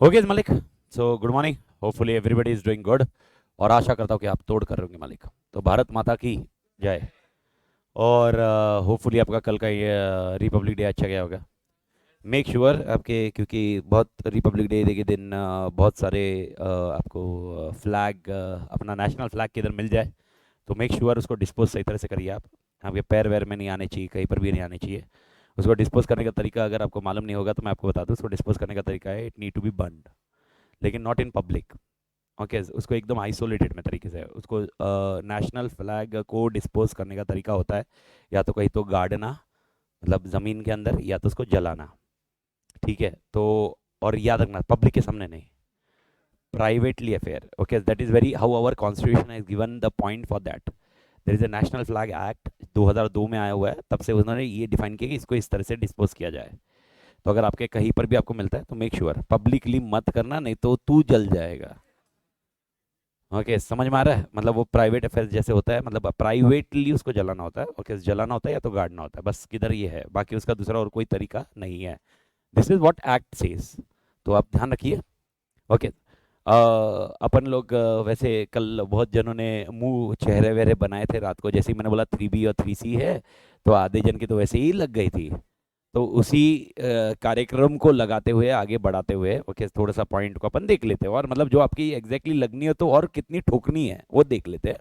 Okay Malik, so good morning. Hopefully everybody is doing good और आशा करता हूँ कि आप तोड़ कर रहे होंगे मालिक। तो भारत माता की जय। और होपफुली आपका कल का ये रिपब्लिक डे अच्छा गया होगा। मेक श्योर आपके, क्योंकि बहुत रिपब्लिक डे के दिन बहुत सारे आपको फ्लैग, अपना नेशनल फ्लैग किधर मिल जाए तो मेक श्योर उसको डिस्पोज सही तरह से करिए आप। आपके पैर वैर में नहीं आने चाहिए, कहीं पर भी नहीं आने चाहिए। उसको डिस्पोज करने का तरीका अगर आपको मालूम नहीं होगा तो मैं आपको बता दूं, उसको डिस्पोज करने का तरीका है, it need to be burned, लेकिन नॉट इन पब्लिक। ओके, उसको एकदम आइसोलेटेड में तरीके से उसको नेशनल फ्लैग को डिस्पोज करने का तरीका होता है या तो कहीं तो गाड़ना, मतलब ज़मीन के अंदर, या तो उसको जलाना। ठीक है, तो और याद रखना पब्लिक के सामने नहीं, privately affair. Okay, that is very how our constitution has given the point for that. There is a national flag act 2002 में आया हुआ है, तब से उन्होंने ये डिफाइन किया कि इसको इस तरह से डिस्पोज किया जाए। तो अगर आपके कहीं पर भी आपको मिलता है तो मेक श्योर पब्लिकली मत करना, नहीं तो तू जल जाएगा। ओके, समझ में आ रहा है? मतलब वो प्राइवेट अफेयर्स जैसे होता है, मतलब प्राइवेटली उसको जलाना होता है। ओके, जलाना होता है या तो गाड़ना होता है, बस किधर ये है, बाकी उसका दूसरा और कोई तरीका नहीं है। This is what act says, तो आप ध्यान रखिए। ओके, अपन लोग वैसे कल बहुत जनों ने मुंह चेहरे वेहरे बनाए थे रात को, जैसे ही मैंने बोला 3B और 3C है, तो आधे जन की तो वैसे ही लग गई थी। तो उसी कार्यक्रम को लगाते हुए आगे बढ़ाते हुए ओके, थोड़ा सा पॉइंट को अपन देख लेते हैं, और मतलब जो आपकी एग्जैक्टली लगनी है तो और कितनी ठोकनी है वो देख लेते हैं।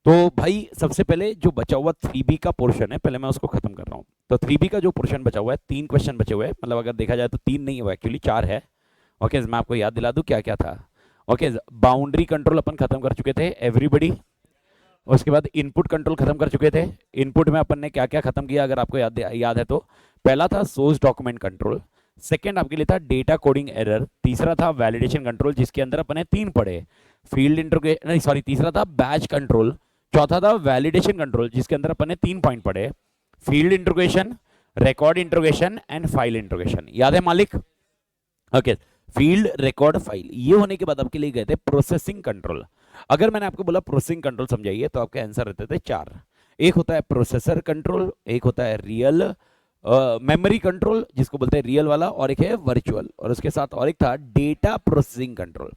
तो भाई सबसे पहले जो बचा हुआ 3B का पोर्शन है, पहले मैं उसको खत्म कर रहा हूँ। तो 3B का जो पोर्शन बचा हुआ है, 3 क्वेश्चन बचे हुए हैं, मतलब अगर देखा जाए तो 3 नहीं है, एक्चुअली 4 है। ओके, मैं आपको याद दिला दूं क्या क्या था। ओके, बाउंड्री कंट्रोल अपन खत्म कर चुके थे, एवरीबडी। उसके बाद इनपुट कंट्रोल खत्म कर चुके थे। इनपुट में अपन ने क्या क्या खत्म किया अगर आपको याद है तो, पहला था सोर्स डॉक्यूमेंट कंट्रोल, सेकंड आपके लिए था डेटा कोडिंग एरर, तीसरा था वैलिडेशन कंट्रोल जिसके अंदर अपन ने 3 पढ़े, फील्ड इंटरग्रेशन नहीं सॉरी, तीसरा था बैच कंट्रोल, चौथा था वैलिडेशन कंट्रोल जिसके अंदर अपन ने 3 पॉइंट पढ़े, field integration, record integration and file integration. याद है मालिक? ओके, फील्ड रिकॉर्ड फाइल, ये होने के बाद आपके लिए गए थे प्रोसेसिंग कंट्रोल। अगर मैंने आपको बोला प्रोसेसिंग कंट्रोल समझाइए तो आपके आंसर रहते थे 4। एक होता है प्रोसेसर कंट्रोल, एक होता है रियल मेमोरी कंट्रोल जिसको बोलते हैं रियल वाला, और एक है वर्चुअल, और उसके साथ और एक था डेटा प्रोसेसिंग कंट्रोल।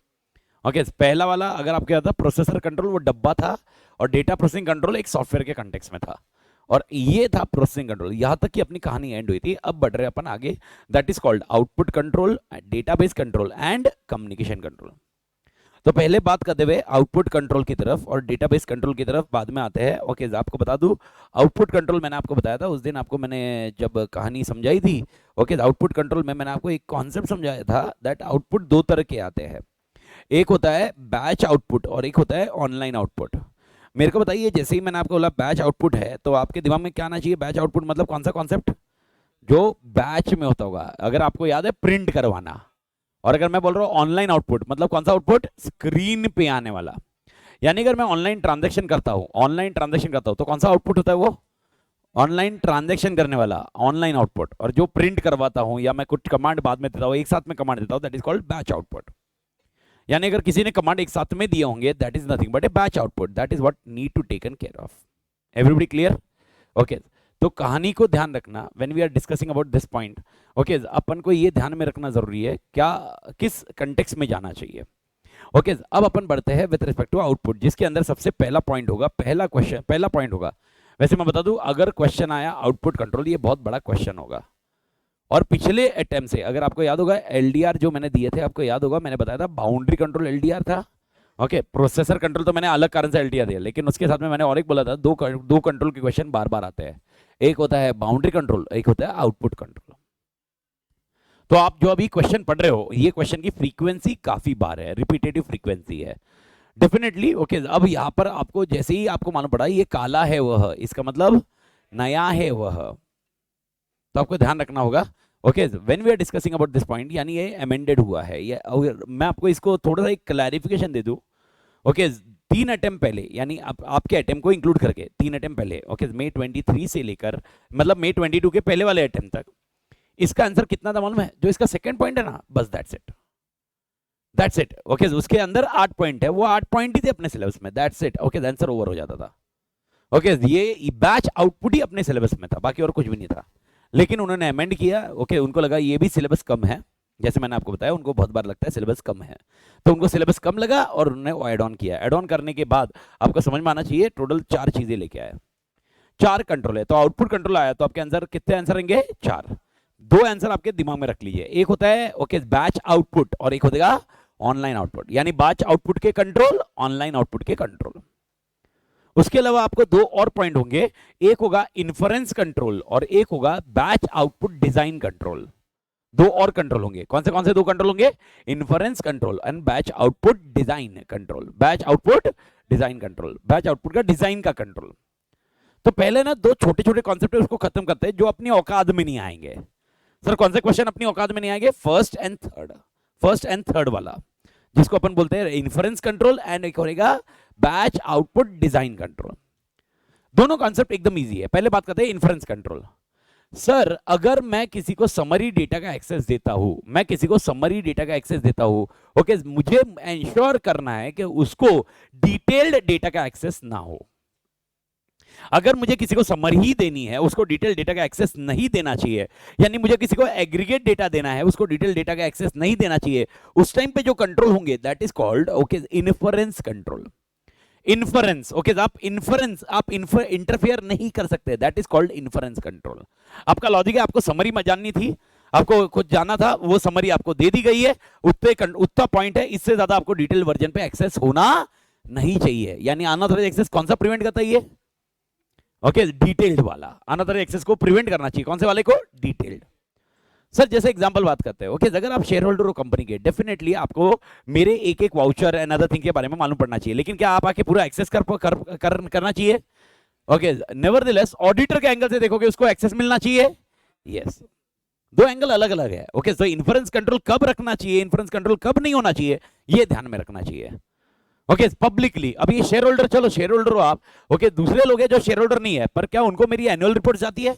ओके, पहला वाला अगर आपके याद था प्रोसेसर कंट्रोल वो डब्बा था, और डेटा प्रोसेसिंग कंट्रोल एक सॉफ्टवेयर के कंटेक्स में था, और ये था प्रोसेसिंग कंट्रोल। यहां तक कि अपनी कहानी एंड हुई थी, अब बढ़ रहे अपन आगे। That is called output control, database control and communication control. तो पहले बात करते हुए आउटपुट कंट्रोल की तरफ और डेटाबेस कंट्रोल की तरफ बाद में आते हैं। ओके, आपको बता दूं, आउटपुट कंट्रोल मैंने आपको बताया था उस दिन, आपको मैंने जब कहानी समझाई थी। ओके, आउटपुट कंट्रोल में मैंने आपको एक कॉन्सेप्ट समझाया था, दैट आउटपुट 2 तरह के आते हैं। एक होता है बैच आउटपुट और एक होता है ऑनलाइन आउटपुट। मेरे को बताइए, जैसे ही मैंने आपको बोला बैच आउटपुट है, तो आपके दिमाग में क्या आना चाहिए? बैच आउटपुट मतलब कौन सा कॉन्सेप्ट जो बैच में होता होगा? अगर आपको याद है, प्रिंट करवाना। और अगर मैं बोल रहा हूँ ऑनलाइन आउटपुट, मतलब कौन सा आउटपुट? स्क्रीन पे आने वाला। यानी अगर मैं ऑनलाइन ट्रांजेक्शन करता हूँ तो कौन सा आउटपुट होता है? वो ऑनलाइन ट्रांजेक्शन करने वाला ऑनलाइन आउटपुट। और जो प्रिंट करवाता हूँ या मैं कुछ कमांड बाद में देता हूँ, एक साथ में कमांड देता हूँ, that is called batch output. यानी अगर किसी ने कमांड एक साथ में दिए होंगे, that is nothing but a batch output, that is what need to taken care of. Everybody clear? Okay, तो कहानी को ध्यान रखना when we are discussing about this point. Okay, अपन को ये ध्यान में रखना जरूरी है क्या, किस कंटेक्स्ट में जाना चाहिए। ओके, अब अपन बढ़ते हैं विद रिस्पेक्ट टू आउटपुट, जिसके अंदर सबसे पहला पॉइंट होगा, पहला पॉइंट होगा। वैसे मैं बता दूं, अगर क्वेश्चन आया आउटपुट कंट्रोल, ये बहुत बड़ा क्वेश्चन होगा। और पिछले अटेम्प्ट से अगर आपको याद होगा, एलडीआर जो मैंने दिए थे, आपको याद होगा मैंने बताया था बाउंड्री कंट्रोल एलडीआर था। ओके, प्रोसेसर कंट्रोल तो मैंने अलग कारण से एलडीआर दिया, लेकिन उसके साथ में मैंने और एक बोला था, दो कंट्रोल के क्वेश्चन बार बार आते हैं। एक होता है बाउंड्री कंट्रोल, एक होता है आउटपुट कंट्रोल। तो आप जो अभी क्वेश्चन पढ़ रहे हो, ये क्वेश्चन की फ्रीक्वेंसी काफी बार है, रिपीटेटिव फ्रीक्वेंसी है डेफिनेटली। ओके, अब यहाँ पर आपको जैसे ही आपको मालूम पड़ा ये काला है वह, इसका मतलब नया है वह, तो आपको ध्यान रखना होगा। Okay, when we are discussing about this point, यानी ये अमेंडेड हुआ है ये। मैं आपको इसको थोड़ा सा एक क्लैरिफिकेशन दे दूं। ओके, 3 अटेम्प्ट पहले, यानी आपके अटेम्प्ट को इंक्लूड करके 3 अटेम्प्ट पहले, ओके, मई 23 से लेकर मतलब मई 22 के पहले वाले अटेम्प्ट तक, इसका आंसर कितना था मालूम है? जो इसका सेकंड पॉइंट है ना, बस that's it, that's it. Okay, उसके अंदर 8 पॉइंट है, वो 8 पॉइंट ही थे अपने सिलेबस में, that's it. Okay, answer over हो जाता था। ओके, ये बैच आउटपुट ही अपने सिलेबस में था, बाकी और कुछ भी नहीं था, लेकिन उन्होंने अमेंड किया। ओके, उनको लगा ये भी सिलेबस कम है, जैसे मैंने आपको बताया, उनको बहुत बार लगता है सिलेबस कम है, तो उनको सिलेबस कम लगा और उन्होंने वो ऐड ऑन किया। ऐड ऑन करने के बाद आपको समझ में आना चाहिए टोटल 4 चीजें लेके आया, 4 कंट्रोल है, तो आउटपुट कंट्रोल आया, तो आपके आंसर कितने आंसर रहेंगे? 4। 2 आंसर आपके दिमाग में रख लीजिए, एक होता है ओके बैच आउटपुट और एक होगा ऑनलाइन आउटपुट, यानी बैच आउटपुट के कंट्रोल, ऑनलाइन आउटपुट के कंट्रोल। उसके अलावा आपको 2 और पॉइंट होंगे, एक होगा इन्फरेंस कंट्रोल और एक होगा बैच आउटपुट डिजाइन कंट्रोल। 2 और कंट्रोल होंगे, कौन से 2 कंट्रोल होंगे? Inference control and batch output design control. Batch output design control, batch output का डिजाइन का कंट्रोल। तो पहले ना 2 छोटे छोटे कॉन्सेप्ट उसको खत्म करते हैं जो अपनी औकात में नहीं आएंगे। सर कौन से क्वेश्चन अपनी औकात में नहीं आएंगे? फर्स्ट एंड थर्ड वाला, जिसको अपन बोलते हैं इन्फरेंस कंट्रोल, एंड एक होगा बैच आउटपुट डिजाइन कंट्रोल। दोनों कॉन्सेप्ट एकदम इजी है। पहले बात करते हैं इन्फरेंस कंट्रोल। सर अगर मैं किसी को समरी डेटा का एक्सेस देता हूं, ओके, मुझे इंश्योर करना है कि उसको डिटेल्ड डेटा का एक्सेस ना हो। अगर मुझे किसी को समरी ही देनी है, उसको डिटेल डेटा का एक्सेस नहीं देना चाहिए, यानी मुझे किसी को एग्रीगेट डेटा देना है, उसको डिटेल डेटा का एक्सेस नहीं देना चाहिए, उस टाइम पे जो कंट्रोल होंगे that is called okay inference control. Inference, okay, आप इंटरफेयर नहीं कर सकते, that is called inference control. आपका लॉजिक है, आपको समरी में जाननी थी, आपको कुछ जाना था, वो समरी आपको दे दी गई है, उतना पॉइंट है, इससे ज्यादा आपको डिटेल वर्जन पे एक्सेस होना नहीं चाहिए। यानी अनऑथराइज्ड एक्सेस कौन सा प्रिवेंट करता है? ये ओके डिटेल्ड वाला अनदर एक्सेस को प्रिवेंट करना चाहिए। कौन से वाले को? डिटेल्ड। सर जैसे एग्जांपल बात करते हैं, ओके, अगर आप शेयर होल्डर हो कंपनी के, डेफिनेटली आपको मेरे एक एक वाउचर एंड अदर थिंग के बारे में मालूम पड़ना चाहिए, लेकिन क्या आप आके पूरा एक्सेस करना चाहिए? ओके, नेवरदलेस ऑडिटर के एंगल से देखोगे उसको एक्सेस मिलना चाहिए। यस, 2 एंगल अलग अलग है। ओके, तो इन्फरेंस कंट्रोल कब रखना चाहिए, इन्फरेंस कंट्रोल कब नहीं होना चाहिए, ये ध्यान में रखना चाहिए। ओके, पब्लिकली अब ये शेयर होल्डर, चलो शेयर होल्डर हो आप, ओके, दूसरे लोग हैं जो शेयर होल्डर नहीं है, पर क्या उनको मेरी एनुअल रिपोर्ट जाती है?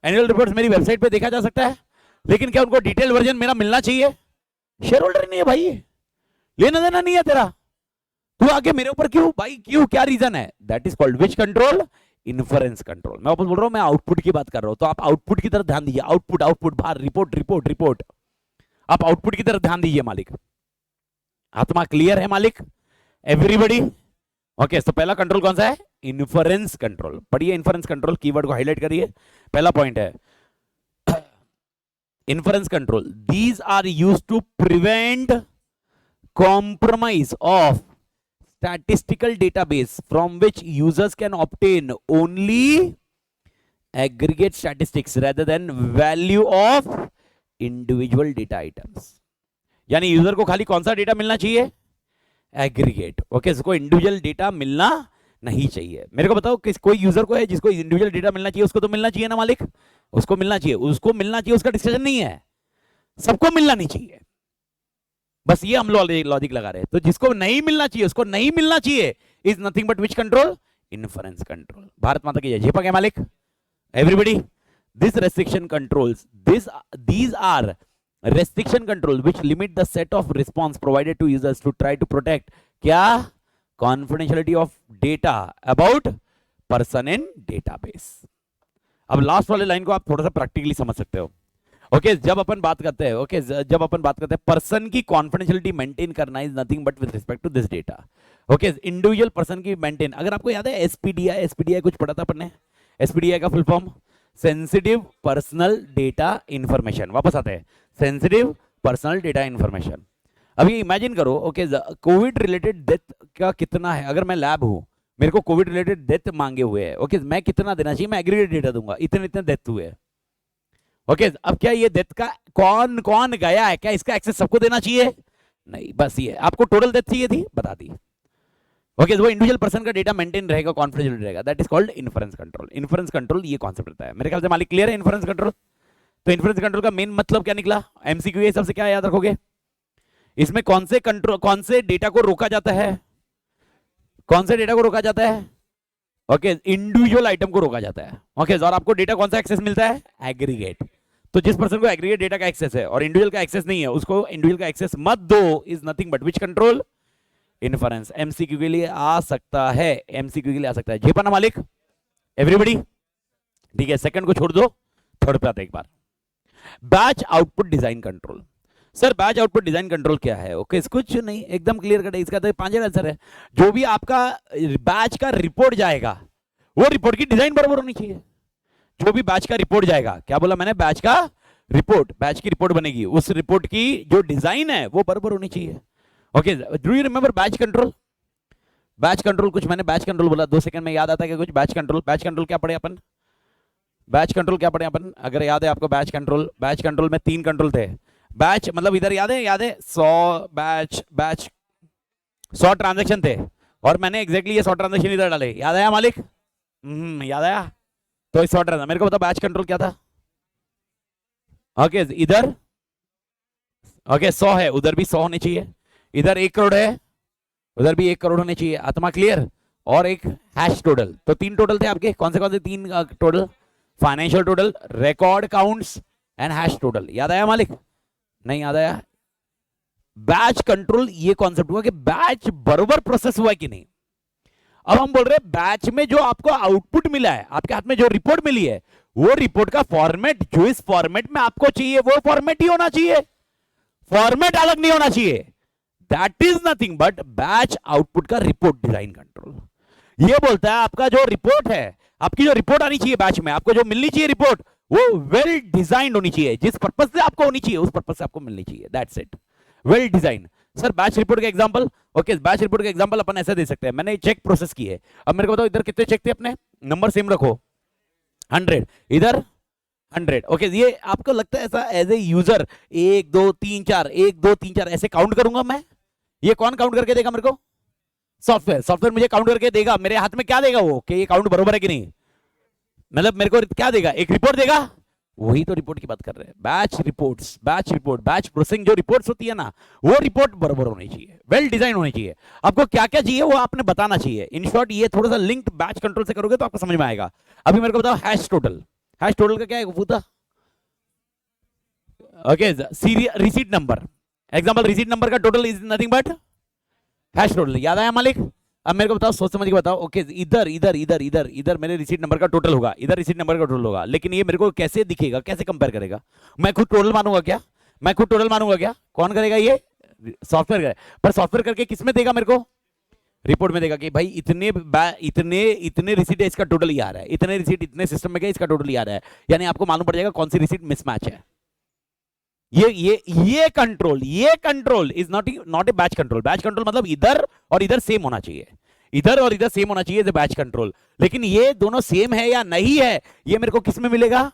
एनुअल रिपोर्ट मेरी वेबसाइट पे देखा जा सकता है, लेकिन क्या उनको डिटेल वर्जन मेरा मिलना चाहिए? शेयर होल्डर नहीं है भाई, लेना देना नहीं है तेरा, तू आके मेरे ऊपर क्यों भाई, क्यों, क्या रीजन है? That is called which control? Inference control. मैं वापस बोल रहा हूं, मैं आउटपुट की बात कर रहा हूं, तो आप आउटपुट की तरफ ध्यान दीजिए। आउटपुट बाहर, रिपोर्ट, आप आउटपुट की तरफ ध्यान दीजिए मालिक। आत्मा क्लियर है मालिक? एवरीबॉडी? ओके, तो पहला कंट्रोल कौन सा है? Inference control. पढ़िए इन्फरेंस कंट्रोल, कीवर्ड को हाईलाइट करिए। पहला पॉइंट है inference control, these are used to prevent compromise of statistical database from which users can obtain only aggregate statistics rather than value of individual data items। यानी user को खाली कौन सा data मिलना चाहिए? एग्रीगेट। ओके, इसको individual data मिलना नहीं चाहिए। मेरे को बताओ किस कोई यूजर को है जिसको इंडिविजुअल डेटा मिलना चाहिए? उसको तो मिलना चाहिए ना मालिक, उसको मिलना चाहिए, उसका डिस्कशन नहीं है, सबको मिलना नहीं चाहिए, बस ये हम लॉजिक लगा रहे हैं। तो जिसको नहीं मिलना चाहिए उसको नहीं मिलना चाहिए, is nothing but which control? Inference control. Bharat माता की जय। झेपा क्या मालिक? Everybody, this restriction controls, these are restriction control which limit the set of response provided to users to try to protect क्या? confidentiality of data about person in database। अब last वाले line को आप थोड़ा सा प्रैक्टिकली समझ सकते हो। ओके, जब अपन बात करते हैं पर्सन की कॉन्फिडेंशियलिटी मेंटेन करना is nothing but with respect to this data. Okay, individual person की मेंटेन, अगर आपको याद है एसपीडीआई कुछ पढ़ा था अपन ने, एसपीडीआई का full form sensitive personal data information. वापस आते हैं, सेंसिटिव पर्सनल डेटा इंफॉर्मेशन। अभी इमेजिन करो, ओके, कोविड रिलेटेड डेथ का कितना है, अगर मैं लैब हूं, मेरे को कोविड रिलेटेड डेथ मांगे हुए हैं, ओके, मैं कितना देना चाहिए? मैं एग्रीगेट डेटा दूंगा, इतने इतने डेथ हुए। ओके, अब क्या ये डेथ का कौन कौन गया है, क्या इसका एक्सेस सबको देना चाहिए? नहीं, बस ये आपको टोटल डेथ चाहिए थी, बता दी। ओके, वो इंडिविजुअल पर्सन का डेटा मेंटेन रहेगा, कॉन्फिडेंशियल रहेगा, that is called inference control. Inference control ये कॉन्सेप्ट रहता है। मेरे ख्याल से मालिक क्लियर है इन्फरेंस कंट्रोल? तो इन्फरेंस कंट्रोल का मेन मतलब क्या निकला? एमसीक्यू ये सबसे क्या याद रखोगे? इसमें कौन से डेटा को रोका जाता है? कौन से डेटा को रोका जाता है? ओके, इंडिविजुअल आइटम को रोका जाता है। ओके, और आपको डेटा कौन सा एक्सेस मिलता है? एग्रीगेट। तो जिस पर्सन को एग्रीगेट डेटा का एक्सेस है और इंडिविजुअल का एक्सेस नहीं है, उसको इंडिविजुअल का एक्सेस मत दो, is nothing but which control? Inference. MCQ के लिए आ सकता है, एमसीक्यू के लिए आ सकता है। जेपा ना मालिक? एवरीबॉडी ठीक है, सेकंड को छोड़ दो, थर्ड पे आते एक बार। Batch output design control. Sir batch output design control क्या है? ओके कुछ नहीं, एकदम क्लियर कट है, इसका तो 5 आंसर है। जो भी आपका बैच का रिपोर्ट जाएगा वो रिपोर्ट की डिजाइन बराबर होनी चाहिए। जो भी बैच का रिपोर्ट जाएगा, क्या बोला मैंने, बैच का रिपोर्ट, बैच की रिपोर्ट बनेगी, उस रिपोर्ट की जो डिजाइन है वो बराबर होनी चाहिए। Okay do you remember batch control? Batch control कुछ मैंने बैच कंट्रोल बोला, 2 सेकंड में याद आता है कि कुछ बैच कंट्रोल। बैच कंट्रोल क्या पढ़े अपन? बैच कंट्रोल क्या पढ़े अपन? अगर याद है आपको बैच कंट्रोल में 3 कंट्रोल थे। बैच मतलब इधर याद है 100 बैच 100 ट्रांजेक्शन थे और मैंने एग्जैक्टली ये 100 ट्रांजेक्शन इधर डाले। याद आया मालिक? याद आया? तो 100 ट्रांजेक्शन मेरे को बताओ बैच कंट्रोल क्या था? ओके इधर ओके 100 है, उधर भी 100 होने चाहिए, इधर 1 करोड़ है, उधर भी 1 करोड़ होने चाहिए। आत्मा क्लियर? और एक हैश टोटल। तो 3 टोटल थे आपके, कौन से 3 total? Financial total, record counts and hash total. याद आया मालिक? नहीं याद आया? बैच कंट्रोल ये कॉन्सेप्ट हुआ कि बैच बरोबर प्रोसेस हुआ कि नहीं। अब हम बोल रहे हैं बैच में जो आपको आउटपुट मिला है, आपके हाथ में जो रिपोर्ट मिली है, वो रिपोर्ट का फॉर्मेट जो इस फॉर्मेट में आपको चाहिए वो फॉर्मेट ही होना चाहिए, फॉर्मेट अलग नहीं होना चाहिए। That is nothing but batch output का रिपोर्ट डिजाइन कंट्रोल। ये बोलता है आपका जो रिपोर्ट है, आपकी जो रिपोर्ट आनी चाहिए बैच में, आपको जो मिलनी चाहिए रिपोर्ट, वो वेल डिजाइंड होनी चाहिए, जिस पर्पज से आपको होनी चाहिए उस पर्पज से आपको मिलनी चाहिए। That's it, well design. Sir batch report का एग्जांपल? ओके बैच रिपोर्ट का एग्जांपल अपन ऐसे दे सकते हैं, मैंने चेक प्रोसेस की है, अब मेरे को बताओ इधर कितने चेक थे अपने, नंबर सेम रखो 100, इधर 100। ओके ये आपको लगता है ऐसा एज ए यूजर 1 2 3 4 1 2 3 4 ऐसे काउंट करूंगा मैं? ये कौन काउंट करके देगा मेरे को? सॉफ्टवेयर मुझे काउंट करके देगा, मेरे हाथ में क्या देगा वो कि ये काउंट बरोबर है कि नहीं, मतलब मेरे को क्या देगा? एक रिपोर्ट देगा। वही तो रिपोर्ट की बात कर रहे हैं, बैच रिपोर्ट्स, बैच प्रोसेसिंग जो रिपोर्ट्स होती है ना, वो रिपोर्ट बराबर होनी चाहिए, वेल डिजाइन होनी चाहिए। आपको क्या क्या चाहिए वो आपने बताना चाहिए। इन शॉर्ट ये थोड़ा सा लिंक्ड बैच कंट्रोल से करोगे तो आपको समझ में आएगा। अभी मेरे को बताओ हैश टोटल का क्या है वो था? Okay receipt number, example receipt number का total is nothing but hash total. याद आया मालिक? अब मेरे को बताओ, सोच समझ के बताओ। ओके इधर इधर इधर इधर इधर मेरे रिसीट नंबर का टोटल होगा, इधर रिसीट नंबर का टोटल होगा, लेकिन ये मेरे को कैसे दिखेगा, कैसे कंपेयर करेगा? मैं खुद टोटल मानूंगा क्या? कौन करेगा ये? सॉफ्टवेयर करेगा। पर सॉफ्टवेयर करके किस में देगा मेरे को? रिपोर्ट में देगा कि भाई इतने रिसीट है, इसका टोटल ये आ रहा है, इतने रिसीट इतने सिस्टम में गए, इसका टोटल ये आ रहा है। यानी आपको मालूम पड़ जाएगा कौन सी रिसीट मिसमैच है। ये control is not A batch control. Batch control मतलब इधर और इधर सेम होना चाहिए, इधर और इधर सेम होना चाहिए बैच कंट्रोल। लेकिन ये दोनों सेम है या नहीं है, ये मेरे को किस में मिलेगा?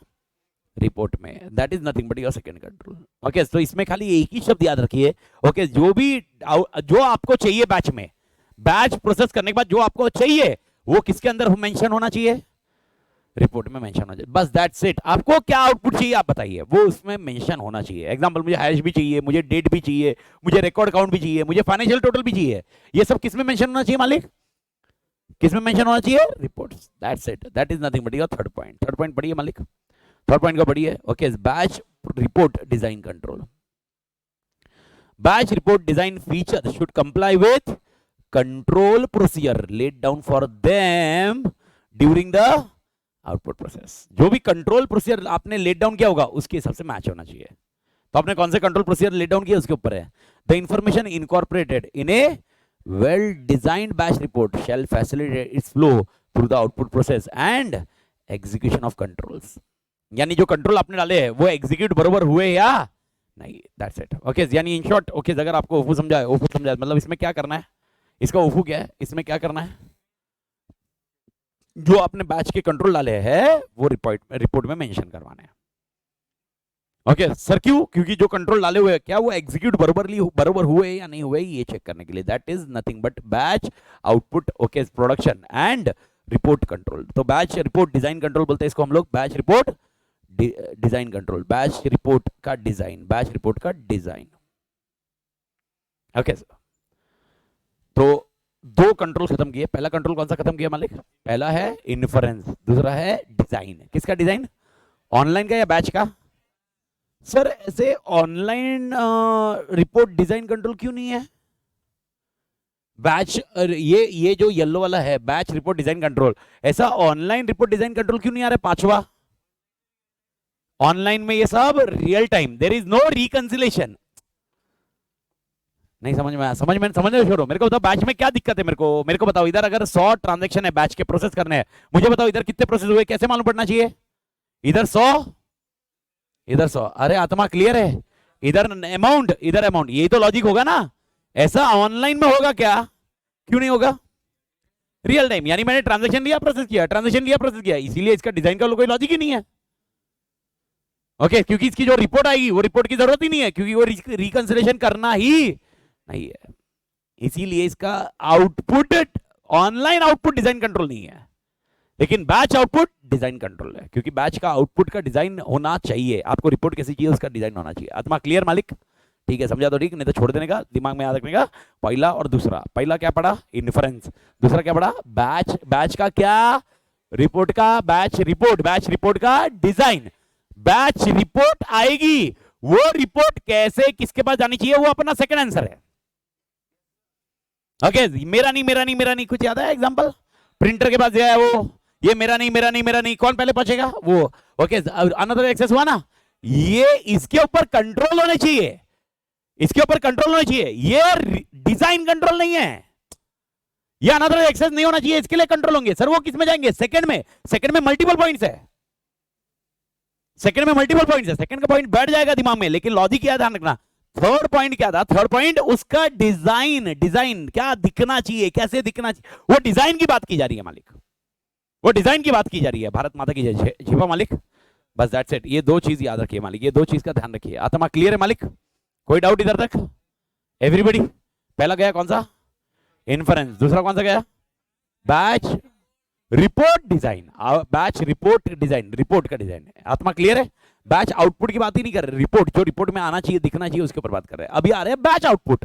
रिपोर्ट में। That is nothing but your second control. Okay तो इसमें खाली एक ही शब्द याद रखिए। ओके जो आपको चाहिए बैच में, बैच प्रोसेस करने के बाद जो आपको चाहिए वो किसके अंदर मेंशन होना चाहिए? रिपोर्ट में मेंशन हो जाए, बस दैट्स इट। आपको क्या आउटपुट चाहिए आप बताइए, वो उसमें मेंशन होना चाहिए। एग्जांपल मुझे हैश भी चाहिए, मुझे डेट भी चाहिए, मुझे रिकॉर्ड काउंट भी चाहिए, मुझे फाइनेंशियल टोटल भी चाहिए। ये सब किस में मेंशन होना चाहिए मालिक? किस में मेंशन होना चाहिए? Reports. That's it, that is nothing but your third point पढ़िए मालिक, थर्ड पॉइंट का पढ़िए। Okay batch report design control. Batch report design feature should comply with control procedure laid down for them during the output process. जो भी control procedure आपने let down किया होगा उसके हिसाब से मैच होना चाहिए। तो आपने कौन से कंट्रोल प्रोसीजर लेट डाउन किया उसके ऊपर है। The information incorporated in A well designed batch report shell facilitate it's flow through the output process and execution of controls. यानी जो कंट्रोल आपने डाले हैं वो एग्जीक्यूट बरोबर हुए या नहीं, दैट्स इट। ओके यानी इन शॉर्ट ओके अगर आपको ओफू समझाए मतलब इसमें क्या करना है, इसका ओफू क्या है, इसमें क्या करना है, जो आपने बैच के कंट्रोल डाले हैं वो रिपोर्ट में मेंशन करवाने हैं। ओके सर क्यों? क्योंकि जो कंट्रोल डाले हुए हैं क्या वो एग्जीक्यूट बरोबर हुए या नहीं हुए ये चेक करने के लिए। That is nothing but batch output okay production and report control. तो बैच रिपोर्ट डिजाइन कंट्रोल बोलते हैं इसको हम लोग, batch report design control, batch report का डिजाइन। ओके तो 2 कंट्रोल खत्म किए। पहला कंट्रोल कौन सा खत्म किया मालिक? पहला है इन्फ्रेंस, दूसरा है डिजाइन। किसका डिजाइन? ऑनलाइन का या बैच का? सर ऐसे ऑनलाइन रिपोर्ट डिजाइन कंट्रोल क्यों नहीं है? बैच ये जो येलो वाला है बैच रिपोर्ट डिजाइन कंट्रोल, ऐसा ऑनलाइन रिपोर्ट डिजाइन कंट्रोल क्यों नहीं आ रहा है? 5वां ऑनलाइन में ये सब real time, there is no reconciliation. नहीं समझ में आया, समझने छोड़ो, मेरे को बताओ बैच में क्या दिक्कत है, मेरे को बताओ। इधर अगर 100 ट्रांजेक्शन है बैच के प्रोसेस करने हैं, मुझे बताओ इधर कितने प्रोसेस हुए, कैसे मालूम पड़ना चाहिए? इधर 100, इधर 100, अरे आत्मा क्लियर है? इधर अमाउंट, इधर अमाउंट, यही तो लॉजिक होगा ना। ऐसा ऑनलाइन में होगा क्या? क्यों नहीं होगा? रियल टाइम, यानी मैंने ट्रांजेक्शन लिया प्रोसेस किया, ट्रांजेक्शन लिया प्रोसेस किया, इसीलिए इसका डिजाइन का कोई लॉजिक ही नहीं है। ओके, क्योंकि इसकी जो रिपोर्ट आएगी वो रिपोर्ट की जरूरत ही नहीं है, क्योंकि वो रिकंसिलेशन करना ही नहीं है। इसीलिए इसका output, online output design control नहीं है, लेकिन बैच आउटपुट डिजाइन कंट्रोल है, क्योंकि बैच का आउटपुट का डिजाइन होना चाहिए। आपको रिपोर्ट कैसी चाहिए उसका डिजाइन होना चाहिए। आत्मा क्लियर मालिक? ठीक है, समझा तो ठीक, नहीं तो छोड़ देने का, दिमाग में याद रखने का। पहला और दूसरा, पहला क्या पढ़ा? इन्फ्रेंस। दूसरा क्या पढ़ा? बैच। बैच का क्या? रिपोर्ट का बैच रिपोर्ट, बैच रिपोर्ट का डिजाइन। बैच रिपोर्ट आएगी, वो रिपोर्ट कैसे किसके पास जानी चाहिए, वो अपना सेकंड आंसर है। ओके, मेरा नहीं मेरा नहीं मेरा नहीं, कुछ याद है एग्जांपल? प्रिंटर के पास गया है वो, ये मेरा नहीं मेरा नहीं मेरा नहीं, कौन पहले पहुंचेगा? वो। ओके, अनदर एक्सेस हुआ ना, ये इसके ऊपर कंट्रोल होने चाहिए, इसके ऊपर कंट्रोल होना चाहिए, ये डिजाइन कंट्रोल नहीं है, ये अनदर एक्सेस नहीं होना चाहिए, इसके लिए कंट्रोल होंगे। सर वो किस में जाएंगे? सेकंड में। सेकंड में मल्टीपल पॉइंट्स है, सेकंड में मल्टीपल पॉइंट्स है, सेकंड का पॉइंट बैठ जाएगा दिमाग में, लेकिन लॉजिक क्या ध्यान रखना। थर्ड पॉइंट क्या था? थर्ड पॉइंट उसका डिजाइन, डिजाइन क्या दिखना चाहिए, कैसे दिखना चाहिए, वो डिजाइन की बात की जा रही है मालिक, वो डिजाइन की बात की जा रही है। भारत माता की जय। छिपा मालिक, बस दैट्स इट। ये दो चीज याद रखिए मालिक, ये दो चीज का ध्यान रखिए। आत्मा क्लियर है मालिक? कोई डाउट इधर तक? एवरीबडी? पहला गया कौन सा? इन्फ्रेंस। दूसरा कौन सा गया? Batch report design. Batch report design, report का डिजाइन है। आत्मा क्लियर है? बैच आउटपुट की बात ही नहीं कर रहे, रिपोर्ट जो रिपोर्ट में आना चाहिए, दिखना चाहिए, उसके ऊपर बात कर रहे हैं। अभी आ रहे हैं बैच आउटपुट।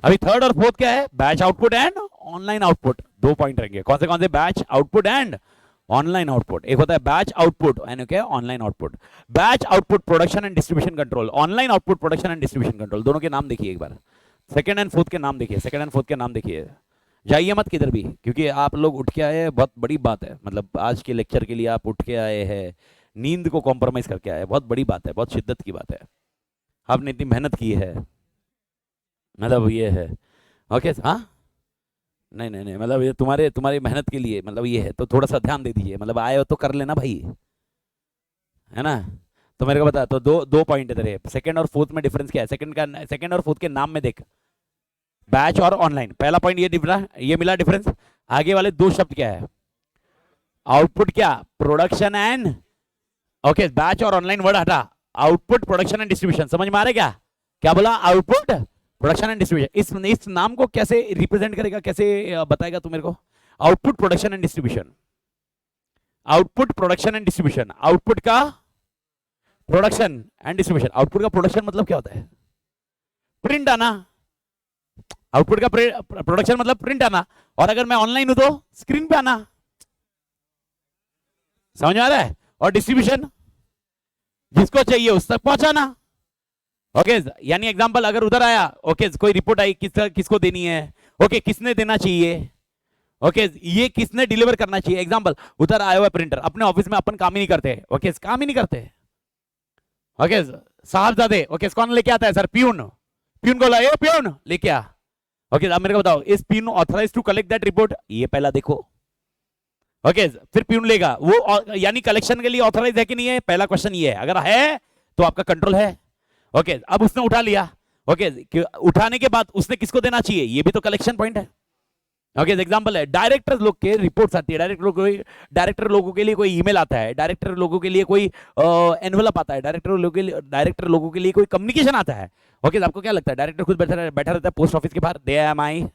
अभी थर्ड और फोर्थ क्या है? Batch output and online output. दो पॉइंट रहेंगे, कौन से? Batch output and online output. एक होता है बैच आउटपुट एंड क्या? Online output. Batch output production and distribution control, online output production and distribution control. दोनों के नाम देखिए एक बार, सेकंड एंड फोर्थ के नाम देखिए, सेकंड एंड फोर्थ के नाम देखिए। जाइए मत किधर भी, क्योंकि आप लोग उठ के आए, बहुत बड़ी बात है। मतलब आज के लेक्चर के लिए आप उठ के आए हैं, नींद को कॉम्प्रोमाइज करके आए, बहुत बड़ी बात है, बहुत शिद्दत की बात है। आपने इतनी मेहनत की है, मतलब ये है। ओके, हाँ, नहीं नहीं नहीं, मतलब ये तुम्हारी मेहनत के लिए, मतलब ये है, तो थोड़ा सा ध्यान दे दीजिए। मतलब आए हो तो कर लेना भाई, है ना? तो मेरे को बता, तो दो दो पॉइंट इधर है। सेकंड और फोर्थ में डिफरेंस क्या है? सेकंड और फोर्थ के नाम में देख, बैच और ऑनलाइन। पहला पॉइंट ये मिला डिफरेंस। आगे वाले दो शब्द क्या है? आउटपुट क्या? प्रोडक्शन एंड, ओके, बैच और ऑनलाइन वर्ड हटा, आउटपुट प्रोडक्शन एंड डिस्ट्रीब्यूशन। समझ में आ रहा है क्या? क्या बोला? Output production and distribution. इस नाम को कैसे रिप्रेजेंट करेगा, कैसे बताएगा तू मेरे को? Output production and distribution, output production and distribution. Output का प्रोडक्शन एंड डिस्ट्रीब्यूशन। आउटपुट का प्रोडक्शन मतलब क्या होता है? प्रिंट आना। आउटपुट का प्रोडक्शन मतलब प्रिंट आना, और अगर मैं ऑनलाइन हूं तो स्क्रीन पे आना। समझ में आ रहा है? और डिस्ट्रीब्यूशन, जिसको चाहिए उस तक पहुंचाना। ओके, यानी एग्जांपल अगर उधर आया, ओके, कोई रिपोर्ट आई, किसको देनी है, ओके, किसने देना चाहिए, ओके, ये किसने डिलीवर करना चाहिए। एग्जांपल, उधर आया हुआ प्रिंटर, अपने ऑफिस में अपन काम ही नहीं करते, ओके, काम ही नहीं करते, ओके, साहबजादे, ओके, कौन लेके आता है? Sir peon. प्यून को लाए, प्यून लेके आ। ओके, अब मेरे को बताओ, is peon authorise to collect that report? ये पहला देखो। ओके, फिर प्यून लेगा वो, यानी कलेक्शन के लिए ऑथराइज है कि नहीं है? पहला क्वेश्चन ये है। अगर है तो आपका कंट्रोल है। ओके, अब उसने उठा लिया, ओके, उठाने के बाद उसने किसको देना चाहिए? ये भी तो कलेक्शन पॉइंट है। ओके, एग्जांपल है, डायरेक्टर लोग के रिपोर्ट्स आती है, डायरेक्टर लोगों के लिए कोई ईमेल आता है, डायरेक्टर लोगों के लिए कोई एनवेलप आता है, डायरेक्टर लोगों के लिए कोई कम्युनिकेशन आता है। ओके, आपको क्या लगता है? डायरेक्टर खुद बैठा रहता है पोस्ट ऑफिस के बाहर, दे एम आई,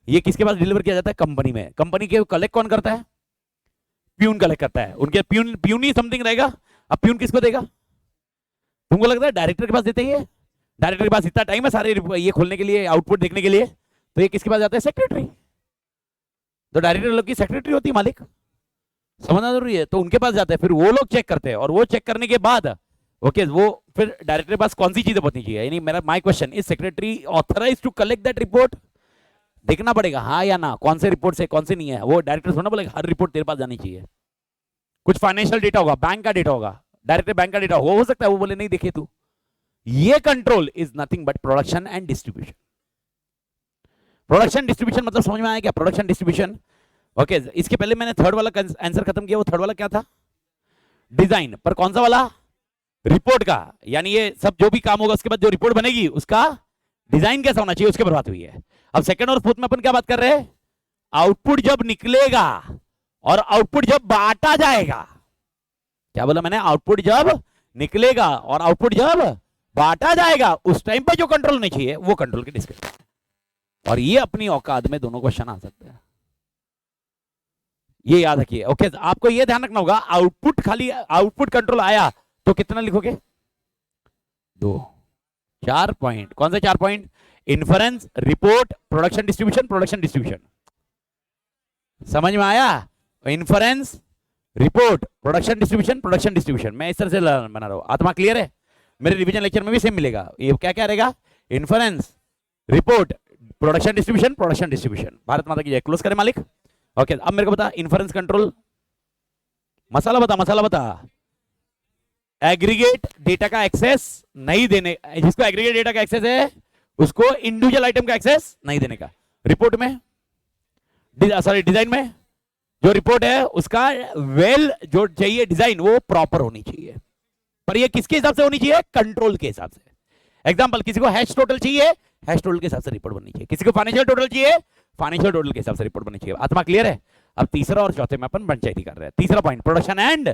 ये किसके पास डिलीवर किया जाता है? कंपनी में। कंपनी के कलेक्ट कौन करता है? प्यून कलेक्ट करता है। उनके प्यून ही समथिंग रहेगा। अब प्यून किसको देगा? तुमको लगता है डायरेक्टर के पास देते ही है? डायरेक्टर के पास इतना टाइम है सारे ये खोलने के लिए, आउटपुट देखने के लिए, तो ये किसके पास जाता है? सेक्रेटरी। तो डायरेक्टर लोग की सेक्रेटरी होती है मालिक, समझना जरूरी है। तो उनके पास जाता है, फिर वो लोग चेक करते हैं, और वो चेक करने के बाद ओके, वो फिर डायरेक्टर के पास कौन सी चीजें पहुंचनी चाहिए। यानी मेरा my question, is secretary authorise to collect that report? देखना पड़ेगा हाँ या ना, कौन से रिपोर्ट से कौन से नहीं है। वो डायरेक्टर सुनना बोलेगा हर रिपोर्ट तेरे पास जानी चाहिए। कुछ फाइनेंशियल डेटा होगा, बैंक का डेटा होगा, डायरेक्टर बैंक का डेटा हो सकता है वो बोले नहीं देखे तू, ये control is nothing but production and distribution. Production distribution मतलब समझ में आया क्या? Production distribution. ओके, इसके पहले मैंने थर्ड वाला आंसर खत्म किया। वो थर्ड वाला क्या था? डिजाइन। पर कौन सा वाला? रिपोर्ट का। यानी ये सब जो भी काम होगा उसके बाद जो रिपोर्ट बनेगी उसका डिजाइन कैसा होना चाहिए उसके पर बात हुई है। अब सेकंड और फोर्थ में अपन क्या बात कर रहे हैं? आउटपुट जब निकलेगा और आउटपुट जब बांटा जाएगा। क्या बोला मैंने? आउटपुट जब निकलेगा और आउटपुट जब बांटा जाएगा उस टाइम पर जो कंट्रोल होनी चाहिए वो कंट्रोल की डिस्कशन। और ये अपनी औकात में दोनों क्वेश्चन आ सकते हैं, ये याद रखिए। ओके, आपको ये ध्यान रखना होगा, आउटपुट खाली आउटपुट कंट्रोल आया तो कितना लिखोगे? 2 4 पॉइंट। कौन से 4 point? Inference, report, production distribution, production distribution. समझ में आया? Inference, report, production distribution, production distribution. मैं इस तरह से बना रहा हूं। आत्मा क्लियर है? मेरे रिवीजन लेक्चर में भी सेम मिलेगा। ये क्या क्या रहेगा? Inference, report, production distribution, production distribution. Bharat माता की जय। क्लोज करें मालिक। ओके, अब मेरे को बता, इन्फरेंस कंट्रोल मसाला बता, मसाला बता। एग्रीगेट डेटा का एक्सेस नहीं देने, जिसको एग्रीगेट डेटा का एक्सेस है उसको इंडिविजुअल आइटम का एक्सेस नहीं देने का। रिपोर्ट में, सॉरी डिजाइन में जो रिपोर्ट है उसका जो चाहिए डिजाइन वो प्रॉपर होनी चाहिए। पर ये किसके हिसाब से होनी चाहिए? कंट्रोल के हिसाब से। एग्जांपल, किसी को हैश टोटल चाहिए, हैश टोटल के हिसाब से रिपोर्ट बननी चाहिए। किसी को फाइनेंशियल टोटल चाहिए, फाइनेंशियल टोटल के हिसाब से रिपोर्ट बननी चाहिए। आत्मा क्लियर है? अब तीसरा और चौथे में अपन पंचायती कर रहे हैं। तीसरा पॉइंट प्रोडक्शन एंड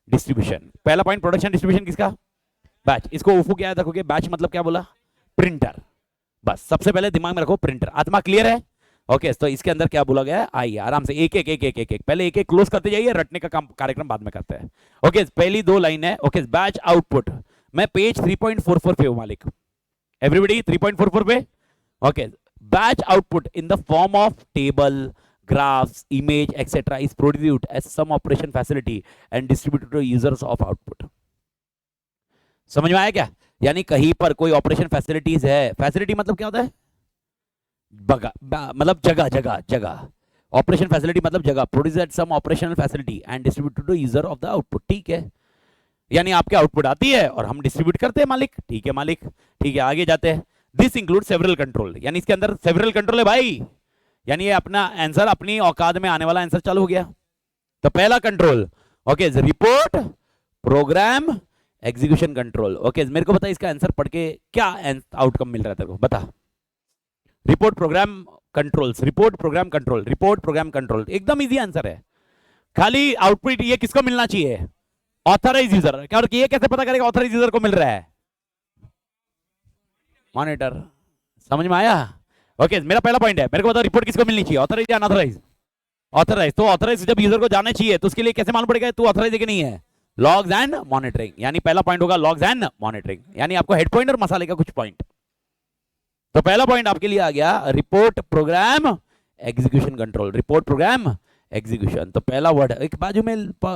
डिस्ट्रीब्यूशन। पहला पॉइंट प्रोडक्शन डिस्ट्रीब्यूशन किसका? बैच। इसको उफू क्या याद रखोगे? बैच मतलब क्या बोला? प्रिंटर। बस सबसे पहले दिमाग में रखो प्रिंटर। आत्मा क्लियर है? ओके, तो इसके अंदर क्या बोला गया है? आइए आराम से एक एक एक एक एक एक पहले एक एक क्लोज करते जाइए, रटने का काम कार्यक्रम बाद में करते हैं। ओके, पहली 2 लाइन है। Okay, batch output. मैं पेज 3.44 पे हूं मालिक। एवरीबॉडी 3.44 पे। Okay, batch output in the form of table, graphs, image, etc. is produced as some operation facility and distributed to users of output. समझ में आया क्या? यानी कहीं पर कोई ऑपरेशन फैसिलिटीज है, फैसिलिटी मतलब क्या होता है? मतलब जगह, जगह जगह। ऑपरेशन फैसिलिटी मतलब जगह। Produce at some operational facility and distributed to user of the output. ठीक है, यानी आपके आउटपुट आती है और हम डिस्ट्रीब्यूट करते हैं मालिक। ठीक है मालिक, ठीक है, आगे जाते हैं। दिस इंक्लूड सेवरल कंट्रोल, यानी इसके अंदर सेवरल कंट्रोल है भाई। यानी ये अपना आंसर, अपनी औकात में आने वाला आंसर चालू हो गया। तो पहला control, okay, report, program, execution control. Okay, मेरे को बता इसका आंसर पढ़ के क्या आउटकम मिल रहा है तेरे को, बता। Report, program, controls, report, program, control, report, program, control. एकदम इजी आंसर है। खाली आउटपुट ये किसको मिलना चाहिए? Authorise user. क्या, ये कैसे पता करेगा ऑथराइज यूजर को मिल रहा है? मॉनिटर। समझ में आया? ओके, मेरा पहला पॉइंट है, मेरे को बताओ रिपोर्ट किसको मिलनी चाहिए? ऑथराइज या अनऑथराइज? ऑथराइज। तो ऑथराइज जब यूजर को जाना चाहिए तो उसके लिए कैसे मालूम पड़ेगा तू ऑथराइज है कि नहीं है? Logs and monitoring. यानी पहला पॉइंट होगा लॉग्स एंड मॉनिटरिंग। यानी आपको हेड पॉइंट और मसाले का कुछ पॉइंट। तो पहला पॉइंट आपके लिए आ गया report, program, execution control. Report, program, execution. तो पहला वर्ड एक बाजू में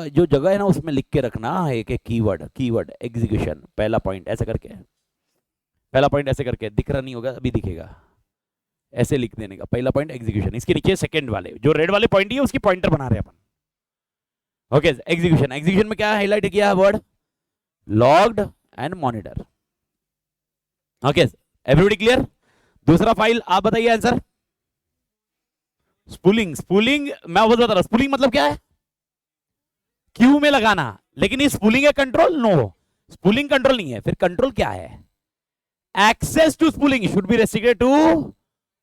जो जगह है ना उसमें लिख के रखना एक एक कीवर्ड, कीवर्ड एग्जीक्यूशन। पहला पॉइंट ऐसे करके, पहला पॉइंट ऐसे करके दिख रहा नहीं होगा, अभी दिखेगा, ऐसे लिख देने का। पहला पॉइंट एग्जीक्यूशन, इसके नीचे सेकंड वाले जो रेड वाले पॉइंट है उसकी पॉइंटर बना रहे हैं अपन। Okay, execution. एग्जीक्यूशन में क्या हाईलाइट किया है word? Logged and monitor. Okay, everybody clear? दूसरा फाइल आप बताइए आंसर। स्पूलिंग। स्पूलिंग मैं बता रहा हूं, स्पूलिंग मतलब क्या है? क्यू में लगाना। लेकिन ये स्पूलिंग है कंट्रोल? नो, स्पूलिंग कंट्रोल नहीं है। फिर कंट्रोल क्या है? Access to spooling should be restricted to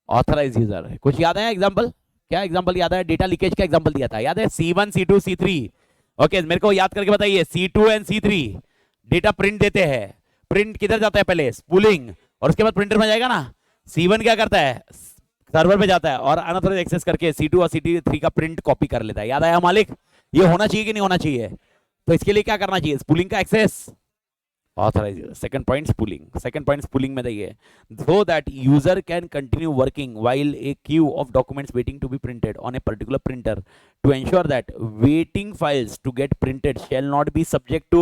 authorise user. कुछ याद है एग्जांपल? क्या एग्जांपल याद है? डेटा लीकेज का एग्जांपल दिया था, याद है? C1, C2, C3। ओके, मेरे को याद करके बताइए। C2 and C3 data print देते हैं। प्रिंट किधर जाता है? पहले स्पूलिंग, और उसके बाद प्रिंटर में जाएगा ना। C1 क्या करता है? सर्वर पे जाता है और अनऑथराइज एक्सेस करके C2 और C3 का प्रिंट कॉपी कर लेता है। याद आया मालिक? ये होना चाहिए कि नहीं होना चाहिए? तो इसके लिए क्या करना चाहिए? स्पूलिंग का access, authorise. Second point spooling. Second point spooling में देखिए, so that user can continue working while a queue of documents waiting to be printed on a particular printer to ensure that waiting files to get printed shall not be subject to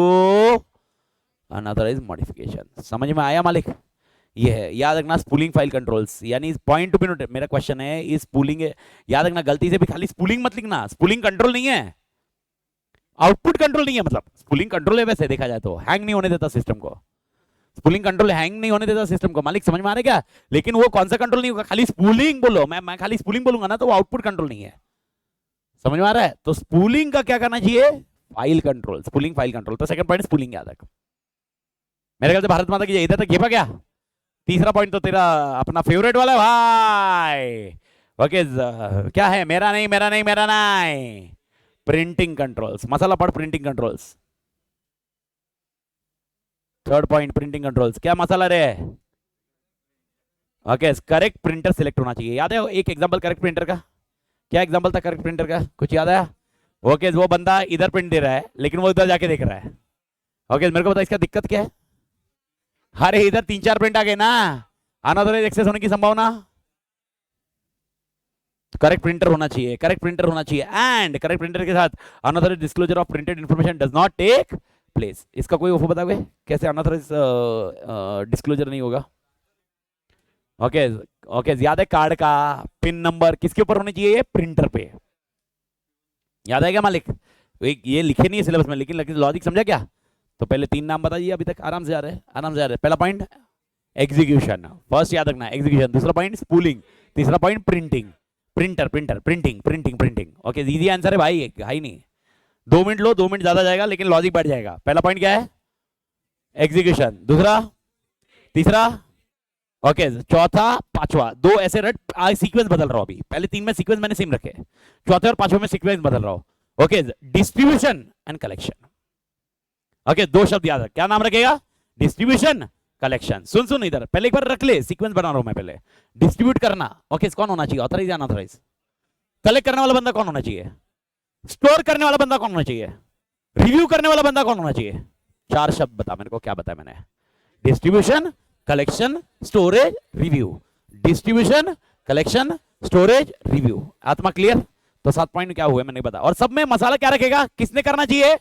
unauthorised modification. समझ में आया मालिक? ये है, याद रखना spooling file controls. यानी point to be noted. मेरा क्वेश्चन है इस स्पूलिंग, याद रखना गलती से भी खाली स्पूलिंग मत लिखना। स्पूलिंग कंट्रोल नहीं है, आउटपुट कंट्रोल नहीं है। मतलब स्पूलिंग कंट्रोल है वैसे देखा जाए तो, हैंग नहीं होने देता सिस्टम को। स्पूलिंग कंट्रोल हैंग नहीं होने देता सिस्टम को, मालिक समझ में आ रहा है क्या? लेकिन वो कौन सा कंट्रोल नहीं होगा, खाली स्पूलिंग बोलो, मैं खाली स्पूलिंग बोलूंगा ना तो वो आउटपुट कंट्रोल नहीं है, समझ में आ रहा है? तो स्पूलिंग का क्या करना चाहिए, file control, spooling file control. तो सेकंड पॉइंट स्पूलिंग याद रख। मेरे ख्याल से भारत माता की इधर तक घेपा क्या? तीसरा पॉइंट तो तेरा अपना फेवरेट वाला है भाई, ओके क्या है, मेरा नहीं मेरा नहीं मेरा नहीं, प्रिंटिंग कंट्रोल्स, मसाला पढ़ printing controls. Third point printing controls, क्या मसाला रे? ओके करेक्ट प्रिंटर सिलेक्ट होना चाहिए, याद है एक एग्जांपल करेक्ट प्रिंटर का, क्या एग्जांपल था करेक्ट प्रिंटर का, कुछ याद आया? ओके वो बंदा इधर प्रिंट दे रहा है लेकिन वो उधर जाके देख रहा है। ओके मेरे को बता इसका दिक्कत क्या है? अरे इधर 3-4 प्रिंट आ गए ना, अनऑथराइज्ड एक्सेस होने की संभावना। करेक्ट प्रिंटर होना चाहिए, करेक्ट प्रिंटर होना चाहिए, एंड करेक्ट प्रिंटर के साथ unauthorised disclosure of printed information does not take place. इसका कोई वो बताओगे कैसे अनऑथराइज्ड डिस्क्लोजर नहीं होगा? ओके ओके याद है कार्ड का पिन नंबर किसके ऊपर होने चाहिए, प्रिंटर पे, याद है क्या मालिक? ये लिखे नहीं है सिलेबस में लेकिन लॉजिक समझा क्या? तो पहले 3 नाम बता दिए, अभी तक आराम से जा रहे हैं, आराम से जा रहे हैं। पहला पॉइंट एग्जीक्यूशन, फर्स्ट याद रखना एग्जीक्यूशन, दूसरा पॉइंट स्पूलिंग, तीसरा point printing, printer printer printing printing printing. Okay easy answer है भाई, हाई नहीं, 2 मिनट लो, 2 मिनट ज्यादा जाएगा लेकिन लॉजिक बढ़ जाएगा। पहला पॉइंट क्या है, एग्जीक्यूशन, दूसरा, तीसरा, ओके चौथा, पांचवा, 2 ऐसे रट सीक्वेंस बदल रहा हूं अभी, पहले 3 में सीक्वेंस मैंने सेम रखे, चौथे और पांचवे में सीक्वेंस बदल रहा हूं। Okay distribution and collection. Okay 2 शब्द याद रख, क्या नाम रखेगा, डिस्ट्रीब्यूशन कलेक्शन। सुन इधर पहले एक बार रख ले, सीक्वेंस बना रहा हूं मैं पहले। डिस्ट्रीब्यूट करना, ओके कौन होना चाहिए, ऑथराइज या अनऑथराइज? कलेक्ट करने वाला बंदा कौन होना चाहिए? स्टोर करने वाला बंदा कौन होना चाहिए? रिव्यू करने वाला बंदा कौन होना चाहिए? 4 शब्द बता मेरे को, क्या बताया मैंने? Distribution, collection, storage, review. Distribution, collection, storage, review. आत्मा क्लियर? तो 7 पॉइंट क्या हुए मैंने बता, और सब में मसाला क्या रखेगा, किसने करना चाहिए?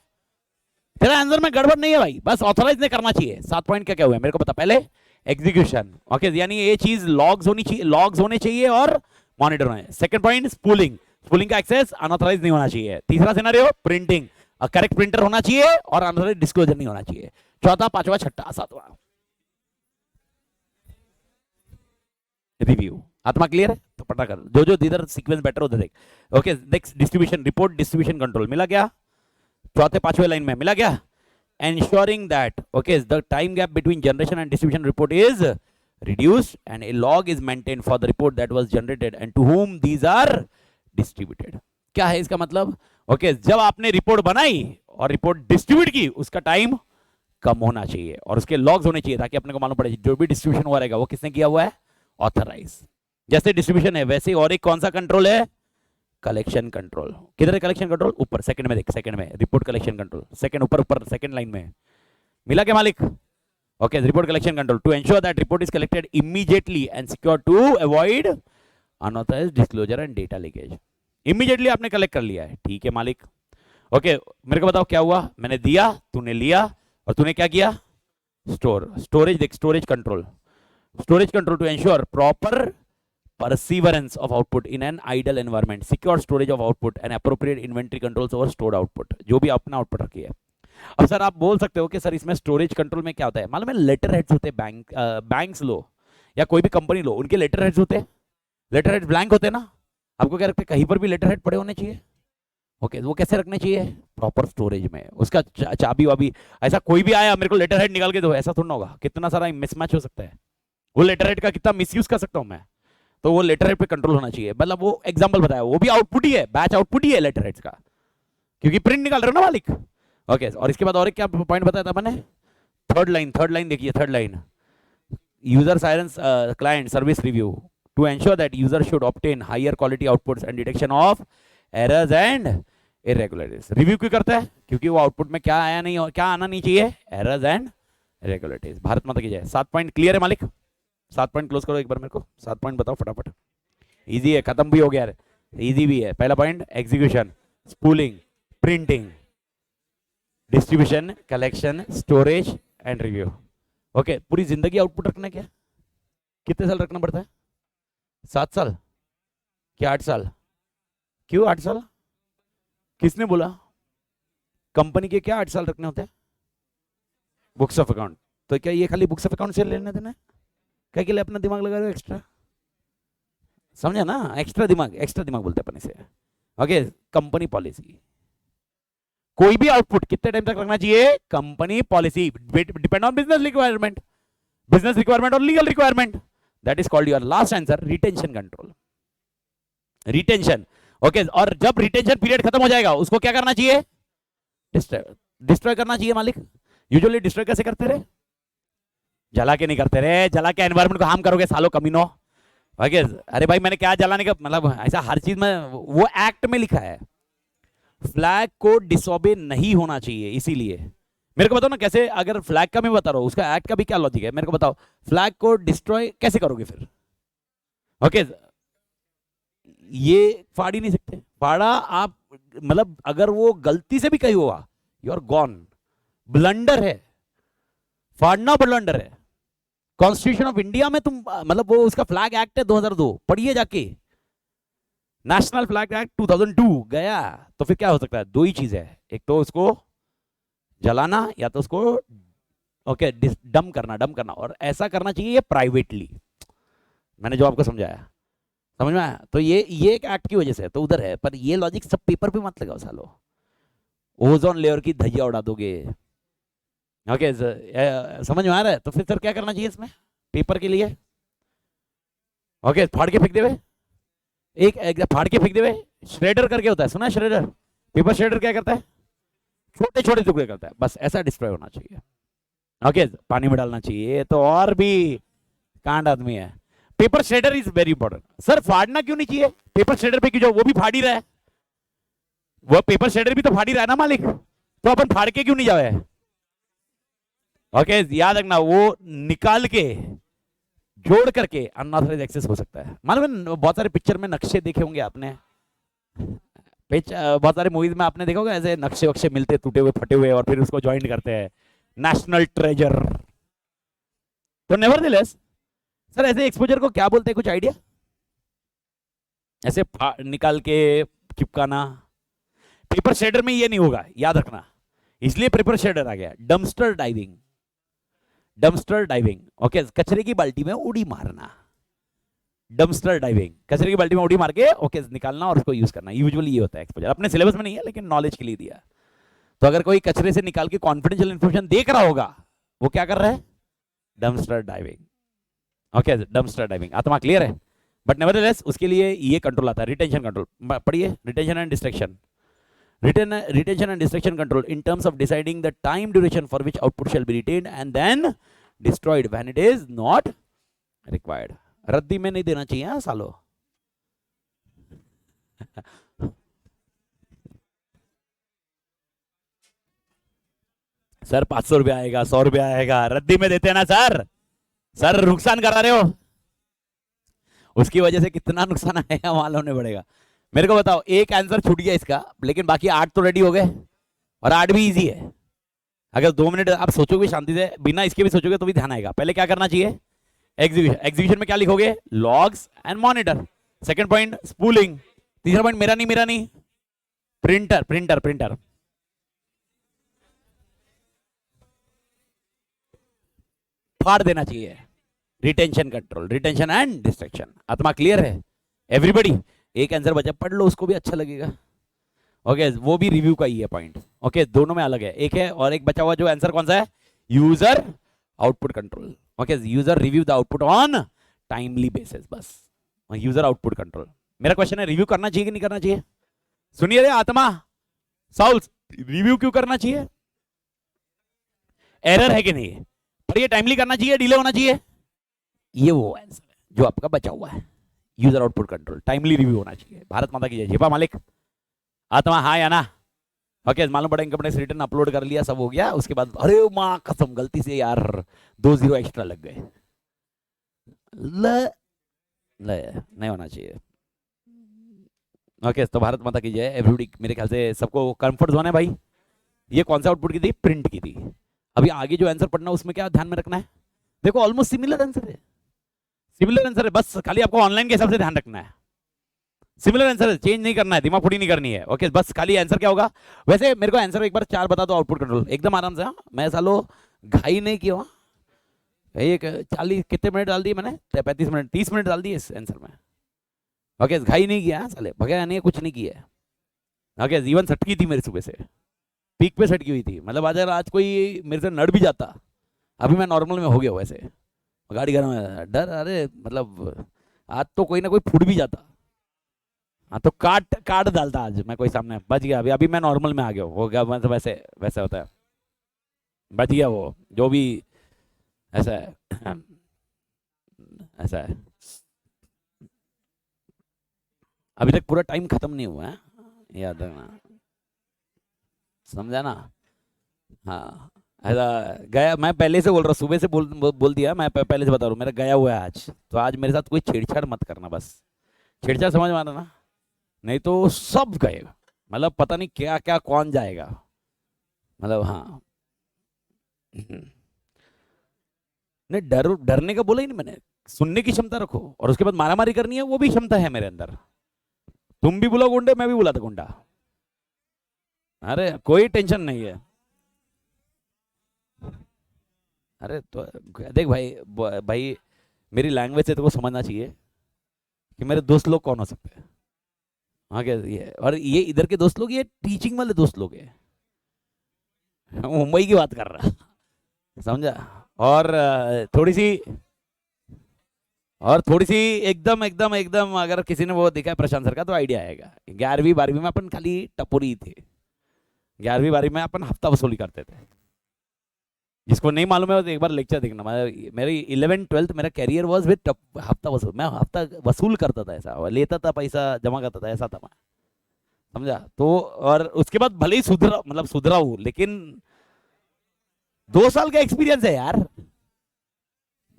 तेरा आंसर में गड़बड़ नहीं है भाई, बस ऑथराइज ने करना चाहिए। 7 पॉइंट क्या क्या हुए मेरे को बता पहले, एग्जीक्यूशन, ओके यानी ये चीज लॉग्स होनी चाहिए, लॉग्स होने चाहिए और मॉनिटर होने। सेकंड पॉइंट स्पूलिंग, स्पूलिंग का एक्सेस अनऑथराइज नहीं होना चाहिए। तीसरा सिनेरियो प्रिंटिंग, करेक्ट प्रिंटर होना चाहिए और अनऑथराइज डिस्क्लोजर नहीं होना चाहिए। चौथा, पांचवा, छठा, सातवां रिव्यू। आत्मा क्लियर है? तो पता कर, जो जो इधर सीक्वेंस बेटर होता देख। Okay next distribution, report distribution control मिला क्या? चौथे पांचवे लाइन में मिला क्या? ensuring that okay the time gap between generation and distribution report is reduced and a log is maintained for the report that was generated and to whom these are distributed। क्या है इसका मतलब? Okay जब आपने report बनाई और report distribute की उसका टाइम कम होना चाहिए और उसके लॉग्स होने चाहिए ताकि अपने को मालूम पड़े जो भी डिस्ट्रीब्यूशन हुआ रहेगा वो किसने किया हुआ है, ऑथराइज। जैसे डिस्ट्रीब्यूशन है वैसे और एक कौन सा कंट्रोल है, कलेक्शन कंट्रोल। किधर है कलेक्शन कंट्रोल? ऊपर सेकंड में देख, सेकंड में रिपोर्ट कलेक्शन कंट्रोल, सेकंड ऊपर ऊपर सेकंड लाइन में मिला क्या मालिक? Okay report collection control to ensure that report is collected immediately and secure to avoid unauthorised disclosure and data leakage. Immediately आपने कलेक्ट कर लिया है, ठीक है मालिक। ओके मेरे को बताओ क्या हुआ, मैंने दिया, तूने लिया और तूने क्या किया, स्टोर। स्टोरेज देख, storage control, storage control to ensure proper perseverance of output in an idle environment, secure storage of output and appropriate inventory controls over stored output। जो भी अपना आउटपुट रखी है। अब सर आप बोल सकते हो कि सर इसमें स्टोरेज कंट्रोल में क्या होता है, मालूम है लेटर हेड्स होते हैं, बैंक्स लो या कोई भी कंपनी लो, उनके लेटर हेड्स होते हैं, लेटर हेड ब्लैंक होते हैं ना। आपको क्या रखते हैं, कहीं पर भी लेटर हेड पड़े होने चाहिए। ओके वो कैसे रखने चाहिए, प्रॉपर स्टोरेज में, उसका चाबी वाबी, ऐसा कोई भी आया मेरे को लेटर हेड निकाल के दो, ऐसा थोड़ा होगा, कितना सारा मिसमैच हो सकता है, वो लेटर हेड का कितना मिसयूज कर सकता हूं मैं। तो वो लेटर हेड पे कंट्रोल होना चाहिए, मतलब वो एग्जांपल बताया, वो भी आउटपुट ही है, बैच आउटपुट ही है लेटर हेड्स का, क्योंकि प्रिंट निकाल रहे हो ना मालिक। ओके और इसके बाद और एक क्या पॉइंट बताया था मैंने, थर्ड लाइन देखिए, third line user silence client service review to ensure that user should obtain higher quality outputs and detection of errors and irregularities. Review क्यों करता है, क्योंकि वो आउटपुट में क्या आया नहीं, क्या आना नहीं चाहिए, एरर्स एंड इरेगुलरिटीज। भारत माता की जय। 7 पॉइंट क्लियर है मालिक? 7 पॉइंट क्लोज करो एक बार मेरे को, 7 पॉइंट बताओ फटाफट, इजी है, खत्म भी हो गया है, इजी भी है। पहला point execution, spooling, printing, distribution, collection, storage and review. Okay पूरी जिंदगी आउटपुट रखना, क्या कितने साल रखना पड़ता है, 7 साल क्या 8 साल? क्यों 8 साल, किसने बोला? कंपनी के क्या 8 साल रखने होते हैं? बुक्स ऑफ अकाउंट तो क्या ये खाली बुक्स ऑफ अकाउंट से लेने देना है? क्या के लिए अपना दिमाग लगा रहे हो एक्स्ट्रा? समझा ना, एक्स्ट्रा दिमाग बोलते हैं अपन इसे। ओके, कंपनी पॉलिसी, कोई भी आउटपुट कितने टाइम तक रखना चाहिए? Company policy, depend on business requirement और legal requirement, that is called your last answer, retention control. Retention, okay, और जब रिटेंशन पीरियड खत्म हो जाएगा उसको क्या करना चाहिए? डिस्ट्रॉय करना चाहिए मालिक। यूजुअली डिस्ट्रॉय कैसे करते रहे? जला के नहीं करते रहे, जला के एनवायरमेंट को हार्म करोगे सालो कमीनो। ओके, अरे भाई मैंने क्या जलाने का मतलब, ऐसा हर चीज में वो एक्ट में लिखा है, फ्लैग को डिसोबे नहीं होना चाहिए। इसीलिए मेरे को बताओ ना कैसे, अगर फ्लैग का मैं बता रहा हूं उसका एक्ट का भी क्या लॉजिक है, मेरे को बताओ। फ्लैग को डिस्ट्रॉय कैसे करोगे फिर? ओके, ये फाड़ ही नहीं सकते। फाड़ा आप मतलब अगर वो गलती से भी कहीं हुआ, यू आर गॉन। ब्लंडर है, फाड़ना ब्लंडर है। कॉन्स्टिट्यूशन ऑफ इंडिया में तुम मतलब वो उसका फ्लैग एक्ट है 2002, पढ़िए जाके। नेशनल फ्लैग एक्ट 2002 गया, तो फिर क्या हो सकता है? दो ही चीज है, एक तो उसको जलाना या तो उसको ओके डम करना, और ऐसा करना चाहिए ये प्राइवेटली। मैंने जो आपको समझाया समझ में आया? तो ये एक एक्ट की वजह से तो उधर है, पर ये लॉजिक सब पेपर पे मत लगाओ सालो, ओजोन लेयर की धज्जियां उड़ा दोगे। ओके, समझ में आ रहा है? तो फिर सर क्या करना चाहिए इसमें पेपर के लिए? ओके, फाड़ के फेंक देवे, एक फाड़ के फेंक देवे। श्रेडर करके होता है, सुना है श्रेडर? पेपर श्रेडर क्या करता है? छोटे छोटे टुकड़े करता है, बस ऐसा डिस्ट्रॉय होना चाहिए। ओके, पानी में डालना चाहिए तो और भी कांड आदमी है। Paper shredder is very important. Sir फाड़ना क्यों नहीं चाहिए? पेपर श्रेडर पे क्यों? वो भी फाड़ ही रहा है, वो पेपर श्रेडर भी तो फाड़ ही रहा है ना मालिक, तो अपन फाड़ के क्यों नहीं जाए? ओके, याद रखना, वो निकाल के जोड़ करके अनऑथराइज्ड एक्सेस हो सकता है। मालूम है बहुत सारे पिक्चर में नक्शे देखे होंगे आपने, बहुत सारे मूवीज में आपने देखा होगा ऐसे नक्शे वक्शे मिलते टूटे हुए फटे हुए और फिर उसको ज्वाइन करते हैं, नेशनल ट्रेजर। तो नेवरदलेस सर ऐसे एक्सपोजर को क्या बोलते हैं, कुछ आइडिया? ऐसे निकाल के चिपकाना। पेपर शेडर में ये नहीं होगा, याद रखना, इसलिए पेपर शेडर आ गया। Dumpster diving, dumpster diving, okay, कचरे की बाल्टी में उड़ी मारना। डम्पस्टर डाइविंग, कचरे की बाल्टी में उड़ी मार के ओके निकालना और उसको यूज करना। यूजुअली ये होता है एक्सपोजर, अपने सिलेबस में नहीं है लेकिन नॉलेज के लिए दिया। तो अगर कोई कचरे से निकाल के कॉन्फिडेंशियल इंफॉर्मेशन देख रहा होगा, वो क्या कर रहा है? Dumpster diving. Okay, dumpster diving. आत्मा क्लियर है? बट नेवरदलेस उसके लिए ये कंट्रोल आता है, रिटेंशन कंट्रोल। पढ़िए, retention and distraction. Retention and distraction control in terms of deciding the time duration for which output shall be retained and then destroyed when it is not required. रद्दी में नहीं देना चाहिए हाँ सालो। सर 500 रुपया आएगा, 100 रुपया आएगा, रद्दी में देते हैं ना सर। सर नुकसान करा रहे हो, उसकी वजह से कितना नुकसान आएगा मालूम नहीं पड़ेगा। मेरे को बताओ, एक आंसर छूट गया इसका, लेकिन बाकी 8 तो रेडी हो गए, और 8 भी इजी है। अगर 2 मिनट आप सोचोगे शांति से, बिना इसके भी सोचोगे तो भी ध्यान आएगा। पहले क्या करना चाहिए? एग्जीक्यूशन। एग्जीक्यूशन में क्या लिखोगे? Logs and monitor. Second point spooling. तीसरा पॉइंट मेरा नहीं, प्रिंटर प्रिंटर प्रिंटर। फाड़ देना चाहिए। Retention control, retention and distraction. आत्मा क्लियर है एवरीबॉडी? एक आंसर बचा, पढ़ लो, उसको भी अच्छा लगेगा। ओके, वो भी रिव्यू का ही है पॉइंट। ओके, दोनों में अलग है, एक है और एक बचा हुआ जो आंसर कौन सा है? User output control. Okay, user review the output on timely basis, बस यूजर आउटपुट कंट्रोल। मेरा क्वेश्चन है, रिव्यू करना चाहिए कि नहीं करना चाहिए? सुनिए रे आत्मा, साउल्स, रिव्यू क्यों करना चाहिए? एरर है कि नहीं? पढ़िए, टाइमली करना चाहिए, डिले होना चाहिए? ये वो आंसर है जो आपका बचा हुआ है। User output control, timely review होना चाहिए। भारत माता की जय। जेपा मालिक, आत्मा हाँ या ना? ओके, मालूम पड़ा इनकम टैक्स रिटर्न अपलोड कर लिया, सब हो गया। उसके बाद अरे माँ कसम, गलती से यार 2 0 एक्स्ट्रा लग गए। नहीं होना चाहिए। ओके, तो भारत माता की जय। एवरीबॉडी, मेरे ख्याल से सबको कंफर्ट जोन है भाई। ये कौन सा आउटपुट की थी? प्रिंट की थी। अभी आगे जो आंसर पढ़ना उसमें क्या ध्यान में रखना है? देखो ऑलमोस्ट सिमिलर आंसर है, सिमिलर आंसर है, बस खाली आपको ऑनलाइन के हिसाब से ध्यान रखना है। सिमिलर आंसर है, चेंज नहीं करना है, दिमाग फुटी नहीं करनी है। ओके, बस खाली आंसर क्या होगा? वैसे मेरे को आंसर एक बार 4 बता दो, आउटपुट कंट्रोल एकदम आराम से। हाँ, मैं सालो घाई नहीं किया, एक 40 कितने मिनट डाल दिए मैंने, 35 मिनट 30 मिनट डाल दिए इस आंसर में। ओके घाई नहीं किया साले, भगाया नहीं, कुछ नहीं किया। ओके जीवन सटकी थी मेरी सुबह से, पीक पे सटकी हुई थी। मतलब अगर आज कोई मेरे से नड़ भी जाता, अभी मैं नॉर्मल में हो गया वैसे, गाड़ी गर्म है, डर, अरे मतलब आज तो कोई ना कोई फूट भी जाता। हाँ तो काट काट डालता आज मैं कोई सामने, बच गया। अभी अभी मैं नॉर्मल में आ गया, हो गया मतलब वैसे वैसे होता है, बच गया वो जो भी, ऐसा है ऐसा है। अभी तक पूरा टाइम खत्म नहीं हुआ है, याद रखना, समझा ना। हाँ ऐसा गया, मैं पहले से बोल रहा हूँ, सुबह से बोल दिया मैं, पहले से बता रहा हूँ मेरा गया हुआ है आज। तो आज मेरे साथ कोई छेड़छाड़ मत करना बस, छेड़छाड़ समझ में आ रहा ना, नहीं तो सब गएगा। मतलब पता नहीं क्या क्या कौन जाएगा, मतलब हाँ। नहीं डरने का बोला ही नहीं मैंने, सुनने की क्षमता रखो, और उसके बाद मारामारी करनी है वो भी क्षमता है मेरे अंदर। तुम भी बुलाओ गुंडे, मैं भी बुलाता गुंडा, अरे कोई टेंशन नहीं है। अरे तो देख भाई, भाई मेरी लैंग्वेज से तो को समझना चाहिए कि मेरे दोस्त लोग कौन हो सकते हैं। हाँ क्या ये, और ये इधर के दोस्त लोग, ये टीचिंग वाले दोस्त लोग हैं, मुंबई की बात कर रहा, समझा। और थोड़ी सी, और थोड़ी सी एकदम एकदम एकदम, अगर किसी ने वो देखा है प्रशांत सर का तो आइडिया आएगा। 11वीं 12वीं में अपन खाली टपोरी थे, 11वीं 12वीं में अपन हफ्ता वसूली करते थे। जिसको नहीं मालूम है तो एक बार लेक्चर देखना। मेरी 11th 12th मेरा कैरियर वाज विद हफ्ता वसूल, मैं हफ्ता वसूल करता था, ऐसा लेता था, पैसा जमा करता था, ऐसा था मैं, समझा। तो और उसके बाद भले ही सुधरा, मतलब सुधरा हूं, लेकिन 2 साल का एक्सपीरियंस है यार,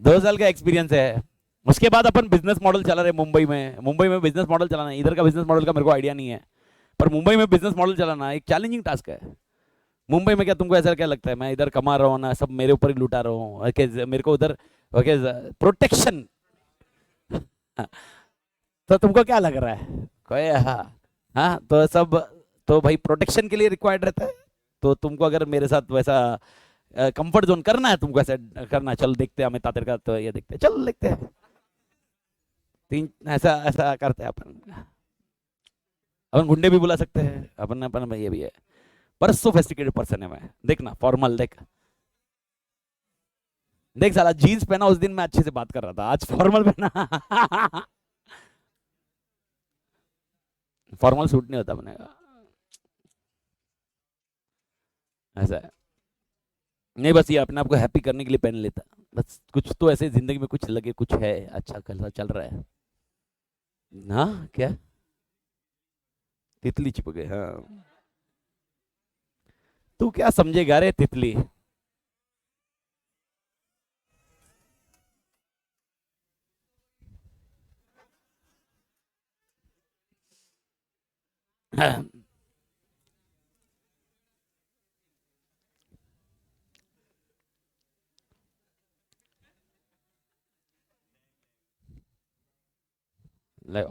2 साल का एक्सपीरियंस है। उसके बाद अपन बिजनेस मॉडल चला रहे मुंबई में, मुंबई में बिजनेस मॉडल चलाना, इधर का बिजनेस मॉडल का मेरे को आइडिया नहीं है, पर मुंबई में बिजनेस मॉडल चलाना एक चैलेंजिंग टास्क है। मुंबई में क्या तुमको ऐसा क्या लगता है मैं इधर कमा रहा हूँ ना, सब मेरे ऊपर ही लुटा रहा हूँ, मेरे को उधर प्रोटेक्शन तो तुमको क्या लग रहा है कोई, हाँ हाँ तो सब, तो भाई प्रोटेक्शन के लिए रिक्वायर्ड रहता है। तो तुमको अगर मेरे साथ वैसा कंफर्ट जोन करना है, तुमको ऐसा करना है, चल देखते हैं अमित तातिर का, तो ये देखते हैं, चल देखते हैं, तीन ऐसा ऐसा करते हैं अपन। अपन गुंडे भी बुला सकते हैं, अपन अपन ये भी है, पर सोफिस्टिकेटेड पर्सन है मैं, देखना फॉर्मल देख, देख साला जीन्स पहना उस दिन मैं अच्छे से बात कर रहा था, आज फॉर्मल पहना फॉर्मल सूट नहीं होता अपने का, ऐसा है। नहीं बस ये अपने आप को हैप्पी करने के लिए पहन लेता, बस कुछ तो ऐसे जिंदगी में कुछ लगे, कुछ है अच्छा चल रहा है ना, क्या तितली चिपक गए, हाँ तू क्या समझेगा रे तितली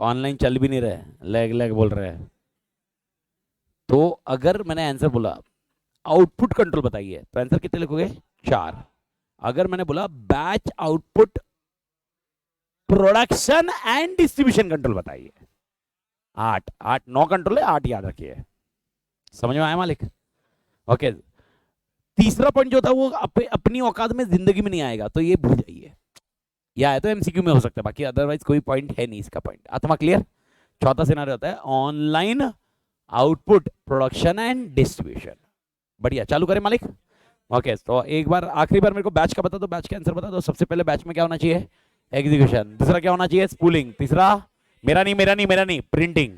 ऑनलाइन चल भी नहीं रहे, लैग लैग बोल रहे हैं। तो अगर मैंने आंसर बोला आउटपुट कंट्रोल बताइए, तो आंसर कितने लिखोगे, 4। अगर मैंने बोला batch output production and distribution control बताइए, 8 8 9 कंट्रोल है, 8 याद रखिए, समझ में आया मालिक। ओके तीसरा पॉइंट जो था वो अपनी औकात में जिंदगी में नहीं आएगा, तो ये भूल जाइए, या है तो एमसीक्यू में हो सकता है, बाकी अदरवाइज कोई पॉइंट है नहीं इसका पॉइंट। आत्मा क्लियर। चौथा सिनारियो होता है online output production and distribution. बढ़िया चालू करें मालिक। ओके तो एक बार आखिरी बार मेरे को बैच का बता दो, बैच का आंसर बता दो। सबसे पहले बैच में क्या होना चाहिए, एग्जीक्यूशन। दूसरा क्या होना चाहिए, स्पूलिंग। तीसरा मेरा नहीं मेरा नहीं मेरा नहीं, प्रिंटिंग।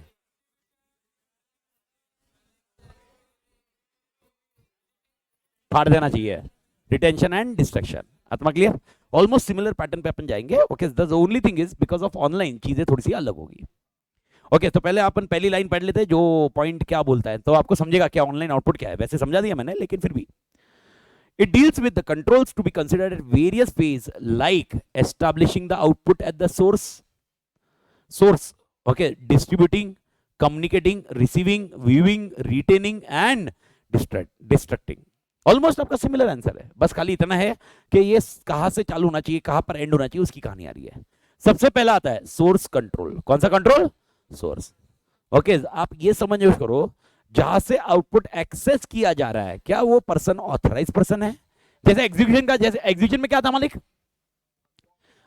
फाड़ देना चाहिए, रिटेंशन एंड डिस्ट्रक्शन। आत्मा क्लियर। ऑलमोस्ट सिमिलर पैटर्न पे अपन जाएंगे। Okay the only thing is because of online चीजें थोड़ी सी अलग होगी। ओके तो पहले अपन पहली लाइन पढ़ लेते हैं, जो पॉइंट क्या बोलता है, तो आपको समझेगा क्या ऑनलाइन आउटपुट क्या है। वैसे समझा दिया मैंने, लेकिन फिर भी it deals with the controls to be considered at various phases, like establishing the output at the source, okay, distributing, communicating, receiving, viewing, retaining and destructing. Almost आपका सिमिलर आंसर है, बस खाली इतना है कि ये कहां से चालू होना चाहिए, कहां पर एंड होना चाहिए, उसकी कहानी आ रही है। सबसे पहला आता है सोर्स कंट्रोल। कौन सा कंट्रोल? सोर्स। ओके, आप ये समझ करो, जहां से आउटपुट एक्सेस किया जा रहा है, क्या वो पर्सन ऑथराइज पर्सन है? जैसे एग्जीक्यूशन का, जैसे एग्जीक्यूशन में क्या था मालिक?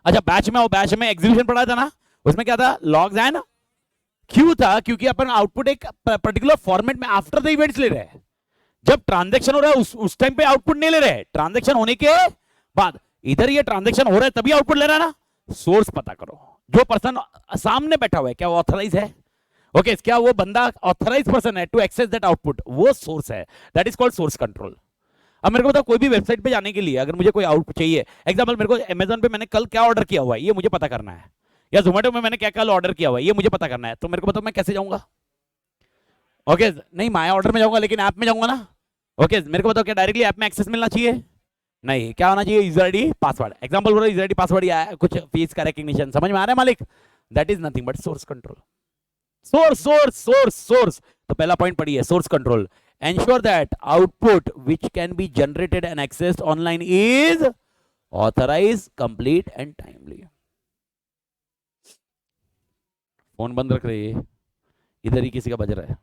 अच्छा बैच में, बैच में एग्जीक्यूशन पढ़ा था ना, उसमें क्या था? लॉग्स एंड क्यू था, क्योंकि अपन आउटपुट एक पर्टिकुलर फॉर्मेट में आफ्टर द इवेंट्स ले रहे हैं। जब ट्रांजैक्शन हो रहा है उस टाइम पे आउटपुट नहीं ले रहे, ट्रांजैक्शन होने के बाद। इधर ये ट्रांजैक्शन हो रहा है तभी आउटपुट ले रहा है ना। सोर्स पता करो, जो पर्सन सामने बैठा हुआ है क्या वो ऑथराइज है? ओके, क्या वो बंदा ऑथराइज पर्सन है टू एक्सेस दैट आउटपुट? वो सोर्स है, that is called source control. अब मेरे को बताओ, कोई भी वेबसाइट पे जाने के लिए अगर मुझे कोई आउटपुट चाहिए, एग्जांपल मेरे को अमेज़न पे मैंने कल क्या ऑर्डर किया हुआ है ये मुझे पता करना है, या जोमेटो में मैंने क्या कल ऑर्डर किया हुआ है ये मुझे पता करना है, तो मेरे को बताओ मैं कैसे जाऊंगा? ओके, नहीं माय ऑर्डर में जाऊंगा, लेकिन ऐप में जाऊंगा ना। ओके, मेरे को बताओ क्या डायरेक्टली ऐप में एक्सेस मिलना चाहिए? नहीं, क्या होना चाहिए? User ID password. एग्जांपल बोलो, यूजर आईडी पासवर्ड या कुछ फेस का रिकग्निशन, समझ में आ रहा है मालिक? That is nothing but source control. Source source source source. तो पहला पॉइंट पढ़िए, source control. Ensure that output which can be generated and accessed online is authorized, complete and timely. Phone बंद रख रही है, इधर ही किसी का बज रहा है।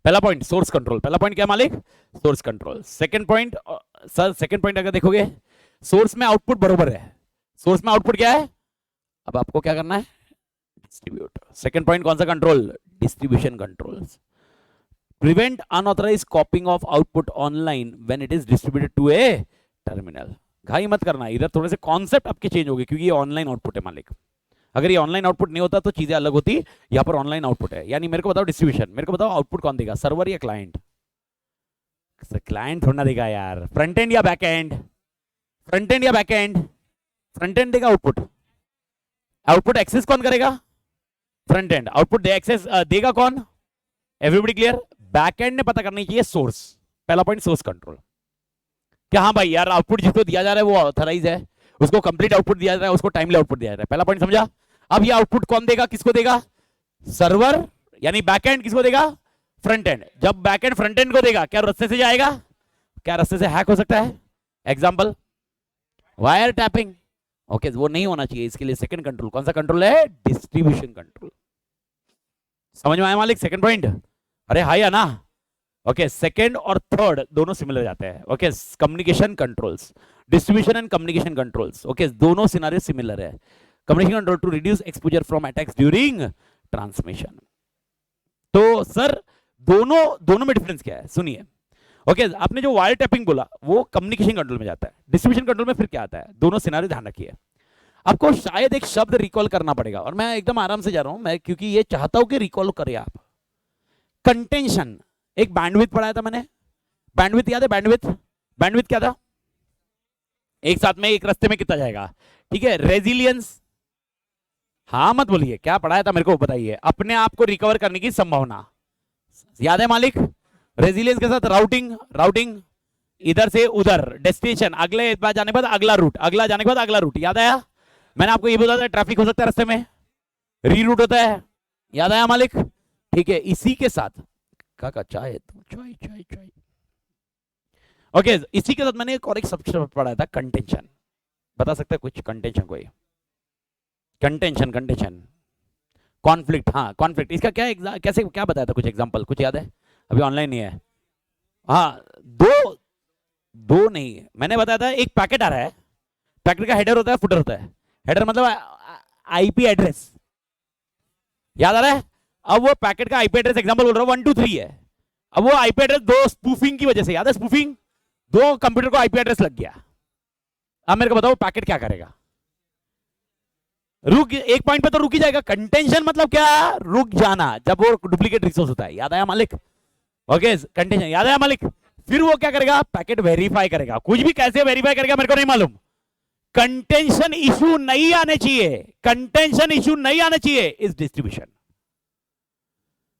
पहला पॉइंट सोर्स कंट्रोल। पहला पॉइंट क्या मालिक? Source control. Second point sir, second point अगर देखोगे, सोर्स में आउटपुट बरोबर है। सोर्स में आउटपुट क्या है? अब आपको क्या करना है? डिस्ट्रीब्यूट। सेकंड पॉइंट कौन सा control? Distribution controls. Prevent unauthorized copying of output online when it is distributed to a terminal. घाई मत करना, इधर थोड़े से कॉन्सेप्ट आपके चेंज हो गए, क्योंकि ये ऑनलाइन आउटपुट है मालिक। अगर ये ऑनलाइन आउटपुट नहीं होता तो चीजें अलग होती, यहाँ पर ऑनलाइन आउटपुट है। यानी मेरे को बताओ डिस्ट्रीब्यूशन, मेरे को बताओ आउटपुट कौन देगा, सर्वर या क्लाइंट? क्लाइंट थोड़ा देगा यार, फ्रंट एंड या बैक एंड? फ्रंट एंड या बैक एंड? फ्रंट एंड देगा आउटपुट। आउटपुट एक्सेस कौन करेगा? Front end. आउटपुट एक्सेस देगा कौन? Everybody clear? बैकएंड ने पता करनी चाहिए सोर्स। पहला पॉइंट सोर्स कंट्रोल। क्या हाँ भाई यार, आउटपुट जिसको दिया जा रहा है वो ऑथराइज है, उसको कंप्लीट आउटपुट दिया जा रहा है, उसको टाइमली आउटपुट दिया जा रहा है। पहला पॉइंट समझा? अब ये आउटपुट कौन देगा, किसको देगा? सर्वर यानी बैकएंड किसको देगा? Front end. जब बैकएंड फ्रंट एंड को देगा, क्या रास्ते से जाएगा? क्या रास्ते से हैक हो सकता है? Example wire tapping. ओके, वो नहीं होना चाहिए, इसके लिए सेकंड कंट्रोल कौन सा कंट्रोल है? Distribution control. समझ में आया मालिक? सेकंड पॉइंट, अरे हाई है ना? ओके, सेकंड और थर्ड दोनों सिमिलर जाते हैं। Okay, communication controls, distribution and communication controls. Okay, दोनों सिनारियो सिमिलर है। Communication control to reduce exposure from attacks during transmission. तो सर दोनों में डिफरेंस क्या है? सुनिए। ओके, आपने जो वायर टैपिंग बोला वो कम्युनिकेशन कंट्रोल में जाता है, डिस्ट्रीब्यूशन कंट्रोल में फिर क्या आता है? दोनों सिनारियो ध्यान रखिए। आपको शायद एक शब्द रिकॉल करना पड़ेगा, और मैं एकदम आराम से जा रहा हूं मैं, क्योंकि ये चाहता हूं कि रिकॉल करें आप। कंटेंशन। एक बैंडविड्थ पढ़ाया था मैंने, बैंडविड्थ याद है? बैंडविड्थ क्या था? एक साथ में एक रास्ते में कितना जाएगा, ठीक है? रेजिलियंस, हाँ मत बोलिए, क्या पढ़ाया था मेरे को बताइए। अपने आप को रिकवर करने की संभावना, याद है मालिक? रेजिलियंस के साथ राउटिंग इधर से उधर, डेस्टिनेशन, अगले बार जाने के बाद अगला रूट, अगला जाने के बाद अगला रूट। याद आया? मैंने आपको ये बताया था ट्रैफिक हो सकता है रास्ते में, रीरूट होता है। याद आया मालिक? ठीक है, इसी के साथ काका चाय चाय चाय चाय। ओके, इसी के साथ मैंने एक और एक शब्द पढ़ा था, कंटेंशन। बता सकते हैं कुछ कंटेंशन? कोई कंटेंशन कॉन्फ्लिक्ट। हाँ कॉन्फ्लिक्ट, इसका क्या कैसे क्या बताया था? कुछ एग्जांपल कुछ याद है? अभी ऑनलाइन नहीं है। हाँ, दो नहीं, मैंने बताया था एक पैकेट आ रहा है, पैकेट का हेडर होता है, फुटर होता है। हेडर मतलब आईपी एड्रेस, याद आ रहा है? अब वो पैकेट का आईपी एड्रेस, एग्जांपल बोल रहा हूं 1 2 3 है। अब वो आईपी एड्रेस दो स्पूफिंग की वजह से, याद है स्पूफिंग? दो कंप्यूटर को आईपी एड्रेस लग गया। अब मेरे को बताओ पैकेट क्या करेगा? रुक, एक पॉइंट पे तो रुक ही जाएगा। कंटेंशन मतलब क्या? रुक जाना, जब वो डुप्लीकेट रिसोर्स होता है। याद आया मालिक? ओके, कंटेंशन याद आया मालिक? फिर वो क्या करेगा? पैकेट वेरीफाई करेगा। कुछ भी कैसे वेरीफाई करेगा मेरे को नहीं मालूम। कंटेंशन इशू नहीं आने चाहिए, कंटेंशन इशू नहीं आने चाहिए इस डिस्ट्रीब्यूशन,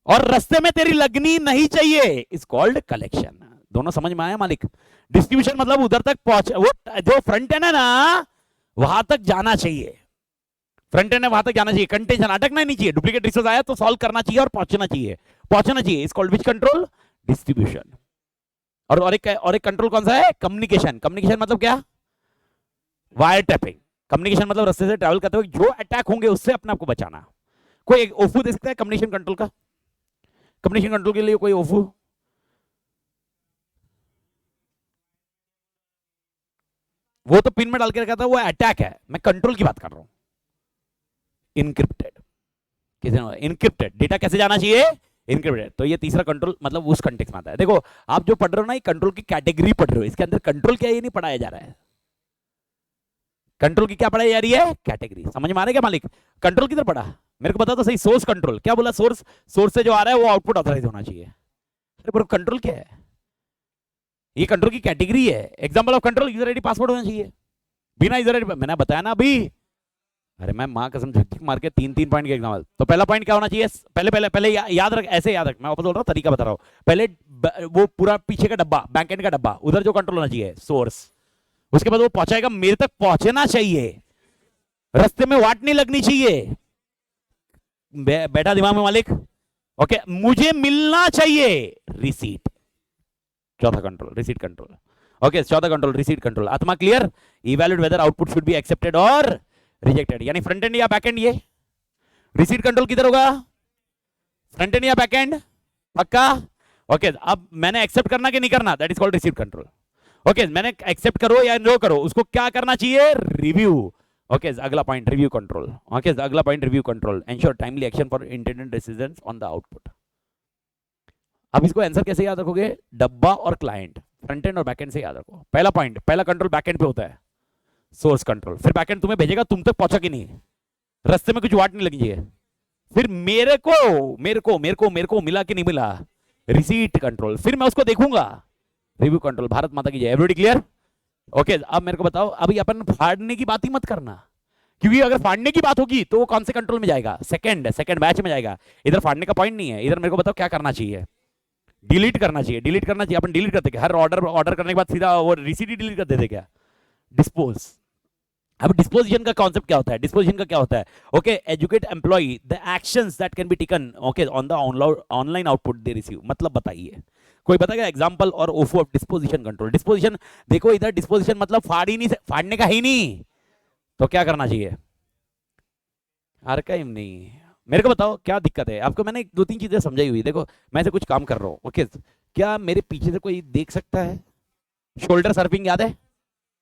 और रास्ते में तेरी लगनी नहीं चाहिए, इज कॉल्ड कलेक्शन। दोनों समझ में आया मालिक? डिस्ट्रीब्यूशन मतलब उधर तक पहुंच, वो जो फ्रंट एंड है ना वहां तक जाना चाहिए, फ्रंट एंड है वहां तक जाना चाहिए। कंटेंशन अटकना नहीं चाहिए, डुप्लीकेट रिसोर्स आया तो सॉल्व करना चाहिए और पहुंचना चाहिए, is called which control? Distribution. और एक कंट्रोल कौन सा है? कम्युनिकेशन। कम्युनिकेशन मतलब क्या? Wire tapping. कम्युनिकेशन मतलब रास्ते से ट्रैवल करते हुए जो अटैक होंगे उससे अपने आप को बचाना। कोई एक ओफू दे सकता है कम्युनिकेशन कंट्रोल का? कम्युनिकेशन कंट्रोल के लिए कोई ओफू? वो तो पिन में डाल के रखा था, वो अटैक है। मैं कंट्रोल की बात कर रहा हूं। इनक्रिप्टेड। किसी ने इनक्रिप्टेड डेटा कैसे जाना चाहिए? इनक्रिप्टेड। तो ये तीसरा कंट्रोल मतलब उस कंटेक्स्ट में आता है। देखो आप जो पढ़ रहे हो ना, ये कंट्रोल की कैटेगरी पढ़ रहे हो, इसके अंदर कंट्रोल क्या है ये नहीं पढ़ाया जा रहा है। कंट्रोल की क्या पढ़ाई जा रही है? कैटेगरी। समझ में आ रहा है क्या मालिक? कंट्रोल किधर पढ़ा मेरे को बता तो सही। सोर्स कंट्रोल क्या बोला? सोर्स, सोर्स से जो आ रहा है वो आउटपुट ऑथराइज होना चाहिए। अरे पर कंट्रोल क्या है? ये कंट्रोल की कैटेगरी है। Example of control, user ID password होना चाहिए। बिना यूजर आईडी, मैंने बताया ना अभी। अरे मैं माँ कसम झटक मार के 3 पॉइंट के एग्जाम्पल। तो पहला पॉइंट क्या होना चाहिए? पहले याद रख, ऐसे याद रख। मैं वापस बोल रहा हूँ, तरीका बता रहा हूँ। पहले वो पूरा पीछे का डब्बा, बैकएंड का डब्बा, उधर जो कंट्रोल होना चाहिए सोर्स। उसके बाद वो पहुंचाएगा, मेरे तक पहुंचना चाहिए, रास्ते में वाट नहीं लगनी चाहिए। बैठा दिमाग में मालिक? ओके, मुझे मिलना चाहिए रिसीट। चौथा कंट्रोल रिसीट कंट्रोल। ओके, चौथा कंट्रोल रिसीट कंट्रोल। आत्मा clear? Evaluate whether output should be accepted और रिजेक्टेड, यानी फ्रंट एंड या बैक एंड। ये रिसीट कंट्रोल किधर होगा? फ्रंट एंड या बैक एंड? पक्का? ओके, अब मैंने एक्सेप्ट करना कि नहीं करना, that is called receipt control. Okay, मैंने एक्सेप्ट करो या नो करो, उसको क्या करना चाहिए? रिव्यू। ओके, अगला पॉइंट रिव्यू कंट्रोल। ओके, अगला point review control, ensure timely action for intended decisions on the output. अब इसको आंसर कैसे याद रखोगे? डब्बा और क्लाइंट, फ्रंट एंड और बैक एंड से याद रखो। पहला पॉइंट, पहला कंट्रोल बैक एंड पे होता है, सोर्स कंट्रोल। फिर बैक एंड तुम्हें भेजेगा, तुम तक पहुंचा कि नहीं, रास्ते में कुछ वाट नहीं लगी है। फिर मेरे को मिला कि नहीं मिला, रिसीट कंट्रोल। फिर मैं उसको देखूंगा, रिव्यू कंट्रोल। भारत माता की जय। Everybody clear? ओके, अब मेरे को बताओ, अभी अपन फाड़ने की बात ही मत करना, क्योंकि अगर फाड़ने की बात होगी तो वो कौन से कंट्रोल में जाएगा? सेकंड बैच में जाएगा। इधर फाड़ने का पॉइंट नहीं है। इधर मेरे को बताओ क्या करना चाहिए? डिलीट करना चाहिए। डिलीट करना चाहिए। अपन डिलीट करते क्या? हर ऑर्डर करने के बाद सीधा वो रिसीट ही डिलीट कर देते क्या? डिस्पोज। अब डिस्पोजिशन का कॉन्सेप्ट क्या होता है? डिस्पोजिशन का क्या होता है? Okay, educate employ the actions that can be taken okay on the online output they receive. मतलब बताइए, कोई बताएगा एग्जांपल और ओफो ऑफ डिस्पोजिशन कंट्रोल? डिस्पोजिशन देखो, इधर डिस्पोजिशन मतलब फाड़ने का ही नहीं, तो क्या करना चाहिए? आर्काइव नहीं। मेरे को बताओ क्या दिक्कत है आपको? मैंने 2-3 चीजें समझाई हुई। देखो मैं से कुछ काम कर रहा हूँ, ओके, क्या मेरे पीछे से कोई देख सकता है? शोल्डर सर्फिंग याद है?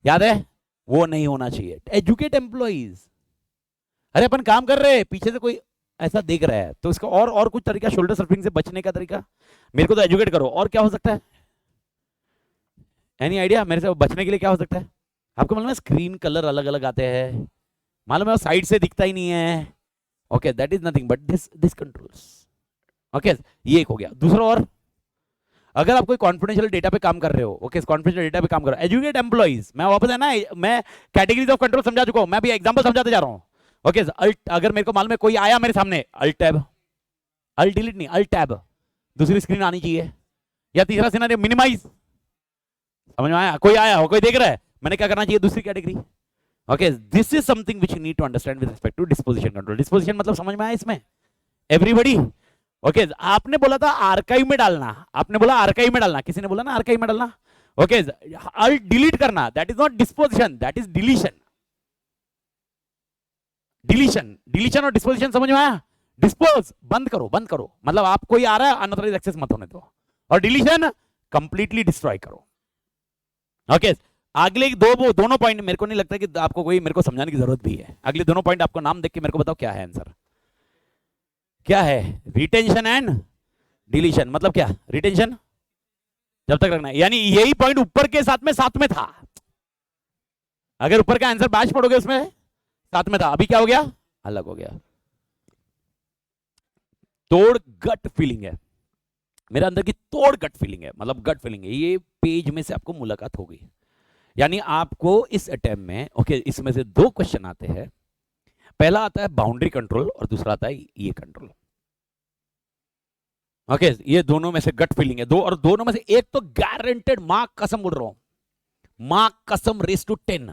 याद है? वो नहीं होना चाहिए। Educate employees. अरे अपन काम कर रहे हैं, पीछे से कोई ऐसा देख रहा है, तो इसका और कुछ तरीका, शोल्डर सर्फिंग से बचने का तरीका मेरे को तो एजुकेट करो। और क्या हो सकता है? एनी आइडिया मेरे से बचने के लिए क्या हो सकता है? आपको मालूम है स्क्रीन कलर अलग अलग आते हैं, मालूम है, साइड से दिखता ही नहीं है। Okay, that is nothing but this controls. Okay, ये एक हो गया। दूसरा, और अगर आप कोई कॉन्फिडेंशियल डेटा पे काम कर रहे हो, ओके, कॉन्फिडेंशियल डेटा पे काम कर रहे हो, एजुकेट एम्प्लॉइज। मैं वापस है ना, मैं कैटेगरीज ऑफ कंट्रोल समझा चुका हूं, मैं भी एग्जांपल समझाते जा रहा हूं। ओके, अल्ट, अगर मेरे को मालूम है कोई आया मेरे सामने, अल्ट टैब, अल्ट डिलीट नहीं, अल्ट टैब, दूसरी स्क्रीन आनी चाहिए। या तीसरा सिनेरियो मिनिमाइज। समझ में आया? कोई आया हो, कोई देख रहा है, मैंने क्या करना चाहिए? दूसरी category. Okay, this is something which you need to understand with respect to disposition control. Disposition मतलब समझ में आया इसमें एवरीबॉडी? ओके, आपने बोला था आर्काइव में डालना, आपने बोला आर्काइव में डालना, किसी ने बोला ना आर्काइव में डालना। ओके, अल्ट डिलीट करना, that is not disposition, that is deletion. Deletion और डिस्पोजिशन समझ में आया? डिस्पोज बंद करो, मतलब आप कोई आ रहा है अनऑथराइज्ड एक्सेस मत होने दो, और डिलीशन कंप्लीटली डिस्ट्रॉय करो। ओके, अगले दोनों पॉइंट मेरे को नहीं लगता कि आपको कोई मेरे को समझाने की जरूरत भी है। अगले दोनों पॉइंट आपको नाम देख के मेरे को बताओ क्या है आंसर? क्या है? Retention and deletion. मतलब क्या? रिटेंशन जब तक रखना है, यानी यही पॉइंट ऊपर के साथ में था। अगर ऊपर का आंसर बैच पढ़ोगे उसमें साथ में था, अभी क्या हो गया? अलग हो गया। तोड़ गट फीलिंग है मेरे अंदर की, तोड़ गट फीलिंग है, मतलब गट फीलिंग है। ये पेज में से आपको मुलाकात होगी, यानी आपको इस अटेम्प्ट में, ओके, इसमें से 2 क्वेश्चन आते हैं। पहला आता है बाउंड्री कंट्रोल और दूसरा आता है ये कंट्रोल। ओके, ये दोनों में से गट फीलिंग है, और दोनों में से एक तो गारंटेड, मां कसम बोल रहा हूं, मां कसम रेस टू 10।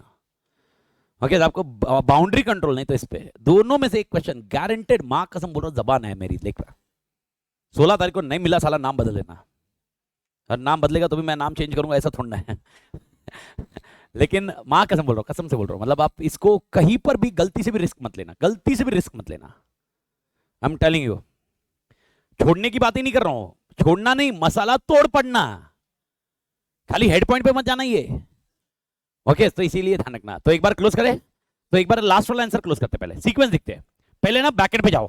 ओके, आपको बाउंड्री कंट्रोल नहीं तो इस पे, दोनों में से एक क्वेश्चन गारंटेड, मां कसम बोल रहा हूं, जबान है मेरी, देख रहा 16 तारीख को नहीं मिला साला नाम बदल लेना। और नाम बदलेगा तो भी मैं नाम चेंज करूंगा, ऐसा थोड़ा है। लेकिन माँ कसम बोल रहा हूँ, कसम से बोल रहा हूँ, मतलब आप इसको कहीं पर भी गलती से भी रिस्क मत लेना, गलती से भी रिस्क मत लेना। आई एम टेलिंग यू, छोड़ने की बात ही नहीं कर रहा हूं, छोड़ना नहीं, मसाला तोड़ पड़ना, खाली हेड पॉइंट पे मत जाना ये। ओके, तो इसीलिए ध्यान रखना। तो एक बार क्लोज करें, तो एक बार लास्ट वाला आंसर क्लोज करते, पहले सीक्वेंस दिखते हैं। पहले ना बैकएंड पे जाओ,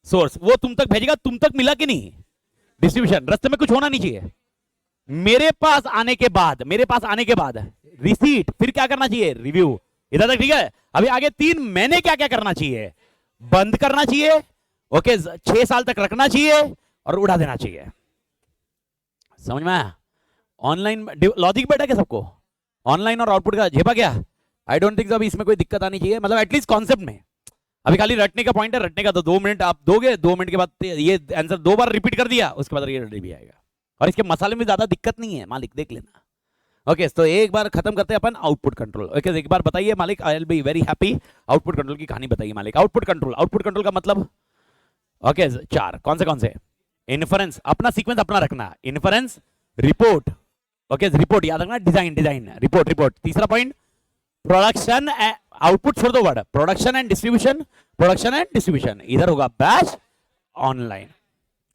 सोर्स वो तुम तक भेजेगा, तुम तक मिला कि नहीं, डिस्ट्रीब्यूशन, रास्ते में कुछ होना नहीं चाहिए। मेरे पास आने के बाद, मेरे पास आने के बाद रिसीट, फिर क्या करना चाहिए, रिव्यू। इधर तक ठीक है। अभी आगे 3 मैंने क्या क्या करना चाहिए, बंद करना चाहिए, ओके, 6 साल तक रखना चाहिए और उड़ा देना चाहिए। समझ में आया? ऑनलाइन लॉजिक बैठा क्या सबको, ऑनलाइन और आउटपुट का झेपा क्या? आई डोंट थिंक अभी इसमें कोई दिक्कत आनी चाहिए, मतलब एटलीस्ट कॉन्सेप्ट में। अभी खाली रटने का पॉइंट है, रटने का तो 2 मिनट आप दोगे, 2 मिनट के बाद ये आंसर 2 बार रिपीट कर दिया, उसके बाद ये रेडी भी आएगा। और इसके मसाले में ज्यादा दिक्कत नहीं है मालिक, देख लेना। ओके, तो एक बार खत्म करते हैं अपन आउटपुट कंट्रोल। ओके, एक बार बताइए मालिक, I will be very happy. Output control की कहानी बताइए मालिक। आउटपुट कंट्रोल, आउटपुट कंट्रोल का मतलब ओके 4 कौन से? इन्फरेंस, अपना सीक्वेंस अपना रखना, इन्फरेंस, रिपोर्ट, ओके रिपोर्ट याद रखना, डिजाइन, रिपोर्ट, तीसरा पॉइंट प्रोडक्शन, आउटपुट छोड़ दो वर्ड, प्रोडक्शन एंड डिस्ट्रीब्यूशन, इधर होगा batch, online,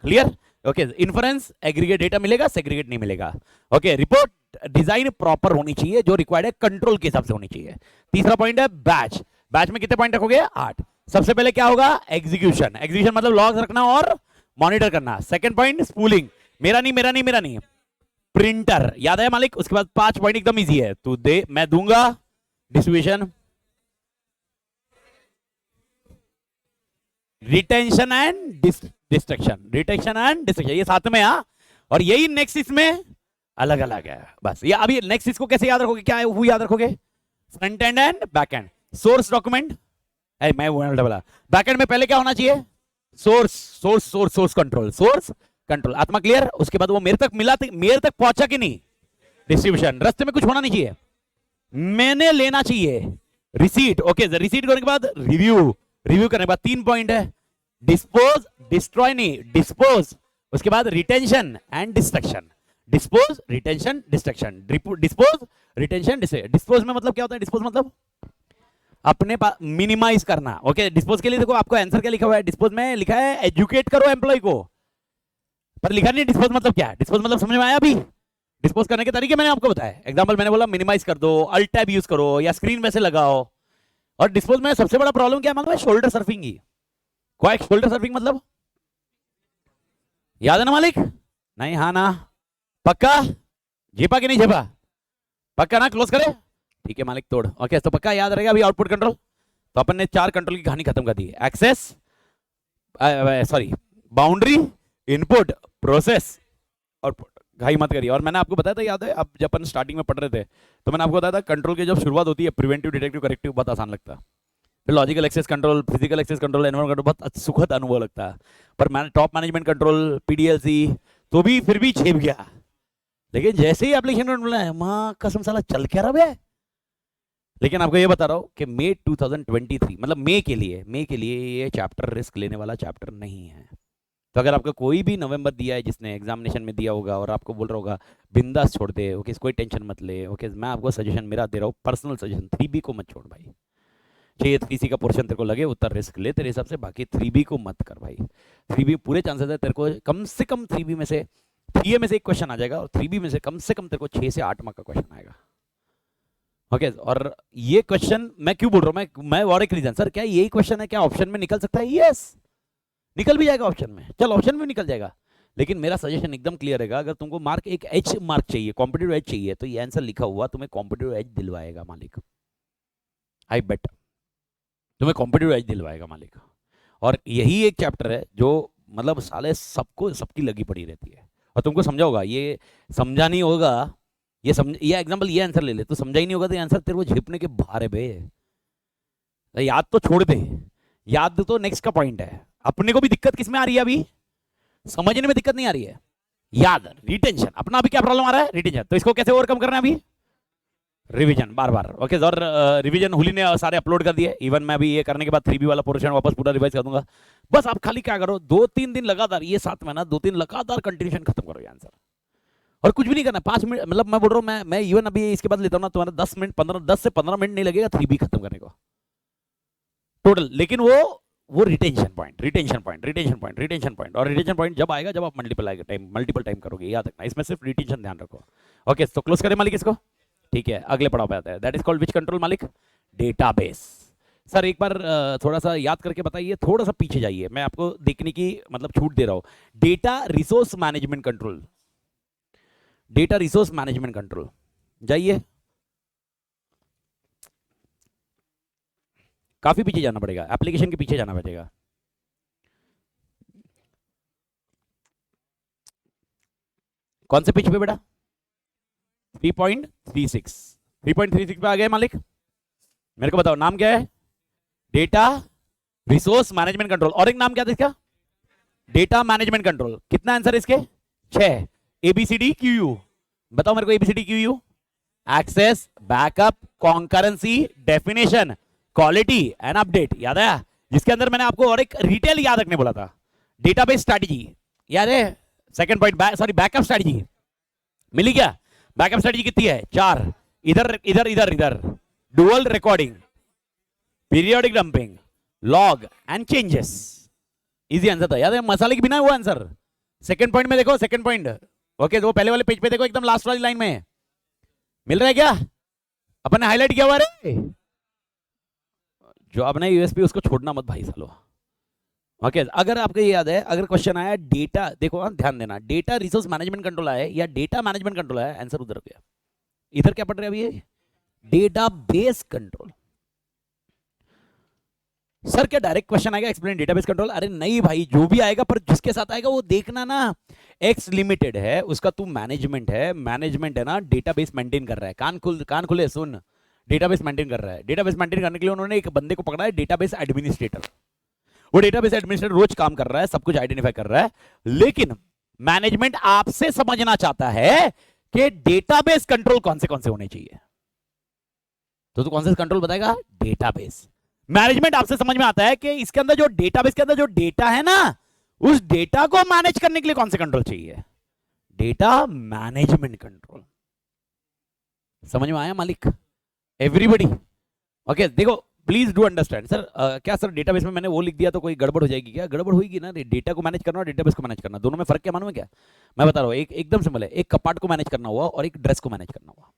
clear? Okay, inference, aggregate data मिलेगा, सेग्रीगेट नहीं मिलेगा। ओके, रिपोर्ट, डिजाइन प्रॉपर होनी चाहिए, जो रिक्वायर्ड है कंट्रोल के हिसाब से होनी चाहिए। तीसरा पॉइंट है बैच, बैच में कितने पॉइंट रखोगे, 8। सबसे पहले क्या होगा, एग्जीक्यूशन, मतलब लॉग्स रखना और मॉनिटर करना। सेकंड पॉइंट स्पूलिंग, मेरा नहीं, प्रिंटर, याद है मालिक? उसके बाद 5 पॉइंट एकदम इजी है, तू दे मैं दूंगा, डिस्ट्रीब्यूशन, रिटेंशन एंड डिस्ट्रक्शन, ये साथ में। और यही नेक्स्ट इसमें अलग अलग है, बस। ये अभी नेक्स्ट इसको कैसे याद रखोगे, क्या है वो याद रखोगे, front end and back and. Source document, मैं बोला बैक एंड में पहले क्या होना चाहिए, सोर्स कंट्रोल, आत्मा क्लियर। उसके बाद वो मेरे तक पहुंचा कि नहीं, डिस्ट्रीब्यूशन, रास्ते में कुछ होना नहीं चाहिए, मैंने लेना चाहिए, रिसीट, ओके, रिसीट करने के बाद रिव्यू करने के बाद 3 पॉइंट है, डिस्पोज, डिस्ट्रॉय नहीं, डिस्पोज, उसके बाद retention and destruction, dispose, retention, destruction, dispose, retention, dispose में मतलब क्या होता है, डिस्पोज मतलब अपने पास मिनिमाइज करना। ओके, डिस्पोज के लिए देखो आपको आंसर क्या लिखा हुआ है, डिस्पोज में लिखा है एजुकेट करो एम्प्लॉय को, पर लिखा नहीं डिस्पोज मतलब क्या है। डिस्पोज मतलब समझ में आया? अभी डिस्पोज करने के तरीके मैंने आपको बताया, एग्जांपल मैंने बोला मिनिमाइज कर दो, अल्ट टैब यूज करो या स्क्रीन में से लगाओ। और डिस्पोज में सबसे बड़ा प्रॉब्लम क्या मालूम है, शोल्डर सर्फिंग की। क्या शोल्डर सर्फिंग मतलब, याद है ना मालिक? नहीं, हाँ ना, पक्का झेपा कि नहीं झेपा, पक्का ना, क्लोज करे, ठीक है मालिक तोड़। ओके, तो पक्का याद रहेगा। अभी आउटपुट कंट्रोल, तो अपन ने 4 कंट्रोल की कहानी खत्म कर दी, access, sorry boundary, input, process और घाई मत करिए। और मैंने आपको बताया था, याद है अब जब अपन स्टार्टिंग में पढ़ रहे थे तो मैंने आपको बताया था कंट्रोल की जब शुरुआत होती है, प्रिवेंटिव, डिटेक्टिव, करेक्टिव, बहुत आसान लगता है, फिर logical access control, physical access control, environment control, बहुत सुखद अनुभव लगता है। पर टॉप मैनेजमेंट कंट्रोल, पीडीएलसी, तो भी फिर भी छेप गया। लेकिन जैसे ही एप्लीकेशन कंट्रोल है, मां कसम साला चल क्या रहा है। लेकिन आपको ये बता रहा हूं कि मई 2023 मतलब मई के लिए ये चैप्टर रिस्क लेने वाला चैप्टर नहीं है। तो अगर आपका कोई भी नवंबर दिया है जिसने एग्जामिनेशन में दिया होगा और आपको बोल रहा होगा बिंदास छोड़ दे, ओके कोई टेंशन मत ले, ओके मैं आपको सजेशन मेरा दे रहा हूँ, पर्सनल सजेशन, 3B को मत छोड़ भाई। चाहिए 3C का पोर्शन तेरे को लगे उतना रिस्क ले तेरे हिसाब से, बाकी 3B को मत कर भाई। 3B पूरे चांसेस है तेरे को कम से कम 3B में से 3A में से एक क्वेश्चन आ जाएगा और 3B में से कम तेरे को 6 से 8 मार्क का क्वेश्चन आएगा। ओके और ये क्वेश्चन मैं क्यों बोल रहा हूँ, मैं और एक रीजन, सर क्या यही क्वेश्चन है, क्या ऑप्शन में निकल सकता है? यस निकल भी जाएगा ऑप्शन में, चल ऑप्शन में निकल जाएगा। लेकिन मेरा सजेशन एकदम क्लियर रहेगा, अगर तुमको मार्क एक एच मार्क चाहिए, कॉम्पिटिटिव एज चाहिए, तो ये आंसर लिखा हुआ तुम्हें कॉम्पिटिटिव एज दिलवाएगा मालिक। आई बेट तुम्हें कॉम्पिटिटिव एज दिलवाएगा मालिक। और यही एक चैप्टर है जो मतलब साले सबको सबकी लगी पड़ी रहती है और तुमको समझा होगा, ये समझा नहीं होगा, ये एग्जाम्पल ये आंसर ले ले, तो समझा ही नहीं होगा तो आंसर तेरे को झेपने के बाहर है बे। याद तो छोड़ दे, याद तो नेक्स्ट का पॉइंट है। अपने को भी दिक्कत किस में आ रही है, अभी समझने में दिक्कत नहीं आ रही है, याद, रिटेंशन। अपना अभी क्या प्रॉब्लम आ रहा है, रिटेंशन, तो इसको कैसे ओवरकम करना है अभी, रिवीजन बार बार। ओके और रिवीजन हुली ने सारे अपलोड कर दिए, इवन मैं अभी ये करने के बाद 3B वाला पोर्शन वापस पूरा रिवाइज कर दूंगा। बस आप खाली क्या करो, 2-3 दिन लगातार, ये 7 महीना 2-3 लगातार कंटिन्यूशन खत्म करो ये आंसर, और कुछ भी नहीं करना, 5 मिनट, मतलब मैं बोल रहा हूँ, मैं इवन अभी इसके बाद लेता हूँ ना तुम्हारा 10 मिनट, 10 से 15 मिनट नहीं लगेगा 3B खत्म करने को टोटल। लेकिन वो retention point, retention point, retention point, retention point, और रिटेंशन पॉइंट जब आएगा जब आप मल्टीपल टाइम करोगे, याद रखना, इसमें सिर्फ रिटेंशन ध्यान रखो। ओके, तो क्लोज करें मालिक इसको। ठीक है, अगले पड़ाव पे आता है, that is called which control मालिक? डेटाबेस। सर एक बार थोड़ा सा याद करके बताइए, थोड़ा सा पीछे जाइए, मैं आपको देखने की मतलब छूट दे रहा हूं। Data resource management control, data resource management control, जाइए, काफी पीछे जाना पड़ेगा, एप्लीकेशन के पीछे जाना पड़ेगा। कौन से पीछे पे बेटा? 3.36, 3.36 पे आ गए मालिक। मेरे को बताओ नाम क्या है? डेटा रिसोर्स मैनेजमेंट कंट्रोल, और एक नाम क्या था इसका? Data management control. कितना आंसर इसके? 6। एबीसीडी क्यू यू, बताओ मेरे को, A B C D Q U, access, backup, concurrency, definition, quality and update, याद है? जिसके अंदर मैंने आपको और एक डिटेल याद रखने बोला था, डेटाबेस स्ट्रैटेजी, याद है? Second point, sorry backup strategy मिली क्या? बैकअप स्ट्रैटेजी कितनी है? 4, इधर इधर इधर इधर, dual recording, periodic dumping, log and changes. Easy answer था, याद है? मसाले के बिना वो आंसर। सेकंड पॉइंट में देखो, सेकंड पॉइंट, ओके, तो पहले वाले पेज पे देखो, एकदम लास्ट वाली लाइन में मिल रहा है क्या? अपन ने हाईलाइट किया हुआ रे, जो आपने यूएसपी उसको छोड़ना मत भाई सालो। ओके, अगर आपको ये याद है, अगर क्वेश्चन आया डेटा, देखो ध्यान देना, डेटा रिसोर्स मैनेजमेंट कंट्रोल आया या डेटा मैनेजमेंट कंट्रोल आया, आंसर उधर गया। इधर क्या पढ़ रहे हैं अभी? ये डेटाबेस कंट्रोल। सर क्या डायरेक्ट क्वेश्चन आएगा एक्सप्लेन डेटाबेस कंट्रोल? अरे नहीं भाई, जो भी आएगा पर जिसके साथ आएगा वो देखना ना। एक्स लिमिटेड है उसका, तू मैनेजमेंट है, मैनेजमेंट है ना, डेटाबेस मेंटेन कर रहा है, कान खुले सुन, डेटाबेस मेंटेन कर रहा है। डेटाबेस मेंटेन करने के लिए उन्होंने एक बंदे को पकड़ा है, डेटाबेस एडमिनिस्ट्रेटर। वो डेटाबेस एडमिनिस्ट्रेटर रोज काम कर रहा है, सब कुछ आइडेंटिफाई कर रहा है, लेकिन मैनेजमेंट आपसे समझना चाहता है कि डेटाबेस कंट्रोल कौन से होने चाहिए। तो तू कौन से कंट्रोल बताएगा? डेटाबेस। मैनेजमेंट आपसे समझ में आता है कि इसके अंदर जो डेटाबेस के अंदर जो डेटा है ना, उस डेटा को मैनेज करने के लिए कौन से कंट्रोल चाहिए? Data management control. समझ में आया मालिक? Everybody okay? देखो प्लीज डू अंडरस्टैंड। सर क्या सर डेटाबेस में मैंने वो लिख दिया तो कोई गड़बड़ हो जाएगी क्या? गड़बड़ होगी ना, डेटा को मैनेज करना और डेटाबेस को मैनेज करना, दोनों में फर्क क्या मालूम है क्या? मैं बता रहा हूँ, एकदम सिंपल है, एक कपाट को मैनेज करना हुआ और एक ड्रेस को मैनेज करना हुआ।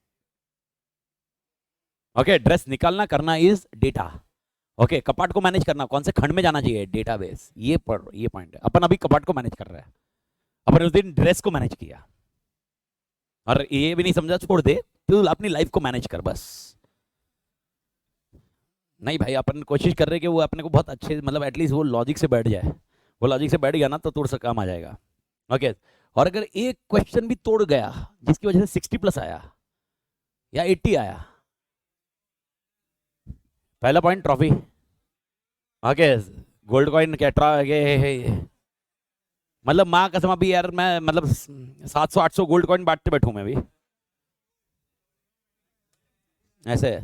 ओके, ड्रेस निकालना करना इज डेटा, ओके, कपाट को मैनेज करना कौन से खंड में जाना चाहिए? डेटाबेस। ये पॉइंट है। अपन अभी कपाट को मैनेज कर रहे हैं, अपन उस दिन ड्रेस को मैनेज किया, और ये भी नहीं समझा, छोड़ दे, तू अपनी लाइफ को मैनेज कर बस। नहीं भाई, अपन कोशिश कर रहे हैं कि वो अपने को बहुत अच्छे, मतलब एटलीस्ट वो लॉजिक से बैठ जाए। वो लॉजिक से बैठ गया ना तो तोड़ सा काम आ जाएगा। ओके, और अगर एक क्वेश्चन भी तोड़ गया जिसकी वजह से 60+ आया या 80 आया, पहला point trophy. Okay, gold coin क्या मतलब माँ कसम, अभी यार मैं मतलब 700-800 गोल्ड कॉइन बांटते बैठूं मैं भी ऐसे।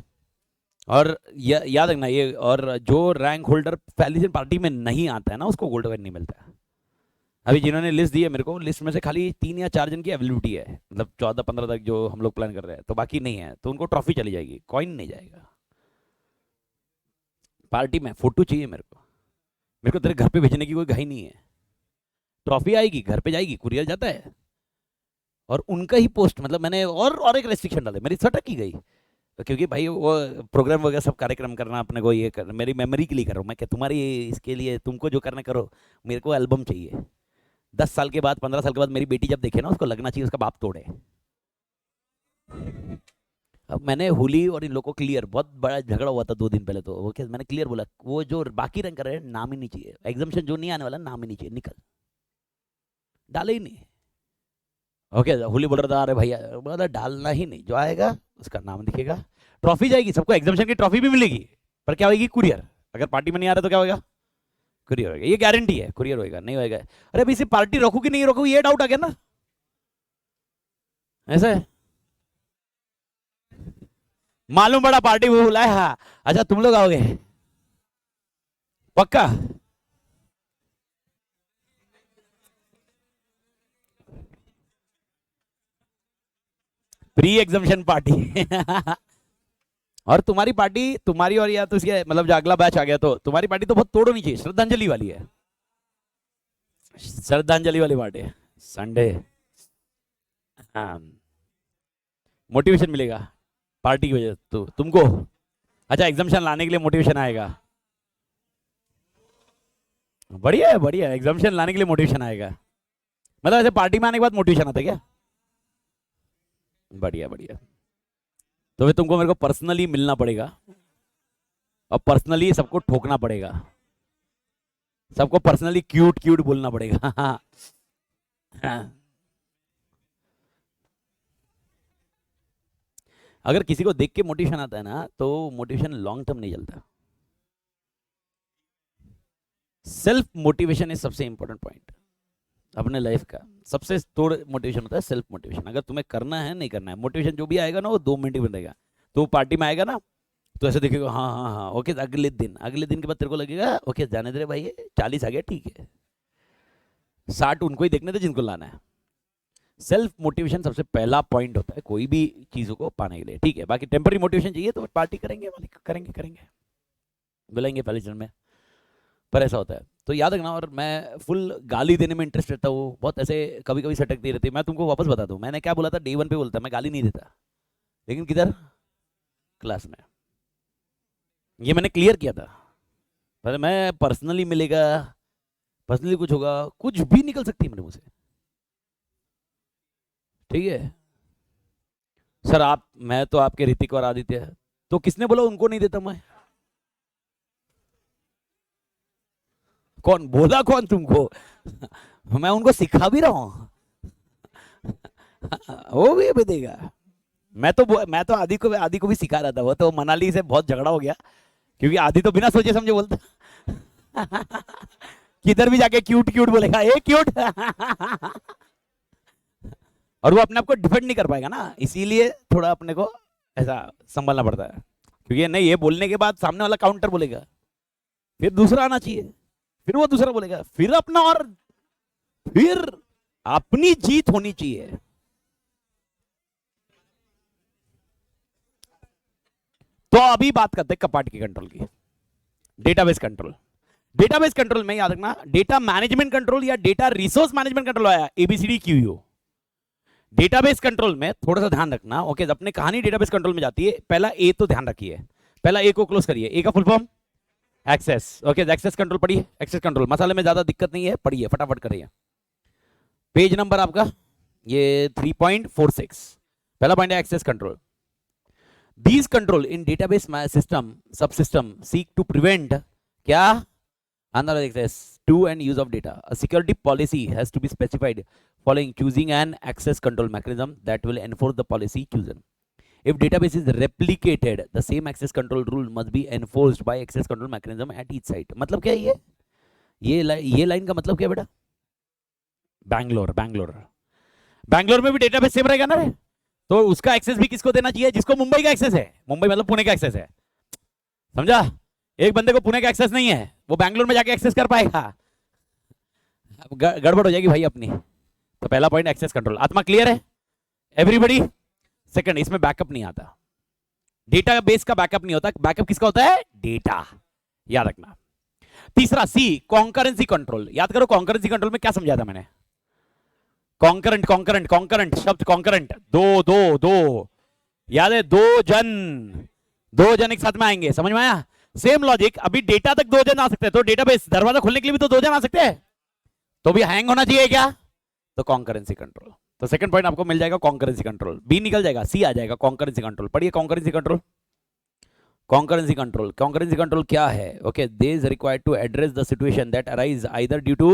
और याद रखना ये, और जो रैंक होल्डर पहली दिन पार्टी में नहीं आता है ना, उसको गोल्ड कॉइन नहीं मिलता है। अभी जिन्होंने लिस्ट दी है मेरे को, लिस्ट में से खाली 3 या 4 जन की अवेलेबिलिटी है, मतलब 14-15 तक जो हम लोग प्लान कर रहे हैं, तो बाकी नहीं है, तो उनको ट्रॉफी चली जाएगी, कॉइन नहीं जाएगा। पार्टी में फोटो चाहिए मेरे को तेरे घर पे भेजने की कोई घाई नहीं है। ट्रॉफी आएगी, घर पे जाएगी, कुरियर जाता है, और उनका ही पोस्ट, मतलब मैंने और एक रेस्ट्रिक्शन डाले, मेरी सटक की गई, तो क्योंकि भाई वो प्रोग्राम वगैरह सब कार्यक्रम करना अपने को, ये कर मेरी मेमोरी के लिए कर रहा हूँ मैं, क्या तुम्हारी इसके लिए, तुमको जो करना करो, मेरे को एल्बम चाहिए। 10 साल के बाद, 15 साल के बाद मेरी बेटी जब देखे ना, उसको लगना चाहिए उसका बाप तोड़े। अब मैंने होली और इन लोगों को क्लियर, बहुत बड़ा झगड़ा हुआ था 2 दिन पहले, तो वो क्या मैंने क्लियर बोला, वो जो बाकी रंग कर रहे हैं नाम ही नहीं चाहिए, एग्जामिशन जो नहीं आने वाला नाम ही नहीं चाहिए, निकल, डाले ही नहीं। ओके, होली बोल रहा था, अरे भैया बोला डालना ही नहीं, जो आएगा उसका नाम दिखेगा, ट्रॉफी जाएगी सबको, एग्जामिशन की ट्रॉफी भी मिलेगी, पर क्या होगी? कुरियर। अगर पार्टी में नहीं आ रहा तो क्या होगा? कुरियर होगा, ये गारंटी है, कुरियर होगा, नहीं होगा। अरे अभी इसे पार्टी रखू कि नहीं रखू, ये डाउट आ गया ना, ऐसा है। मालूम बड़ा पार्टी वो बुलाया, हाँ अच्छा तुम लोग आओगे पक्का? प्री एग्जामिशन पार्टी और तुम्हारी पार्टी, तुम्हारी और या तो इसके मतलब जो अगला बैच आ गया तो तुम्हारी पार्टी तो बहुत तोड़ होनी चाहिए, श्रद्धांजलि वाली है, श्रद्धांजलि वाली पार्टी है संडे। हाँ, मोटिवेशन मिलेगा पार्टी की वजह से तो तुमको। अच्छा, एग्जामिशन लाने के लिए मोटिवेशन आएगा, बढ़िया है, बढ़िया, एग्जामिशन लाने के लिए मोटिवेशन आएगा। मतलब ऐसे पार्टी में आने के बाद मोटिवेशन आता है क्या? बढ़िया बढ़िया। तो फिर तुमको मेरे को पर्सनली मिलना पड़ेगा और पर्सनली सबको ठोकना पड़ेगा, सबको पर्सनली क्यूट क्यूट बोलना पड़ेगा। अगर किसी को देख के मोटिवेशन आता है ना तो मोटिवेशन लॉन्ग टर्म नहीं चलता। सेल्फ मोटिवेशन इज सबसे इंपॉर्टेंट पॉइंट अपने लाइफ का। सबसे तोड़ मोटिवेशन होता है सेल्फ मोटिवेशन। अगर तुम्हें करना है नहीं करना है, मोटिवेशन जो भी आएगा ना वो 2 मिनट ही बनेगा। तो पार्टी में आएगा ना तो ऐसे देखेगा, हाँ हाँ हाँ ओके, अगले दिन के बाद तेरे को लगेगा ओके जाने दे भाई, 40 आ गया ठीक है, 60 उनको ही देखने दे जिनको लाना है। सेल्फ मोटिवेशन सबसे पहला पॉइंट होता है कोई भी चीजों को पाने के लिए, ठीक है। बाकी टेम्पररी मोटिवेशन चाहिए तो पार्टी करेंगे, करेंगे करेंगे बुलाएंगे पहले चरण में, पर ऐसा होता है तो याद रखना। और मैं फुल गाली देने में इंटरेस्ट रहता हूँ, बहुत ऐसे कभी कभी सटकती रहती है। मैं तुमको वापस बता दूं, मैंने क्या बोला था, डे 1 पे बोलता मैं गाली नहीं देता, लेकिन किधर, क्लास में। ये मैंने क्लियर किया था। पर मैं पर्सनली मिलेगा, पर्सनली कुछ होगा, कुछ भी निकल सकती है मेरे मुंह से, ठीक है सर। आप, मैं तो आपके ऋतिक और आदित्य, तो किसने बोला उनको नहीं देता मैं? कौन बोला, कौन तुमको? मैं उनको सिखा भी रहा हूं। वो भी देगा। मैं तो आदि को भी सिखा रहा था। वो तो मनाली से बहुत झगड़ा हो गया क्योंकि आदि तो बिना सोचे समझे बोलता। किधर भी जाके क्यूट क्यूट बोलेगा, ए क्यूट। और वो अपने आप को डिफेंड नहीं कर पाएगा ना, इसीलिए थोड़ा अपने को ऐसा संभालना पड़ता है। क्योंकि नहीं, ये बोलने के बाद सामने वाला काउंटर बोलेगा, फिर दूसरा आना चाहिए, फिर वो दूसरा बोलेगा, फिर अपना, और फिर अपनी जीत होनी चाहिए। तो अभी बात करते हैं कपाट की कंट्रोल की, डेटाबेस कंट्रोल। डेटाबेस कंट्रोल में याद रखना, डेटा मैनेजमेंट कंट्रोल या डेटा रिसोर्स मैनेजमेंट कंट्रोल आया, एबीसीडी क्यूयू। डेटाबेस कंट्रोल में थोड़ा सा ध्यान रखना, ओके। अपने कहानी डेटाबेस कंट्रोल में जाती है, पहला ए तो ध्यान रखिए, पहला ए को क्लोज करिए। ए का full form access, okay. Access control पढ़िए, एक्सेस कंट्रोल मसाले में ज्यादा दिक्कत नहीं है, पढ़िए फटाफट करिए। पेज नंबर आपका ये 3.46, पहला पॉइंट है access control. These control in database system subsystem seek to prevent क्या unauthorized access to and use of data. A security policy has to be specified following choosing an access control mechanism that will enforce the policy chosen. If database is replicated, the same access control rule must be enforced by access control mechanism at each site. मतलब क्या है ये line का मतलब क्या बेटा? बैंगलोर में भी डेटाबेस सेम रहेगा ना रे? तो उसका एक्सेस भी किसको देना चाहिए? जिसको मुंबई का एक्सेस है। मुंबई मतलब पुणे का एक्सेस है, समझा? एक बंदे को पुणे का एक्सेस नहीं है, वो बैंगलोर में जाके एक्सेस कर पाएगा? गड़बड़ हो जाएगी भाई अपनी। तो पहला पॉइंट एक्सेस कंट्रोल। आत्मा क्लियर है एवरीबॉडी? सेकंड, इसमें बैकअप नहीं आता, डेटा बेस का बैकअप नहीं होता। बैकअप किसका होता है? डेटा, याद रखना। तीसरा सी, कॉन्करेंसी कंट्रोल। याद करो कॉन्करेंसी कंट्रोल में क्या समझाया था मैंने? कॉन्करेंट शब्द, कॉन्करेंट दो याद है? दो जन एक साथ में आएंगे, समझ में आया? सेम लॉजिक, अभी डेटा तक 2 जन आ सकते हैं, तो डेटाबेस दरवाजा खोलने के लिए भी तो 2 जन आ सकते हैं, तो भी हैंग होना चाहिए क्या? तो कॉन्करेंसी कंट्रोल। तो सेकंड पॉइंट आपको मिल जाएगा कॉन्करेंसी कंट्रोल। बी निकल जाएगा, सी आ जाएगा कॉन्करेंसी कंट्रोल। पढ़िए कॉन्करेंसी कंट्रोल। कॉन्करेंसी कंट्रोल क्या है? Okay, they is required to address the situation that arise either due to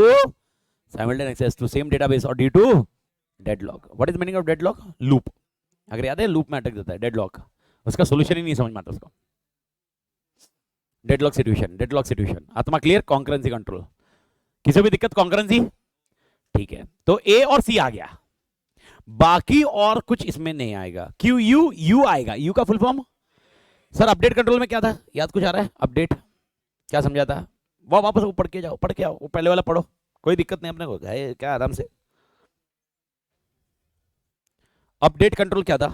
simultaneous access to same database or due to deadlock. What is meaning of deadlock? Loop. अगर याद है loop में अटक जाता है, deadlock, उसका सोल्यूशन ही नहीं समझ में आता उसको। Deadlock situation. आत्मा क्लियर? Concurrency control. किसी भी दिक्कत कॉन्करेंसी, ठीक है। तो ए और सी आ गया, बाकी और कुछ इसमें नहीं आएगा। क्यू यू आएगा। यू का full form sir update control में क्या था? याद कुछ आ रहा है? अपडेट क्या समझा था? वो वापस वो पढ़ के आओ, वो पहले वाला पढ़ो, कोई दिक्कत नहीं अपने को, क्या आराम से। अपडेट कंट्रोल क्या था?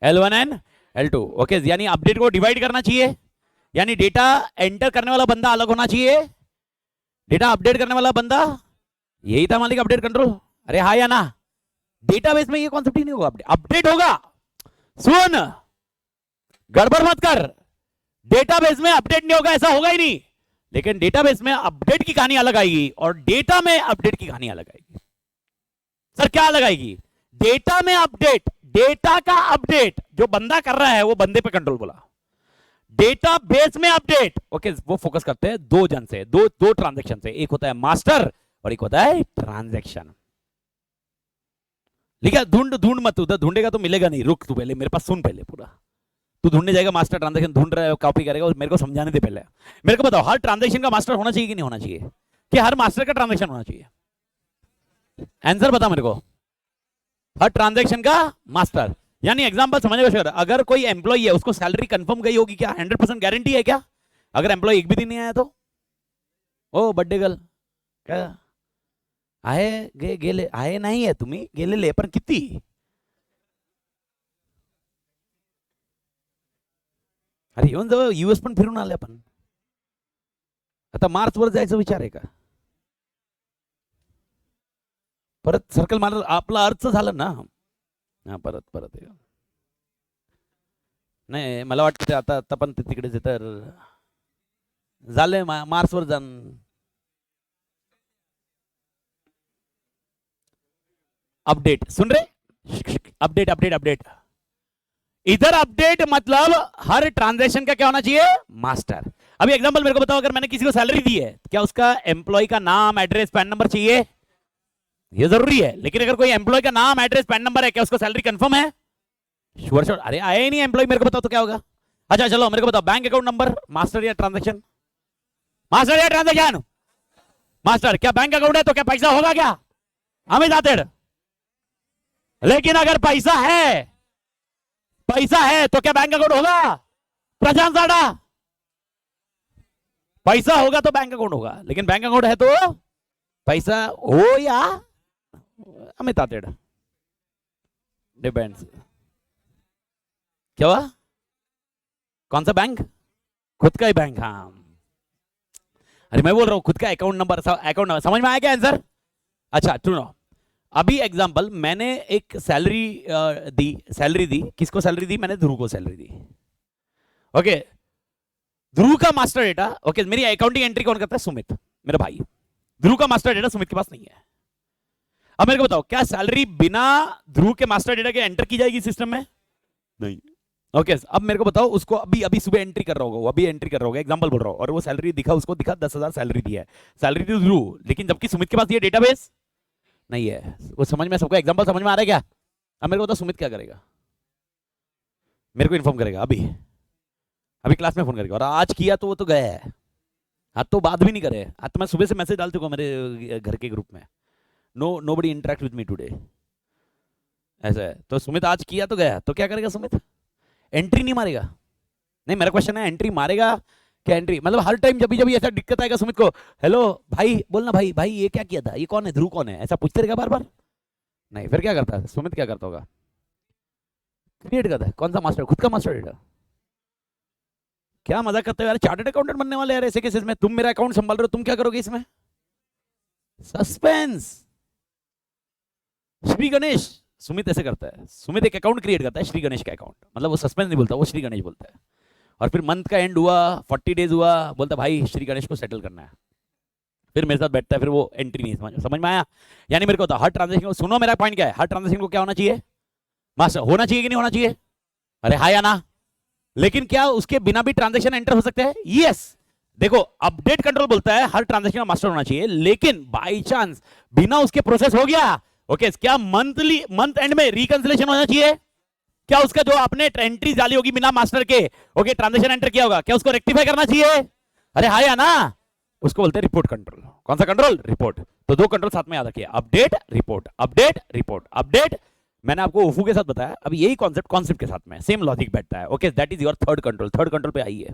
L1 and L2। ओके, यानी अपडेट को डिवाइड करना चाहिए, यानी डेटा एंटर करने वाला बंदा अलग होना चाहिए, डेटा अपडेट करने वाला बंदा, यही था मालिक अपडेट कंट्रोल। अरे हाँ या ना, डेटाबेस में ये कॉन्सेप्ट ही नहीं होगा, अपडेट होगा। सुन, गड़बड़ मत कर, डेटाबेस में अपडेट नहीं होगा, ऐसा होगा ही नहीं, लेकिन डेटाबेस में अपडेट की कहानी अलग आएगी और डेटा में अपडेट की कहानी अलग आएगी। सर क्या अलग आएगी? डेटा में अपडेट, डेटा का अपडेट जो बंदा कर रहा है वो बंदे पे कंट्रोल बोला। डेटा बेस में अपडेट, ओके, वो फोकस करते हैं दो जन से, दो ट्रांजैक्शन से, एक होता है मास्टर और एक होता है ट्रांजैक्शन। लिखा ढूंढ मत, उधर ढूंढेगा तो मिलेगा नहीं, रुक तू पहले मेरे पास सुन, पहले पूरा तू ढूंढने जाएगा, मास्टर ट्रांजैक्शन ढूंढ रहा है, कॉपी करेगा, मेरे को समझाने दे पहले। मेरे को बताओ, हर ट्रांजैक्शन का मास्टर होना चाहिए कि नहीं होना चाहिए, कि हर मास्टर का ट्रांजैक्शन होना चाहिए? आंसर बता मेरे को। हर ट्रांजैक्शन का मास्टर, यानी एग्जांपल समझने का, अगर कोई एम्प्लॉय है उसको सैलरी कंफर्म गई होगी क्या? 100% गारंटी है क्या? अगर एम्प्लॉय एक भी दिन नहीं आया तो, ओ बर्थडे गर्ल क्या आहे गेले, आहे नाही आहे तुम्ही गेलेले, पण किती? अरे येऊन जवळ यूएस पण फिरून आले आपण, आता मार्च वर जायचा विचार आहे का? परत सर्कल मार, आपला अर्थ झालं ना, हा परत परत नाही, मला वाटतं आता आता पण तिकडेच तर झालंय, मार्च वर जाण। अपडेट सुन रहे, अपडेट अपडेट अपडेट, इधर अपडेट मतलब हर ट्रांजैक्शन का क्या होना चाहिए? मास्टर। अभी एग्जांपल मेरे को बताओ, अगर मैंने किसी को सैलरी दी है, क्या उसका एम्प्लॉय का नाम, एड्रेस, पैन नंबर चाहिए? ये जरूरी है, लेकिन अगर कोई एम्प्लॉय का नाम, एड्रेस, पैन नंबर है, क्या उसको सैलरी कंफर्म है? Sure sure. अरे आया ही नहीं एम्प्लॉय, मेरे को बताओ तो क्या होगा? अच्छा चलो मेरे को बताओ, बैंक अकाउंट नंबर, मास्टर या ट्रांजैक्शन? मास्टर या ट्रांजैक्शन? मास्टर। क्या बैंक अकाउंट है तो क्या पैसा होगा क्या? हमें जाते, लेकिन अगर पैसा है तो क्या बैंक अकाउंट होगा? प्रशांत साडा, पैसा होगा तो बैंक अकाउंट होगा, लेकिन बैंक अकाउंट है तो पैसा हो या अमित आतेड़, डिपेंड्स। क्या हुआ? कौन सा बैंक? खुद का ही बैंक। हाँ, अरे मैं बोल रहा हूं खुद का अकाउंट नंबर, अकाउंट नंबर। समझ में आया क्या आंसर? अच्छा सुनो, अभी एग्जांपल, मैंने एक सैलरी दी, किसको सैलरी दी? मैंने ध्रुव को सैलरी दी। ओके, ध्रुव का मास्टर डेटा, ओके, मेरी अकाउंटिंग एंट्री कौन करता है? सुमित, मेरा भाई। ध्रुव का मास्टर डेटा सुमित के पास नहीं है। अब मेरे को बताओ, क्या सैलरी बिना ध्रुव के मास्टर डेटा के एंटर की जाएगी सिस्टम में? नहीं। ओके, अब मेरे को बताओ, उसको अभी सुबह एंट्री कर रहा होगा, वो अभी एंट्री कर रहा होगा, एग्जांपल बोल रहा हूं, और वो सैलरी दिखा, उसको दिखा 10,000 सैलरी दी है, सैलरी दी ध्रुव, लेकिन जबकि सुमित के पास ये डेटाबेस नहीं है। वो समझ में, सबको एग्जांपल समझ में आ रहा है क्या? अब मेरे को बताओ, सुमित क्या करेगा? मेरे को इन्फॉर्म करेगा, अभी क्लास में फोन करेगा, और आज किया तो वो तो गया है, आज तो बात भी नहीं करे, आज तो मैं सुबह से मैसेज डाल चुका मेरे घर के ग्रुप में, nobody interact with me today, ऐसा है। तो सुमित आज किया तो गया, तो क्या करेगा सुमित? एंट्री नहीं मारेगा। नहीं, मेरा क्वेश्चन है, एंट्री मारेगा क्या? एंट्री मतलब हर टाइम जब भी ऐसा दिक्कत आएगा सुमित को, हेलो भाई बोलना, भाई ये क्या किया था, ये कौन है, ध्रुव कौन है, ऐसा पूछते रहेगा बार बार? नहीं। फिर क्या करता है सुमित? क्या करता होगा? क्रिएट करता है। कौन सा मास्टर? खुद का मास्टर डेटा। क्या मजाक करते हो यार, चार्टर्ड अकाउंटेंट बनने वाले यार ऐसे केसेस में। तुम मेरा अकाउंट संभाल रहे हो, तुम क्या करोगे इसमें? सस्पेंस। श्री गणेश, सुमित ऐसे करता है, सुमित एक अकाउंट क्रिएट करता है, श्री गणेश का अकाउंट, मतलब वो सस्पेंस नहीं बोलता, वो श्री गणेश बोलता है। और फिर मंथ का एंड हुआ, 40 डेज हुआ, बोलता भाई श्री गणेश को सेटल करना है, फिर मेरे साथ बैठता है, फिर वो एंट्री नहीं समझ में आया? यानी मेरे को हर ट्रांजेक्शन को, सुनो मेरा पॉइंट क्या है, हर ट्रांजेक्शन को क्या होना चाहिए? मास्टर होना चाहिए कि नहीं होना चाहिए? अरे हाँ या ना? लेकिन क्या उसके बिना भी ट्रांजेक्शन एंटर हो सकते हैं? यस। देखो, अपडेट कंट्रोल बोलता है हर ट्रांजेक्शन का मास्टर होना चाहिए, लेकिन बाई चांस बिना उसके प्रोसेस हो गया, ओके, क्या मंथ एंड में रिकंसिलेशन होना चाहिए? क्या उसका जो आपने एंट्री डाली होगी बिना मास्टर के, ओके, ट्रांजेक्शन एंटर किया होगा, क्या उसको रेक्टिफाई करना चाहिए? अरे हाँ या ना? उसको बोलते हैं रिपोर्ट कंट्रोल। कौन सा कंट्रोल? रिपोर्ट। तो दो कंट्रोल साथ में याद रखिए, update report, update report, update. मैंने आपको ओफू के साथ बताया, अब यही कॉन्सेप्ट के साथ में सेम लॉजिक बैठता है। Okay, that is your third control. Third control पे आइए,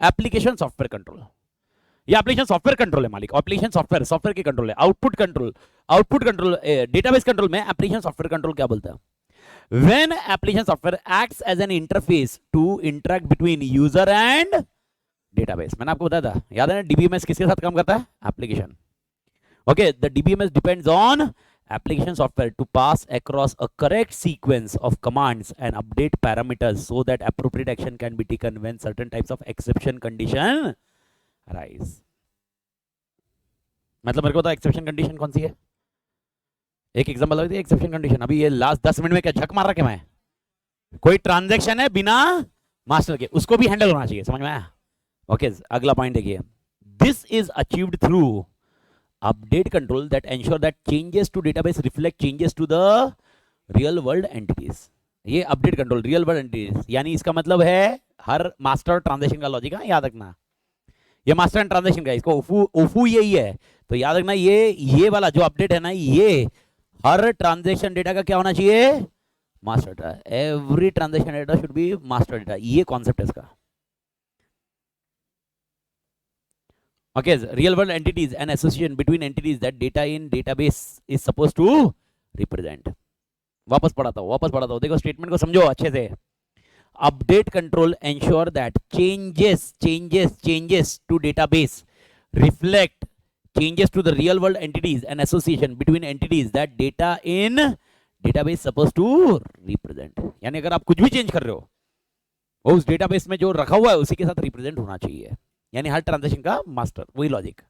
एप्लीकेशन सॉफ्टवेयर कंट्रोल। ये एप्लीकेशन सॉफ्टवेयर कंट्रोल है मालिक, एप्लीकेशन सॉफ्टवेयर के कंट्रोल है। आउटपुट कंट्रोल डेटाबेस कंट्रोल में एप्लीकेशन सॉफ्टवेयर कंट्रोल क्या बोलता है? When application software acts as an interface to interact between user and database. मैंने आपको बताया था, याद है ना, DBMS किसके साथ काम करता है? Application. Okay, the DBMS depends on application software to pass across a correct sequence of commands and update parameters so that appropriate action can be taken when certain types of exception condition arise. मतलब मेरे को तो exception condition कौन सी है? एक example लगा दिया exception condition. अभी ये लास्ट 10 मिनट में क्या झक मार रहा क्या मैं? कोई ट्रांजैक्शन है बिना मास्टर के, उसको भी हैंडल होना चाहिए. समझ में आया? ओके, अगला पॉइंट देखिए. This is achieved through update control that ensure that changes to database reflect changes to the real world entities. ये update control real world entities, यानी इसका मतलब है हर मास्टर ट्रांजैक्शन का लॉजिक है, याद रखना. ये मास्टर एंड ट्रांजैक्शन का, इसको ओफू यही है, तो याद रखना ये वाला जो अपडेट है ना, ये हर ट्रांजैक्शन डेटा का क्या होना चाहिए? Master data. Every transaction data should be master data. ये कॉन्सेप्ट है इसका. Okay, real world entities and association between entities that data in database is supposed to represent. वापस पढ़ाता हूँ. देखो स्टेटमेंट को समझो अच्छे से. Update control ensure that changes to database reflect changes to the real world entities and association between entities that data in database supposed to represent. यानी अगर आप कुछ भी चेंज कर रहे हो, वो उस डेटाबेस में जो रखा हुआ है उसी के साथ रिप्रेजेंट होना चाहिए. यानी हर ट्रांजैक्शन का मास्टर, वही logic.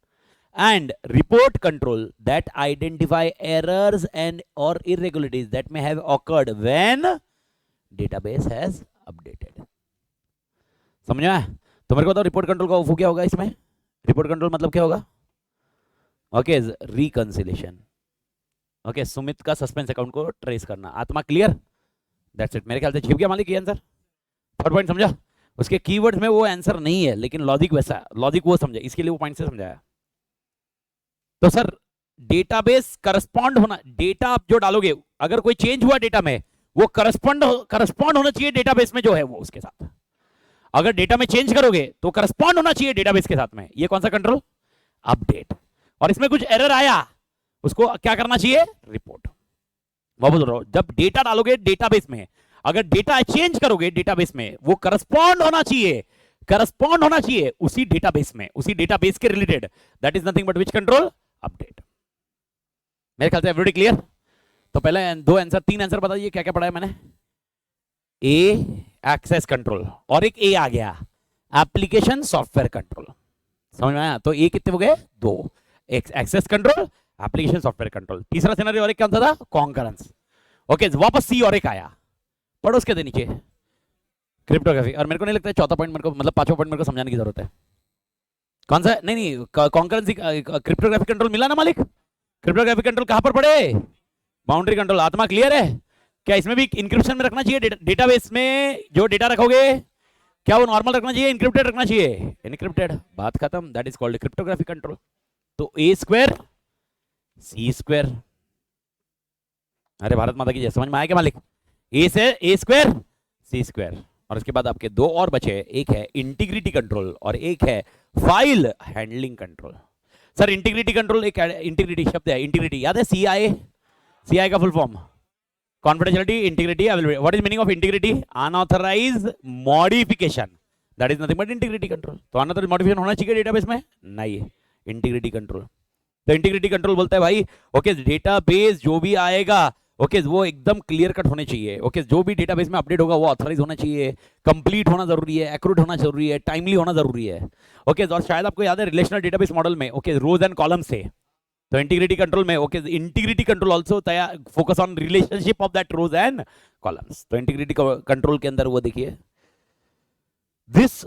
And report control that identify errors and और irregularities that may have occurred when database has updated. समझ में? तो मेरे को बताओ रिपोर्ट कंट्रोल का ओफू क्या होगा इसमें? रिपोर्ट कंट्रोल मतलब क्या होगा? Okay, reconciliation. ओके, सुमित का सस्पेंस अकाउंट को ट्रेस करना. आत्मा क्लियर? That's it. मेरे ख्याल से छिप गया मालिक ये आंसर. थर्ड पॉइंट समझा? उसके कीवर्ड्स में वो आंसर नहीं है, लेकिन लॉजिक वैसा है, लॉजिक वो समझे, इसके लिए वो पॉइंट से समझाया. तो सर डेटाबेस करस्पॉन्ड होना, डेटा आप जो डालोगे अगर कोई चेंज हुआ डेटा में, वो करस्पॉन्ड होना चाहिए डेटाबेस में जो है वो उसके साथ. अगर डेटा में चेंज करोगे तो करस्पॉन्ड होना चाहिए डेटाबेस के साथ में. ये कौन सा कंट्रोल? अपडेट. और इसमें कुछ एरर आया, उसको क्या करना चाहिए? रिपोर्ट. वो बोल रहा हूं, जब डेटा डालोगे डेटाबेस में, अगर डेटा चेंज करोगे डेटाबेस में, वो करस्पॉन्ड होना चाहिए उसी डेटाबेस में, उसी डेटाबेस के related. That is nothing but which control? Update. मेरे ख्याल से एवरीबॉडी क्लियर? तो पहले तीन आंसर बताइए क्या क्या पढ़ा है मैंने. ए एक्सेस कंट्रोल, और एक ए आ गया एप्लीकेशन सॉफ्टवेयर कंट्रोल. समझ में आया? तो ए कितने हो गए? 2. Access control, application software control. तीसरा सिनेरियो और एक कौन सा था? कॉन्करेंस. ओके, वापस सी और एक आया. पढ़ो उसके दे नीचे क्रिप्टोग्राफी. और मेरे को नहीं लगता है चौथा पॉइंट मेरे को, मतलब पांचवा पॉइंट मेरे को समझाने की जरूरत है. कौन सा? नहीं, कॉन्करेंसी क्रिप्टोग्राफी कंट्रोल मिला ना मालिक? क्रिप्टोग्राफी कंट्रोल कहां पर पढ़े? Boundary control. आत्मा क्लियर है? क्या इसमें भी इंक्रिप्शन में रखना चाहिए? डेटाबेस में जो डेटा रखोगे क्या वो नॉर्मल रखना चाहिए, इनक्रिप्टेड रखना चाहिए? इनक्रिप्टेड. बात खत्म. That is called cryptography control. तो ए स्क्वायर सी स्क्वायर. अरे भारत माता की जय. समझ में आया क्या मालिक? ए से ए स्क्वायर सी स्क्वायर. और उसके बाद आपके दो और बचे, एक है इंटीग्रिटी कंट्रोल और एक है file handling control. Sir integrity control, एक इंटीग्रिटी शब्द है, इंटीग्रिटी याद है? सीआई का full form confidentiality, integrity, availability. What is meaning of integrity? Unauthorised modification. That is nothing but integrity control. तो अनऑथराइज्ड मॉडिफिकेशन होना चाहिए डेटाबेस में? नहीं. Integrity control. तो इंटीग्रिटी कंट्रोल बोलता है भाई ओके डेटाबेस जो भी आएगा ओके वो एकदम क्लियर कट होने चाहिए. ओके जो भी डेटाबेस में अपडेट होगा वो ऑथराइज होना चाहिए, कंप्लीट होना जरूरी है, एक्यूरेट होना जरूरी है, टाइमली होना जरूरी है. ओके और शायद आपको याद है रिलेशनल डेटाबेस मॉडल में ओके रोज एंड कॉलम से, तो इंटीग्रिटी कंट्रोल में okay integrity control also focus on relationship of that rows and columns. तो इंटीग्रिटी कंट्रोल के अंदर वो देखिए these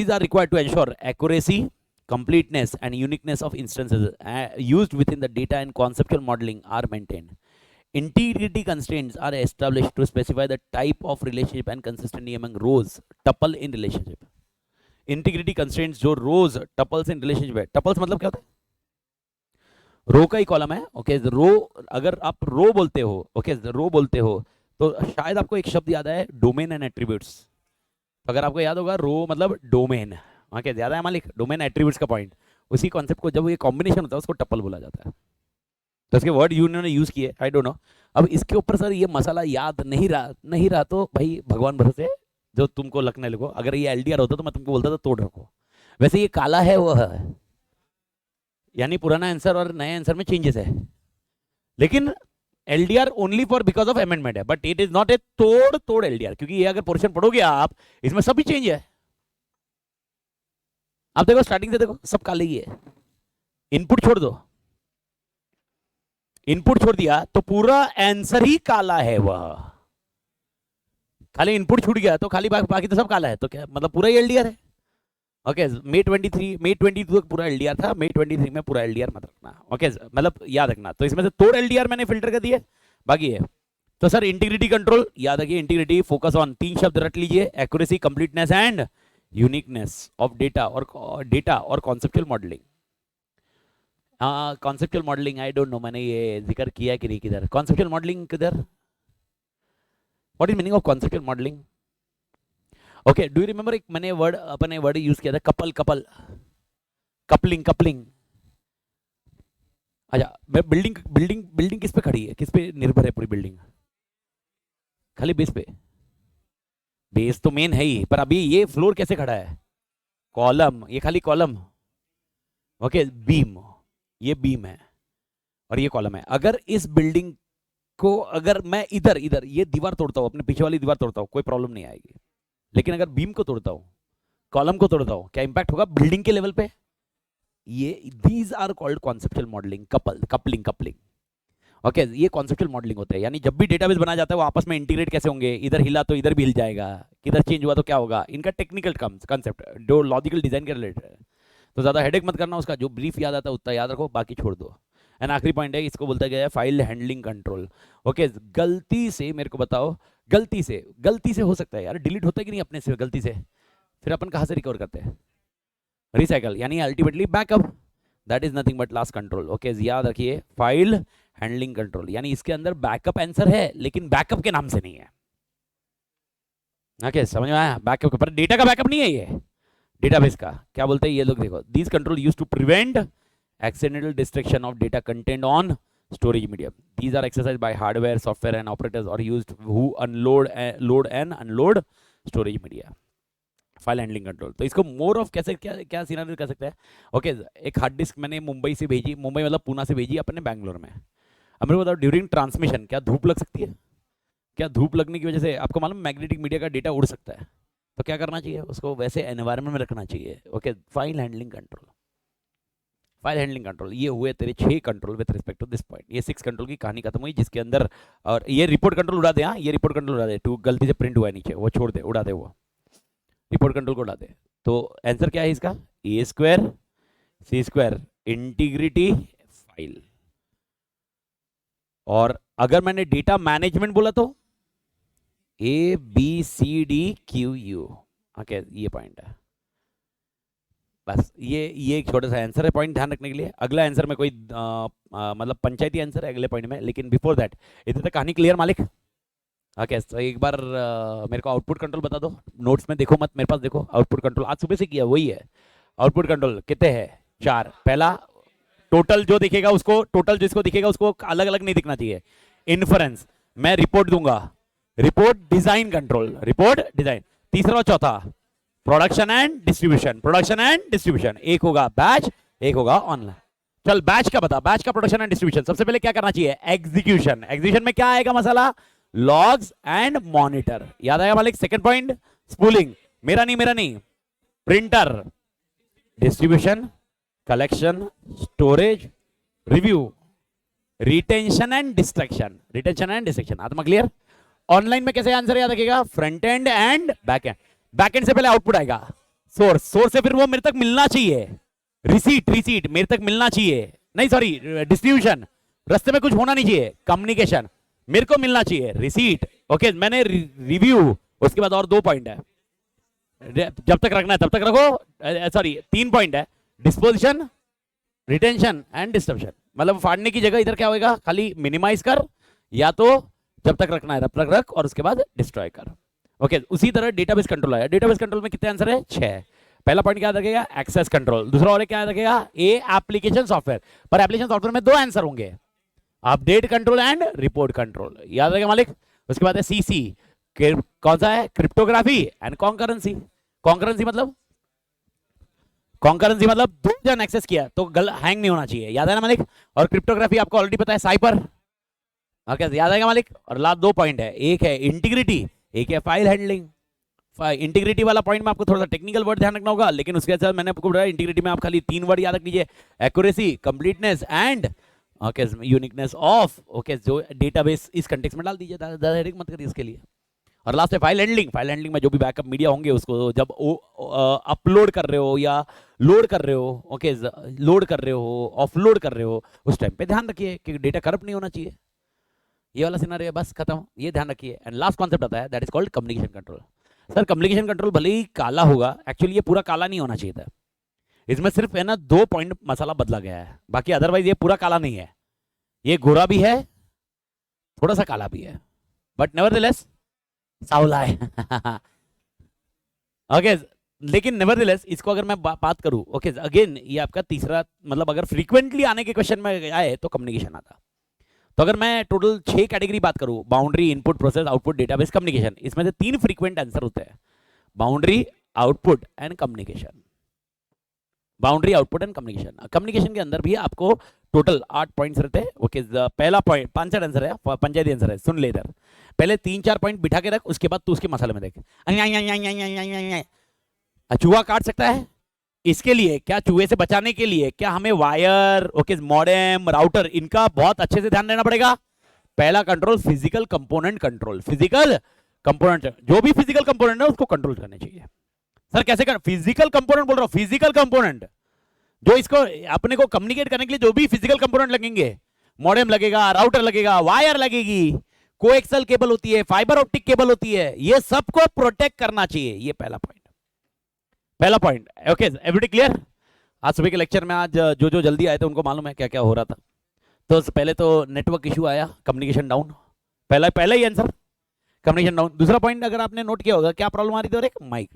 are required to ensure accuracy, completeness and uniqueness of instances used within the data and conceptual modeling are maintained. Integrity constraints are established to specify the type of relationship and consistency among rows tuple in relationship. Integrity constraints जो rows tuples in relationship है. tuples मतलब क्या होता है? रो का ही column है. Okay रो, अगर आप रो बोलते हो ओके रो बोलते हो तो शायद आपको एक शब्द याद है डोमेन एंड एट्रीब्यूट्स. अगर आपको याद होगा रो मतलब डोमेन, ओके ज्यादा है मालिक, डोमेन एट्रीब्यूट्स का पॉइंट. उसी कॉन्सेप्ट को जब ये कॉम्बिनेशन होता है उसको टपल बोला जाता है. तो इसके वर्ड उन्होंने यूज किए, आई डोंट नो। अब इसके ऊपर सर ये मसाला याद नहीं रहा तो भाई भगवान भरोसे, जो तुमको लगने लगो। अगर ये एलडीआर होता तो मैं तुमको बोलता था तोड़ रखो। वैसे ये काला है वो है, यानी पुराना आंसर और नए आंसर में चेंजेस है, लेकिन LDR only for because of amendment है, but it is not a तोड़ एलडीआर, क्योंकि ये अगर पोर्शन पढ़ोगे आप, इसमें सभी चेंज है। आप देखो स्टार्टिंग से देखो, सब काले ही है। इनपुट छोड़ दो, इनपुट छोड़ दिया तो पूरा आंसर ही काला है। वह खाली इनपुट छूट गया तो खाली बाकी तो सब काला है, तो क्या मतलब पूरा ही एलडीआर है। ओके, May 23 May 22 तक पूरा एलडीआर था, May 23 में पूरा एलडीआर मत रखना। ओके, मतलब याद रखना। तो इसमें से तोड़ एलडीआर मैंने फिल्टर कर दिए, बाकी है। तो सर इंटीग्रिटी कंट्रोल याद रखिए, इंटीग्रिटी फोकस ऑन, 3 शब्द रट लीजिए, accuracy, completeness and uniqueness of data और कॉन्सेप्चुअल मॉडलिंग। हाँ, conceptual modelling I don't know, मैंने ये जिक्र किया कि नहीं किधर, कॉन्सेप्चुअल मॉडलिंग किधर, what is meaning of conceptual modelling? Okay, do you remember एक मैंने अपने वर्ड यूज किया था, कपलिंग। अच्छा, बिल्डिंग किस पे खड़ी है, किस पे निर्भर है पूरी बिल्डिंग? खाली बेस पे। बेस तो मेन है ही, पर अभी ये फ्लोर कैसे खड़ा है? कॉलम, ये खाली कॉलम। ओके, बीम, ये बीम है और ये कॉलम है। अगर इस बिल्डिंग को अगर मैं इधर ये दीवार तोड़ता हूं, अपने पीछे वाली दीवार तोड़ता हूं, कोई प्रॉब्लम नहीं आएगी। लेकिन अगर बीम को तोड़ता हूं, कॉलम को तोड़ता हूं, क्या इंपैक्ट होगा बिल्डिंग के लेवल पे? ये these are called conceptual modelling, coupling. Okay, ये कॉन्सेप्चुअल मॉडलिंग होता है। यानी जब भी डेटाबेस बनाया जाता है वो आपस में इंटीग्रेट कैसे होंगे, इधर हिला तो इधर भी हिल जाएगा, किधर चेंज हुआ तो क्या होगा, इनका टेक्निकल कंसेप्ट जो लॉजिकल डिजाइन के रिलेटेड है। तो ज्यादा हेडेक मत करना, उसका जो ब्रीफ याद आता है उतना याद रखो, बाकी छोड़ दो। एंड आखिरी पॉइंट है, इसको बोलता गया है फाइल हैंडलिंग कंट्रोल। ओके, गलती से मेरे को बताओ, गलती से हो सकता है यार, डिलीट होता है कि नहीं अपने से गलती से, फिर अपन कहां से रिकवर करते हैं? रिसाइकल, यानी ultimately backup, that is nothing but last control. Okay, याद रखिए, फाइल हैंडलिंग कंट्रोल, यानी इसके अंदर बैकअप आंसर है लेकिन बैकअप के नाम से नहीं है। ओके, समझ में आया? बैकअप के पर डेटा का बैकअप नहीं है ये, डेटाबेस का। क्या बोलते हैं ये लोग, देखो, this control used to prevent accidental destruction of data contained on storage medium. These are exercised by hardware, software and operators or used who load and unload storage media. File handling control, तो इसको more of कैसे क्या scenario कर सकते हैं? Okay, एक hard disk मैंने मुंबई से भेजी, मुंबई मतलब पूना से भेजी अपने बैंगलोर में। अब मेरे को बताओ, ड्यूरिंग ट्रांसमिशन क्या धूप लग सकती है? क्या धूप लगने की वजह से आपको मालूम मैग्नेटिक मीडिया का डेटा उड़ सकता है? तो क्या करना चाहिए, उसको वैसे एनवायरमेंट में रखना चाहिए। Okay, file handling control, file handling control. ये हुए तेरे 6 control with respect to this point. ये 6 कंट्रोल की कहानी खत्म हुई, जिसके अंदर, और ये रिपोर्ट कंट्रोल उड़ा दे। हाँ, ये रिपोर्ट कंट्रोल उड़ा दे, टू गलती से प्रिंट हुआ है नीचे, वो छोड़ दे, उड़ा दे, वो रिपोर्ट कंट्रोल को उड़ा दे। तो आंसर क्या है इसका? A² C² integrity file. और अगर मैंने डेटा मैनेजमेंट बोला तो ABCDQU। ओके, ये पॉइंट है, बस ये एक छोटा सा आंसर है, पॉइंट ध्यान रखने के लिए। अगला आंसर में कोई मतलब पंचायती आंसर है अगले पॉइंट में, लेकिन बिफोर दैट इधर तक कहानी क्लियर मालिक? ओके, तो एक बार मेरे को आउटपुट कंट्रोल बता दो। नोट्स में देखो मत, मेरे पास देखो। आउटपुट कंट्रोल आज सुबह से किया वही है। आउटपुट कंट्रोल कितने हैं? 4। पहला, टोटल जो दिखेगा उसको, टोटल जिसको दिखेगा उसको अलग अलग नहीं दिखना चाहिए। इन्फ्रेंस, मैं रिपोर्ट दूंगा, report design control, report design. तीसरा और चौथा, प्रोडक्शन एंड डिस्ट्रीब्यूशन। एक होगा बैच, एक होगा ऑनलाइन। चल बैच का बता, बैच का प्रोडक्शन एंड डिस्ट्रीब्यूशन। सबसे पहले क्या करना चाहिए? एग्जीक्यूशन में क्या आएगा मसाला? लॉग्स एंड मॉनिटर, याद आएगा मालिक? सेकंड पॉइंट, स्पूलिंग, मेरा नहीं, printer, distribution, collection, storage, review, retention and destruction. आत्मा क्लियर? ऑनलाइन में कैसे आंसर याद रखेगा? Front end and back and. Back and से पहले आउटपुट आएगा, सोर्स से फिर वो मेरे तक मिलना चाहिए, रिसीट मेरे तक मिलना चाहिए, नहीं सॉरी, डिस्ट्रीब्यूशन, रास्ते में कुछ होना नहीं चाहिए, कम्युनिकेशन मेरे को मिलना चाहिए, रिसीट। ओके, मैंने रिव्यू, उसके बाद और 2 पॉइंट है, जब तक रखना है तब तक रखो, सॉरी 3 पॉइंट है, डिस्पोजिशन, रिटेंशन एंड डिस्ट्रप्शन। मतलब फाड़ने की जगह इधर क्या होगा? खाली मिनिमाइज कर, या तो जब तक रखना है तब तक रख, और उसके बाद डिस्ट्रॉय कर। ओके, उसी तरह डेटाबेस कंट्रोल आया। डेटाबेस कंट्रोल में कितने आंसर है? 6। पहला पॉइंट क्या रखेगा? Access control. दूसरा और क्या रखेगा? Application software. पर एप्लीकेशन सॉफ्टवेयर में 2 आंसर होंगे, update control and report control, याद रहेगा मालिक। उसके बाद है सीसी, कौन सा है, क्रिप्टोग्राफी एंड कॉन्करेंसी। कॉन्करेंसी मतलब, कॉन्करेंसी मतलब दो जन एक्सेस किया तो हैंग नहीं होना चाहिए, याद है ना मालिक। और क्रिप्टोग्राफी आपको ऑलरेडी पता है, साइपर, ओके याद आएगा मालिक। और लास्ट दो पॉइंट है, एक है इंटीग्रिटी, एक है फाइल हैंडलिंग। इंटीग्रिटी वाला पॉइंट में आपको थोड़ा सा टेक्निकल वर्ड ध्यान रखना होगा, लेकिन उसके साथ मैंने आपको बताया इंटीग्रिटी में आप खाली 3 वर्ड याद रख लीजिए, accuracy, completeness and okay uniqueness of okay जो डेटाबेस, इस कंटेक्स्ट में डाल दीजिए, ज़्यादा हेडेक मत करिए इसके लिए। और लास्ट है फाइल हैंडलिंग। फाइल हैंडलिंग में जो भी बैकअप मीडिया होंगे उसको जब अपलोड कर रहे हो या लोड कर रहे हो, ओके लोड कर रहे हो, ऑफलोड कर रहे हो, उस टाइम पे ध्यान रखिए कि डेटा करप्ट नहीं होना चाहिए। ये वाला सिनेरियो बस खत्म, ये ध्यान रखिए। एंड लास्ट कॉन्सेप्ट आता है, that is called communication control. Sir communication control भले ही काला होगा, एक्चुअली ये पूरा काला नहीं होना चाहिए था, इसमें सिर्फ है ना 2 पॉइंट मसाला बदला गया है, बाकी अदरवाइज ये पूरा काला नहीं है, ये गोरा भी है थोड़ा सा काला भी है, बट नेवरदलेस सावला है ओके लेकिन नेवरदलेस इसको अगर मैं बात करूं, ओके अगेन ये आपका तीसरा, मतलब अगर फ्रीक्वेंटली आने के क्वेश्चन में आए तो कम्युनिकेशन आता। तो अगर मैं टोटल 6 कैटेगरी बात करूं, boundary, input, process, output, database, communication, इसमें से 3 फ्रीक्वेंट आंसर होते हैं, boundary, output and communication. Boundary, output and communication. Communication के अंदर भी आपको टोटल 8 पॉइंट्स रहते हैं, ओके पहला पॉइंट पंचायत आंसर है, पंचायती आंसर है, सुन ले इधर, पहले 3-4 पॉइंट बिठा के रख, उसके बाद तू उसके मसाले में देख। चूहा काट सकता है, इसके लिए क्या, चूहे से बचाने के लिए क्या हमें वायर, ओके मॉडेम, राउटर, इनका बहुत अच्छे से ध्यान देना पड़ेगा। पहला control physical component control, physical component, जो भी फिजिकल कंपोनेंट है उसको कंट्रोल करने चाहिए। सर कैसे कर, फिजिकल कंपोनेंट बोल रहा हूं, फिजिकल कंपोनेंट जो इसको अपने को कम्युनिकेट करने के लिए जो भी फिजिकल कंपोनेंट लगेंगे, मॉडेम लगेगा, राउटर लगेगा, वायर लगेगी, कोएक्सल केबल होती है, फाइबर ऑप्टिक केबल होती है, ये सबको प्रोटेक्ट करना चाहिए। ये पहला पॉइंट, पहला पॉइंट, ओके एवरीबॉडी क्लियर। आज सुबह के लेक्चर में आज जो जल्दी आए थे उनको मालूम है क्या क्या हो रहा था। तो पहले तो नेटवर्क इशू आया, कम्युनिकेशन डाउन, पहला ही आंसर कम्युनिकेशन डाउन। दूसरा पॉइंट अगर आपने नोट किया होगा, क्या प्रॉब्लम आ रही थी, और एक माइक,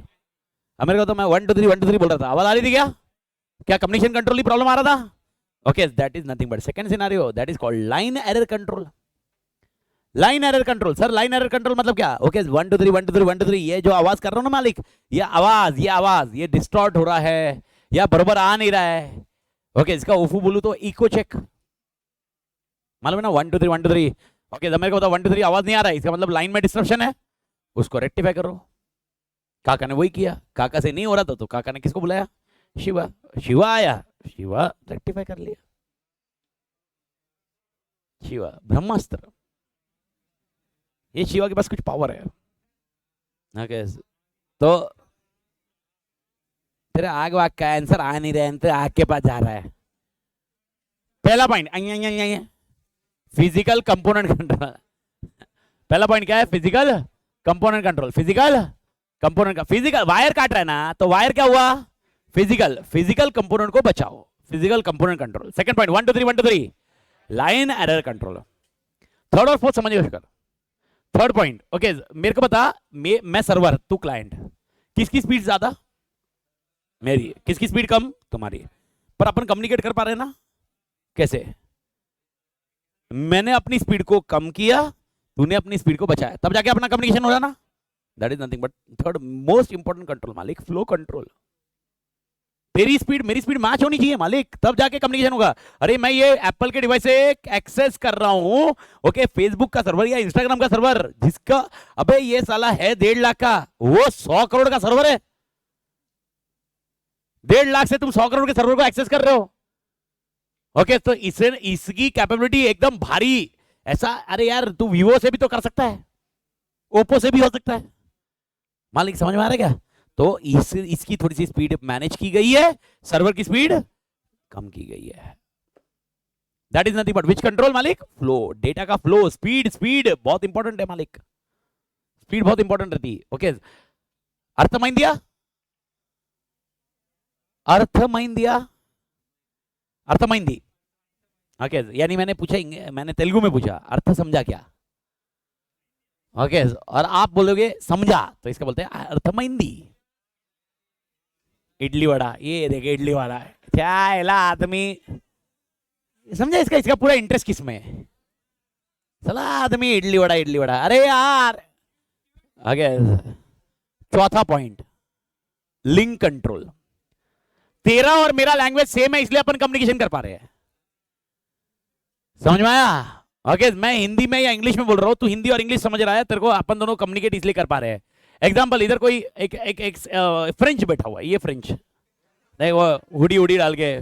मेरे को तो मैं 1 2 3 1 2 3 बोल रहा था, आवाज आ रही थी क्या कम्युनिकेशन कंट्रोल ही प्रॉब्लम आ रहा था। Okay that is nothing but second scenario, that is called line error control. Line error control, sir line error control मतलब क्या, ओके 1 2 3 1 2 3 1 2 3, ये जो आवाज कर रहा हूं ना मालिक, ये आवाज ये डिस्टॉर्ट हो रहा है या बराबर आ नहीं रहा है, ओके इसका ओफू बोलूं तो इको चेक, मालूम है ना 1 2 3 1 2 3, ओके जब मेरे को बताओ 1 2 3 आवाज नहीं आ रहा है, इसका मतलब लाइन में डिस्ट्रप्शन है, उसको रेक्टिफाई करो। काका ने वही किया, काका से नहीं हो रहा था तो काका ने किसको बुलाया, शिवा, शिवा आया, शिवा रेक्टिफाई कर लिया, शिवा ब्रह्मास्त्र, ये शिवा के पास कुछ पावर है। ओके तो तेरे आग वाग का आंसर आ नहीं रहा है, आग के पास जा रहा है। पहला पॉइंट फिजिकल कंपोनेंट कंट्रोल, पहला पॉइंट क्या है, physical component control, physical component का, फिजिकल वायर काट रहा है ना, तो वायर क्या हुआ, फिजिकल कंपोनेंट को बचाओ, physical component control. Second point 1 2 3 1 2 3 line error control. Third और फोर्थ समझिए उसका। थर्ड पॉइंट, ओके मेरे को बता, मैं सर्वर, तू क्लाइंट, किसकी स्पीड ज्यादा, मेरी, किसकी स्पीड कम, तुम्हारी, पर अपन कम्युनिकेट कर पा रहे हैं ना, कैसे, मैंने अपनी स्पीड को कम किया, तूने अपनी स्पीड को बचाया, तब जाके अपना कम्युनिकेशन हो रहा ना। That is nothing but third most important control मालिक, फ्लो कंट्रोल। तेरी स्पीड मेरी स्पीड मैच होनी चाहिए मालिक, तब जाके कम्युनिकेशन होगा। अरे मैं ये एप्पल के डिवाइस से एक्सेस कर रहा हूं, ओके फेसबुक का सर्वर या इंस्टाग्राम का सर्वर, जिसका अबे ये साला है 1.5 लाख का, वो 100 करोड़ का सर्वर है, 1.5 लाख से तुम 100 करोड़ के सर्वर को एक्सेस कर रहे हो, ओके तो इसकी कैपेबिलिटी एकदम भारी, ऐसा अरे यार तू वीवो से भी तो कर सकता है, ओप्पो से भी हो सकता है, मालिक समझ में आ रहा है क्या। तो इसकी थोड़ी सी स्पीड मैनेज की गई है, सर्वर की स्पीड कम की गई है। That is nothing but which control मालिक, फ्लो, डेटा का फ्लो, स्पीड बहुत इंपॉर्टेंट है मालिक, स्पीड बहुत इंपॉर्टेंट रहती है। ओके अर्थమైंदिया, अर्थमैंदी, ओके यानी मैंने पूछा, मैंने तेलुगु में पूछा, अर्थ समझा क्या, ओके और आप बोलोगे समझा, तो इसका बोलते हैं अर्थमैंदी। इडली वड़ा, ये देखे इडली वड़ा, क्या आदमी समझा, इसका पूरा इंटरेस्ट किस में है, साला आदमी इडली वड़ा, अरे यार। आगे चौथा पॉइंट, लिंक कंट्रोल। तेरा और मेरा लैंग्वेज सेम है, इसलिए अपन कम्युनिकेशन कर पा रहे हैं। समझ में आया? ओके, मैं हिंदी में या इंग्लिश में बोल रहा हूं, तू हिंदी और इंग्लिश समझ रहा है, तेरे को अपन दोनों कम्युनिकेट इसलिए कर पा रहे हैं। एग्जाम्पल, इधर कोई एक फ्रेंच बैठा हुआ है, ये फ्रेंच, नहीं वो हुडी हुडी डाल के।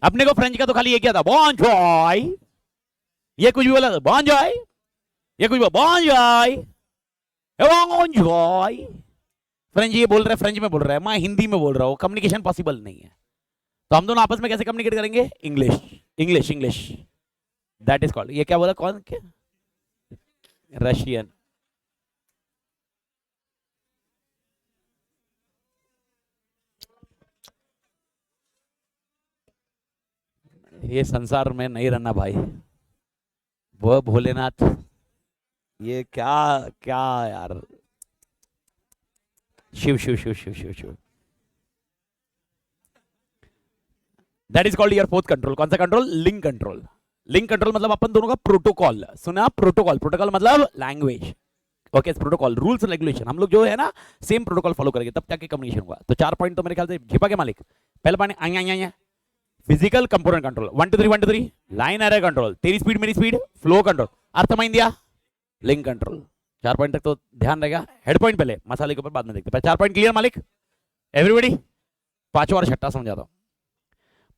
अपने को फ्रेंच का तो खाली ये क्या था, बॉन्जॉय, ये कुछ भी बोला था बॉन्जॉय, ये कुछ बॉन्जॉय बॉन्जॉय। फ्रेंच ये बोल रहा है, फ्रेंच में बोल रहा है, मैं हिंदी में बोल रहा हूँ, कम्युनिकेशन पॉसिबल नहीं है। तो हम दोनों आपस में कैसे कम्युनिकेट करेंगे? English English English, that is called, ये क्या बोला, कौन क्या, रशियन। ये संसार में नहीं रहना भाई, वो भोलेनाथ, ये क्या क्या यार, Shiv Shiv Shiv Shiv Shiv Shiv. That is called your fourth control. कौन सा control? Link control. Link control मतलब अपन दोनों का प्रोटोकॉल। सुना? प्रोटोकॉल, प्रोटोकॉल मतलब language. Okay, protocol, rules regulation, हम लोग जो है ना सेम प्रोटोकॉल फॉलो करेंगे, तब जाके कम्युनिकेशन होगा। तो 4 पॉइंट तो मेरे ख्याल से झिपा के मालिक। पहला पॉइंट आया physical component control, 1 2 3 1 2 3, line error control, तेरी स्पीड मेरी स्पीड, फ्लो कंट्रोल, अर्थमाइंदिया, लिंक कंट्रोल। 4 पॉइंट तक तो ध्यान रहेगा। हेड पॉइंट पहले, मसाले के ऊपर बाद में देखते हैं। 4 पॉइंट क्लियर मालिक, एवरीबॉडी? पांचवा और छठा समझाता हूं।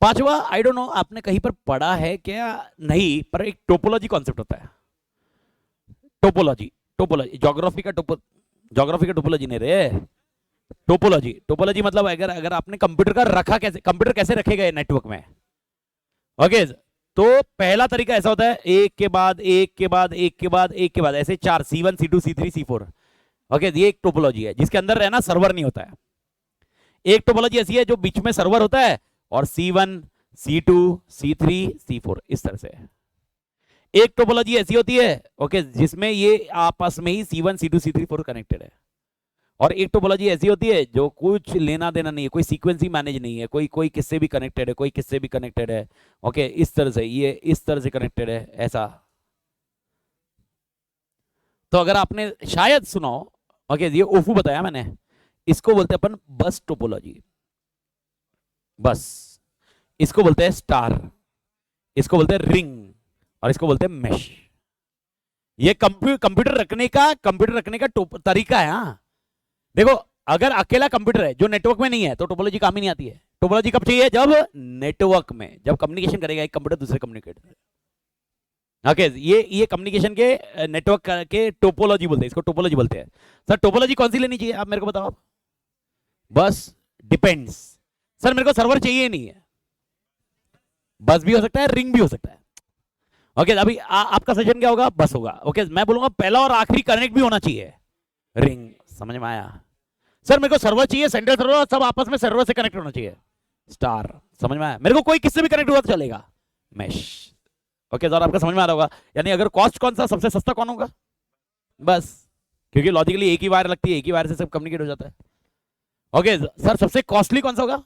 पांचवा, आई डोंट नो आपने कहीं पर पढ़ा है क्या नहीं, पर एक टोपोलॉजी कॉन्सेप्ट होता है। टोपोलॉजी, टोपोलॉजी ज्योग्राफी का ज्योग्राफी का टोपोलॉजी नहीं रे, टोपोलॉजी। टोपोलॉजी मतलब अगर अगर आपने कंप्यूटर का रखा कैसे, कंप्यूटर कैसे रखे गए नेटवर्क में। ओके, तो पहला तरीका ऐसा होता है, एक के बाद एक के बाद एक के बाद एक के बाद ऐसे 4, C1 C2 C3 C4। Okay, ये एक टोपोलॉजी है जिसके अंदर रहना सर्वर नहीं होता है। एक टोपोलॉजी ऐसी है जो बीच में सर्वर होता है और C1 C2 C3 C4 इस तरह से। एक टोपोलॉजी ऐसी होती है ओके जिसमें ये आपस में ही C1 C2 C3 4 कनेक्टेड है। और एक टोपोलॉजी ऐसी होती है जो कुछ लेना देना नहीं है, कोई सीक्वेंस ही मैनेज नहीं है, कोई कोई किससे भी कनेक्टेड है, कोई किससे भी कनेक्टेड है। ओके, इस तरह से, ये इस तरह से कनेक्टेड है ऐसा। तो अगर आपने शायद सुना हो, ओके ये ओफू बताया मैंने, इसको बोलते हैं अपन बस टोपोलॉजी, बस। इसको बोलते हैं स्टार, इसको बोलते हैं रिंग, और इसको बोलते हैं मेश। ये कंप्यूटर रखने का तरीका है। हाँ देखो, अगर अकेला कंप्यूटर है जो नेटवर्क में नहीं है तो टोपोलॉजी काम ही नहीं आती है। टोपोलॉजी कब चाहिए? जब नेटवर्क में, जब कम्युनिकेशन करेगा एक कंप्यूटर दूसरे कम्युनिकेटर। ओके, ये कम्युनिकेशन के नेटवर्क के टोपोलॉजी बोलते हैं, इसको टोपोलॉजी बोलते हैं। सर टोपोलॉजी कौन सी लेनी चाहिए आप मेरे को बताओ। बस डिपेंड्स। सर मेरे को सर्वर चाहिए नहीं है, बस भी हो सकता है, रिंग भी हो सकता है। ओके, अभी आपका सजेशन क्या होगा? बस होगा। ओके, मैं बोलूंगा पहला और आखिरी कनेक्ट भी होना चाहिए, रिंग। समझ में आया? सर मेरे को सर्वर चाहिए, सेंट्रल सर्वर, सब आपस में सर्वर से कनेक्ट होना चाहिए, स्टार। समझ में आया? मेरे को कोई किससे भी कनेक्ट हुआ तो चलेगा, मैश। ओके, सर आपका समझ में आ रहा होगा। यानी अगर कॉस्ट कौन सा सबसे सस्ता कौन होगा? बस, क्योंकि लॉजिकली एक ही वायर लगती है, एक ही वायर से सब कम्युनिकेट हो जाता है। ओके सर, सबसे कॉस्टली कौन सा होगा?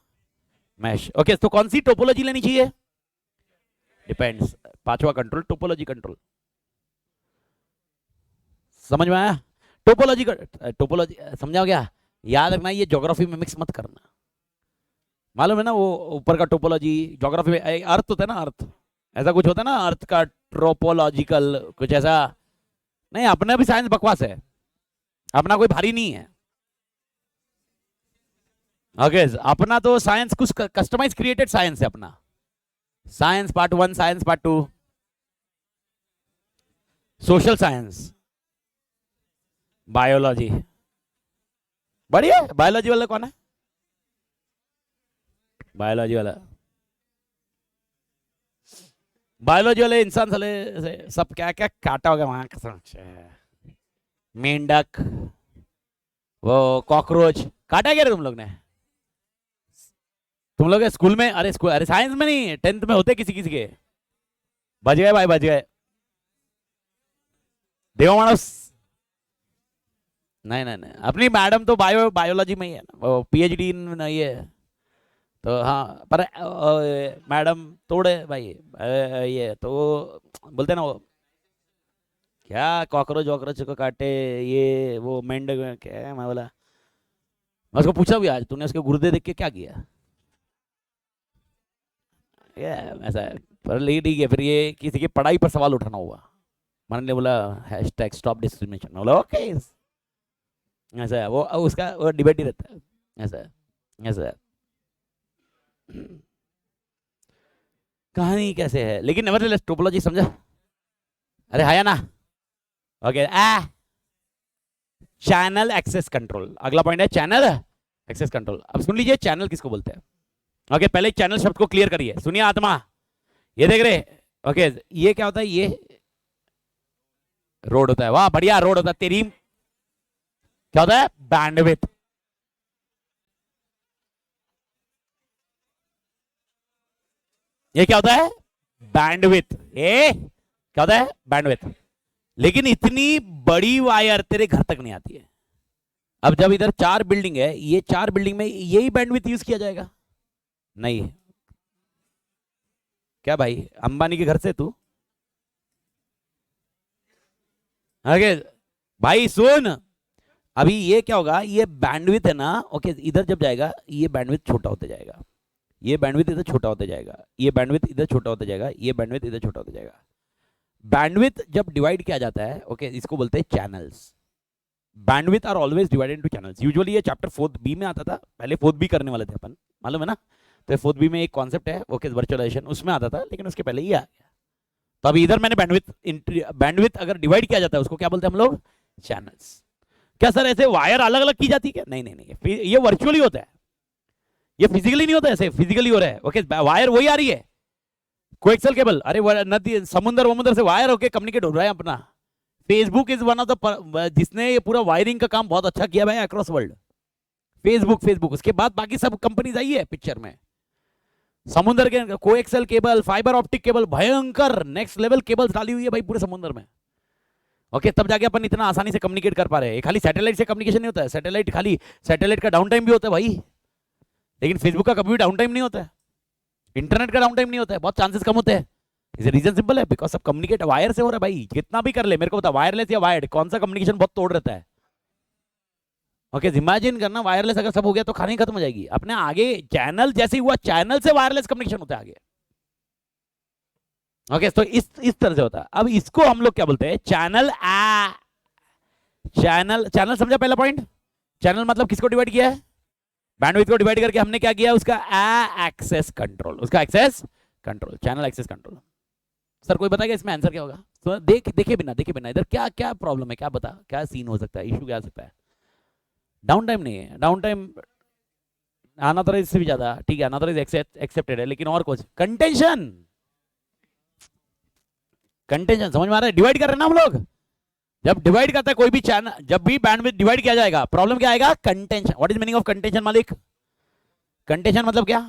मैश। ओके, तो कौन सी टोपोलॉजी लेनी चाहिए? डिपेंड्स। पांचवा कंट्रोल, टोपोलॉजी कंट्रोल। समझ में आया? टोपोलॉजी टोपोलॉजी समझाओ क्या? याद रखना, ये ज्योग्राफी में मिक्स मत करना। मालूम है ना वो ऊपर का टोपोलॉजी, ज्योग्राफी में अर्थ होता है ना, अर्थ ऐसा कुछ होता है ना, अर्थ का ट्रोपोलॉजिकल कुछ ऐसा नहीं। अपना भी साइंस बकवास है, अपना कोई भारी नहीं है। ओके, अपना तो साइंस कुछ कस्टमाइज क्रिएटेड साइंस है अपना। Science part 1, science part 2, social science, biology. बढ़िया, बायोलॉजी वाला कौन है? बायोलॉजी वाला, बायोलॉजी वाले इंसान साले सब क्या क्या काटा होगा वहां कसम से। मेंढक, वो कॉकरोच काटा क्या रे तुम लोग ने? तुम लोग स्कूल में, अरे स्कूल, अरे साइंस में नहीं, 10th में होते किसी किसी के। बच गए भाई, बच गए। देव मानस, नहीं नहीं नहीं, अपनी मैडम तो बायोलॉजी में ही है ना, वो PhD इन ये तो हाँ पर मैडम तोड़े भाई ये तो बोलते ना वो क्या कॉकरोच वॉकरोच को काटे, ये वो मेंढक क्या है, मैं बोला मैं उसको पूछा भी आज तूने उसके गुर्दे देख के क्या किया, ये ऐसा है। पर लेकिन ठीक है, फिर ये किसी की पढ़ाई पर सवाल उठाना हुआ, मैंने ने बोला हैशटैग स्टॉप डिस्क्रिमिनेशन, बोला ओके ऐसा है वो उसका वो डिबेट ही रहता है, ऐसा है ऐसा है। कहानी कैसे है लेकिन नेवरदलेस टोपोलॉजी समझा, अरे हाया ना, ओके चैनल एक्सेस कंट्रोल अगला पॉइंट है, चैनल एक्सेस कंट्रोल। अब सुन लीजिए चैनल किसको बोलते हैं। ओके पहले चैनल शब्द को क्लियर करिए, सुनिए आत्मा, ये देख रहे, ओके ये क्या होता है, ये रोड होता है, वाह बढ़िया रोड होता है तेरी, क्या होता है बैंडविथ, ये क्या होता है बैंडविथ, ये क्या होता है बैंडविथ। लेकिन इतनी बड़ी वायर तेरे घर तक नहीं आती है। अब जब इधर 4 बिल्डिंग है, ये 4 बिल्डिंग में यही बैंडविथ यूज किया जाएगा नहीं, क्या भाई अंबानी के घर से तू, आगे भाई सुन, अभी ये क्या होगा, ये बैंडविथ है ना, ओके इधर जब जाएगा ये बैंडविथ छोटा होता जाएगा, ये बैंडविथ इधर छोटा होता जाएगा, ये बैंडविथ इधर छोटा होता जाएगा, ये बैंडविथ इधर छोटा होता जाएगा। बैंडविथ जब डिवाइड किया जाता है, ओके इसको बोलते हैं channels. Bandwidth are always divided into channels. Usually ये चैप्टर 4th बी में आता था, पहले 4th बी करने वाले थे अपन, मालूम है ना, तो 4th बी में एक कॉन्सेप्ट है ओके वर्चुअलाइजेशन, उसमें आता था लेकिन उसके पहले ही आ गया। तो अभी इधर मैंने बैंडविथ अगर डिवाइड किया जाता है उसको क्या बोलते हैं हम लोग, चैनल्स। क्या सर ऐसे वायर अलग अलग की जाती है क्या, नहीं नहीं नहीं, ये वर्चुअली होता है, ये फिजिकली नहीं होता, ऐसे फिजिकली हो रहा है, ओके वायर वही आ रही है, कोएक्सियल केबल, अरे नदी समुद्र वमुद्र से वायर होके कम्युनिकेट हो रहा है अपना। Facebook is one of the जिसने ये पूरा वायरिंग का काम बहुत अच्छा किया है अक्रॉस वर्ल्ड, फेसबुक फेसबुक उसके बाद बाकी सब कंपनीज आई है पिक्चर में। समुद्र के coaxial cable, fibre optic cable, भयंकर नेक्स्ट लेवल केबल्स डाली हुई है भाई पूरे समुद्र में, ओके तब जाके अपन इतना आसानी से कम्युनिकेट कर पा रहे हैं। खाली सैटेलाइट से कम्युनिकेशन नहीं होता है, सैटेलाइट खाली सैटेलाइट का डाउन टाइम भी होता है भाई, लेकिन फेसबुक का कभी भी डाउन टाइम नहीं होता है, इंटरनेट का डाउन टाइम नहीं होता है, बहुत चांसेस कम होते हैं। इसे रीजन सिंपल है, बिकॉज सब कम्युनिकेट वायर से हो रहा है भाई, कितना भी कर ले मेरे को बता वायरलेस या वायर्ड कौन सा कम्युनिकेशन बहुत तोड़ रहता है। ओके इमेजिन करना वायरलेस अगर सब हो गया तो खानी खत्म हो जाएगी अपने आगे, चैनल जैसे ही हुआ चैनल से वायरलेस कम्युनिकेशन होता है आगे, ओके तो इस तरह से होता है। अब इसको हम लोग क्या बोलते हैं, चैनल चैनल चैनल समझा पहला पॉइंट, चैनल मतलब किसको डिवाइड किया है, बैंडविड्थ को डिवाइड करके हमने क्या किया, उसका एक्सेस कंट्रोल, उसका access control, channel access control. Sir कोई बताएगा इसमें आंसर क्या होगा, तो देखे बिना इधर क्या क्या प्रॉब्लम है, क्या बता क्या सीन हो सकता है, इशू क्या आ सकता है। डाउन टाइम नहीं है, डाउन टाइम अनऑथराइज से भी ज्यादा ठीक है, अनऑथराइज एक्सेप्टेड है, लेकिन और कुछ कंटेंशन, कंटेंशन समझ में आ रहा है, डिवाइड कर रहे हैं ना हम लोग, जब डिवाइड करता है कोई भी चैनल, जब भी बैंडविड्थ डिवाइड किया जाएगा प्रॉब्लम क्या आएगा, contention. What is meaning of contention मालिक, कंटेंशन मतलब क्या,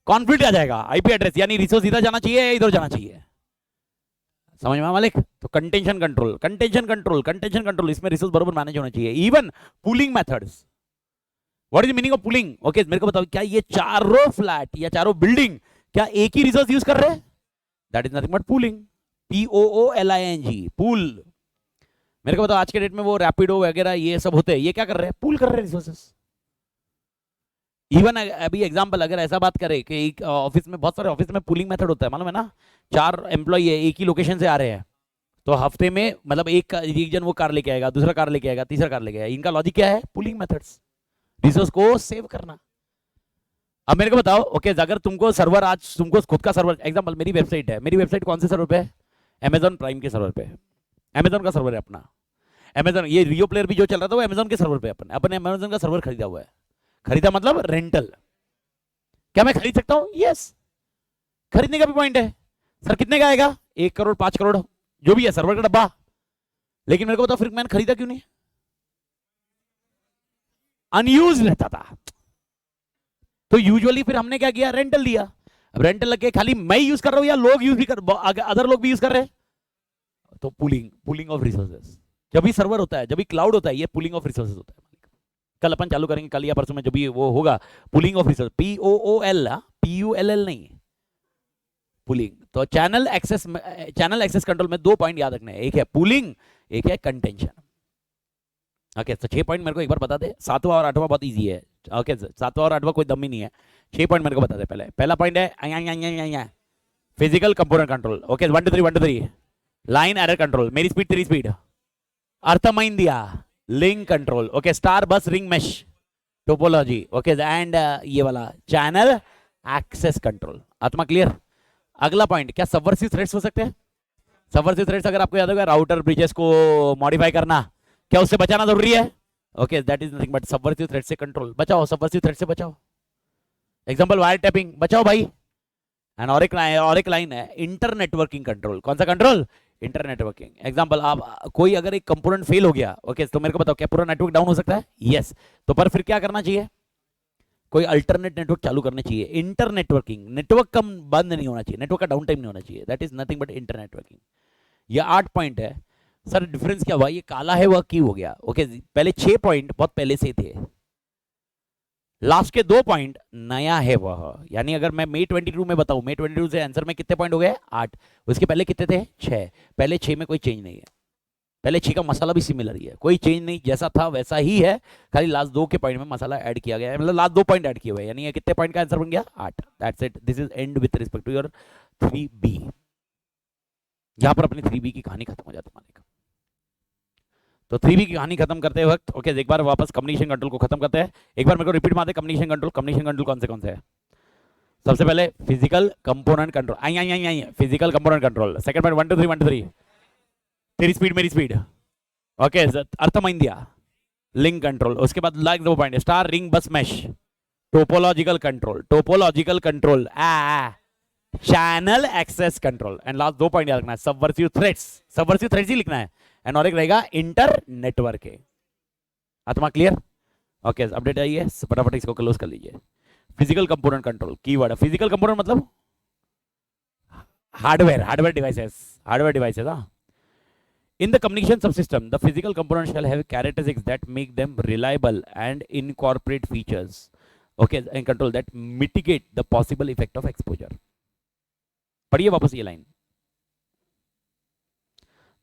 कॉन्फ्लिक्ट आ जाएगा, आईपी एड्रेस यानी रिसोर्स इधर जाना चाहिए या इधर जाना चाहिए, समझ में मालिक। तो contention control, contention control, contention control, इसमें रिसोर्स बराबर मैनेज होना चाहिए। Even pooling methods, what is meaning of pooling, okay मेरे को बताओ, क्या ये चारों फ्लैट या चारों बिल्डिंग क्या एक ही रिसोर्स यूज कर रहे हैं, that is nothing but pooling, POOLING pool. मेरे को बताओ आज के डेट में वो रैपिडो वगैरह ये सब होते हैं, ये क्या कर रहे हैं, पूल कर रहे हैं रिसोर्सेस। इवन अभी एग्जांपल अगर ऐसा बात करें कि एक ऑफिस में, बहुत सारे ऑफिस में पूलिंग मेथड होता है, मालूम है ना, 4 एम्प्लॉय है एक ही लोकेशन से आ रहे हैं, तो हफ्ते में मतलब एक जन वो कार लेके आएगा, दूसरा कार लेके आएगा, तीसरा कार लेके आएगा, इनका लॉजिक क्या है, पूलिंग मेथड्स, रिसोर्स को सेव करना। अब मेरे को बताओ ओके अगर तुमको सर्वर, आज तुमको खुद का सर्वर, एग्जांपल मेरी वेबसाइट है, मेरी वेबसाइट कौन से सर्वर पे है, अमेजॉन प्राइम के सर्वर पे है, अमेजॉन का सर्वर है अपना, अमेजॉन ये रियो प्लेयर भी जो चल रहा था वो अमेजॉन के सर्वर पे अपने अमेजॉन का सर्वर खरीदा हुआ है, खरीदा मतलब रेंटल। क्या मैं खरीद सकता हूं, यस खरीदने का भी पॉइंट है, सर कितने का आएगा, 1 करोड़ 5 करोड़ जो भी है सर्वर का डब्बा, लेकिन मेरे को बताओ फिर मैंने खरीदा क्यों नहीं, अनयूज रहता था, तो यूजुअली फिर हमने क्या किया, रेंटल लिया। अब रेंटल लग के खाली मैं यूज कर रहा हूं या लोग यूज भी कर, अदर लोग भी यूज कर रहे हैं, तो पूलिंग, पूलिंग ऑफ रिसोर्सेस। जब भी सर्वर होता है, जब भी क्लाउड होता है, ये पूलिंग ऑफ रिसोर्सेस होता है। कल अपन चालू करेंगे, कल या परसों में जो भी वो होगा, पुलिंग ऑफिसर, POOL, PULL नहीं, पुलिंग। तो चैनल एक्सेस कंट्रोल में 2 पॉइंट याद रखने हैं, एक है पुलिंग, एक है कंटेंशन। ओके, तो 6 पॉइंट मेरे को एक बार बता दे, 7वां और 8वां बहुत इजी है। ओके, 7वां और 8वां कोई दम ही नहीं है, 6 पॉइंट मेरे को बता दे। पहला पॉइंट है physical component control. Okay, 1 2 3 1 2 3, line error control, मेरी स्पीड तेरी स्पीड, अर्थमाइन दिया, लिंक कंट्रोल, ओके, स्टार बस ring mesh topology, okay, and ये वाला चैनल एक्सेस कंट्रोल। आत्मा क्लियर? अगला पॉइंट, क्या सबवर्सिव थ्रेट्स हो सकते हैं? सबवर्सिव थ्रेट्स अगर आपको याद होगा, राउटर ब्रिजेस को मॉडिफाई करना, क्या उससे बचाना जरूरी है? Okay, that is nothing but subversive threat से कंट्रोल। बचाओ, सबवर्सिव थ्रेट से बचाओ। एग्जांपल वायर टैपिंग, बचाओ भाई। एंड और एक लाइन है इंटर नेटवर्किंग कंट्रोल। कौन सा कंट्रोल? Inter networking. एग्जांपल, आप कोई अगर एक कंपोनेंट फेल हो गया, ओके, तो मेरे को बताओ क्या पूरा नेटवर्क डाउन हो सकता है? यस। तो पर फिर क्या करना चाहिए? कोई अल्टरनेट नेटवर्क चालू करने चाहिए। इंटर नेटवर्किंग, नेटवर्क कम बंद नहीं होना चाहिए, नेटवर्क का डाउन टाइम नहीं होना चाहिए। That is nothing but inter networking. ये 8 पॉइंट है। सर डिफरेंस क्या हुआ? ये काला है वह क्यों हो गया? ओके, पहले 6 पॉइंट बहुत पहले से थे, लास्ट के 2 पॉइंट नया है वह। यानी अगर मैं May 22 में बताऊं, May 22 से आंसर में कितने पॉइंट हो गए? 8। उसके पहले कितने थे? 6। पहले 6 में कोई चेंज नहीं है, पहले 6 का मसाला भी सिमिलर ही है, कोई चेंज नहीं, जैसा था वैसा ही है, खाली लास्ट 2 के पॉइंट में मसाला ऐड किया गया है, मतलब लास्ट 2 पॉइंट ऐड किए हुए, यानी ये कितने पॉइंट का आंसर बन गया? 8। That's it, this is end with respect to your 3B। यहां पर अपनी 3B की कहानी खत्म हो जाती है। तो 3B की कहानी खत्म करते वक्त, ओके, एक बार वापस कम्युनिकेशन कंट्रोल को खत्म करते हैं। एक बार मेरे को रिपीट मारते, कम्युनिकेशन कंट्रोल कौन से है? सबसे पहले physical component control, I physical component control. Second point 1 2 3 1 2 3, तेरी स्पीड मेरी स्पीड, ओके, अर्थमाइन दिया, लिंक कंट्रोल। उसके बाद like 2 point, star ring bus mesh topological control, channel access control. And last 2 point याद रखना है, सबवर्सिव थ्रेट्स ही लिखना है। एंड और एक रहेगा इंटर नेटवर्क है। आत्मा क्लियर? ओके, अपडेट आइए, फटाफट इसको क्लोज कर लीजिए। Physical component control keyword, physical component मतलब हार्डवेयर डिवाइसेस। हाँ, in the communication subsystem the physical components shall have characteristics that make them reliable and incorporate features, okay, and control that mitigate the possible effect of exposure. पढ़िए वापस ये line,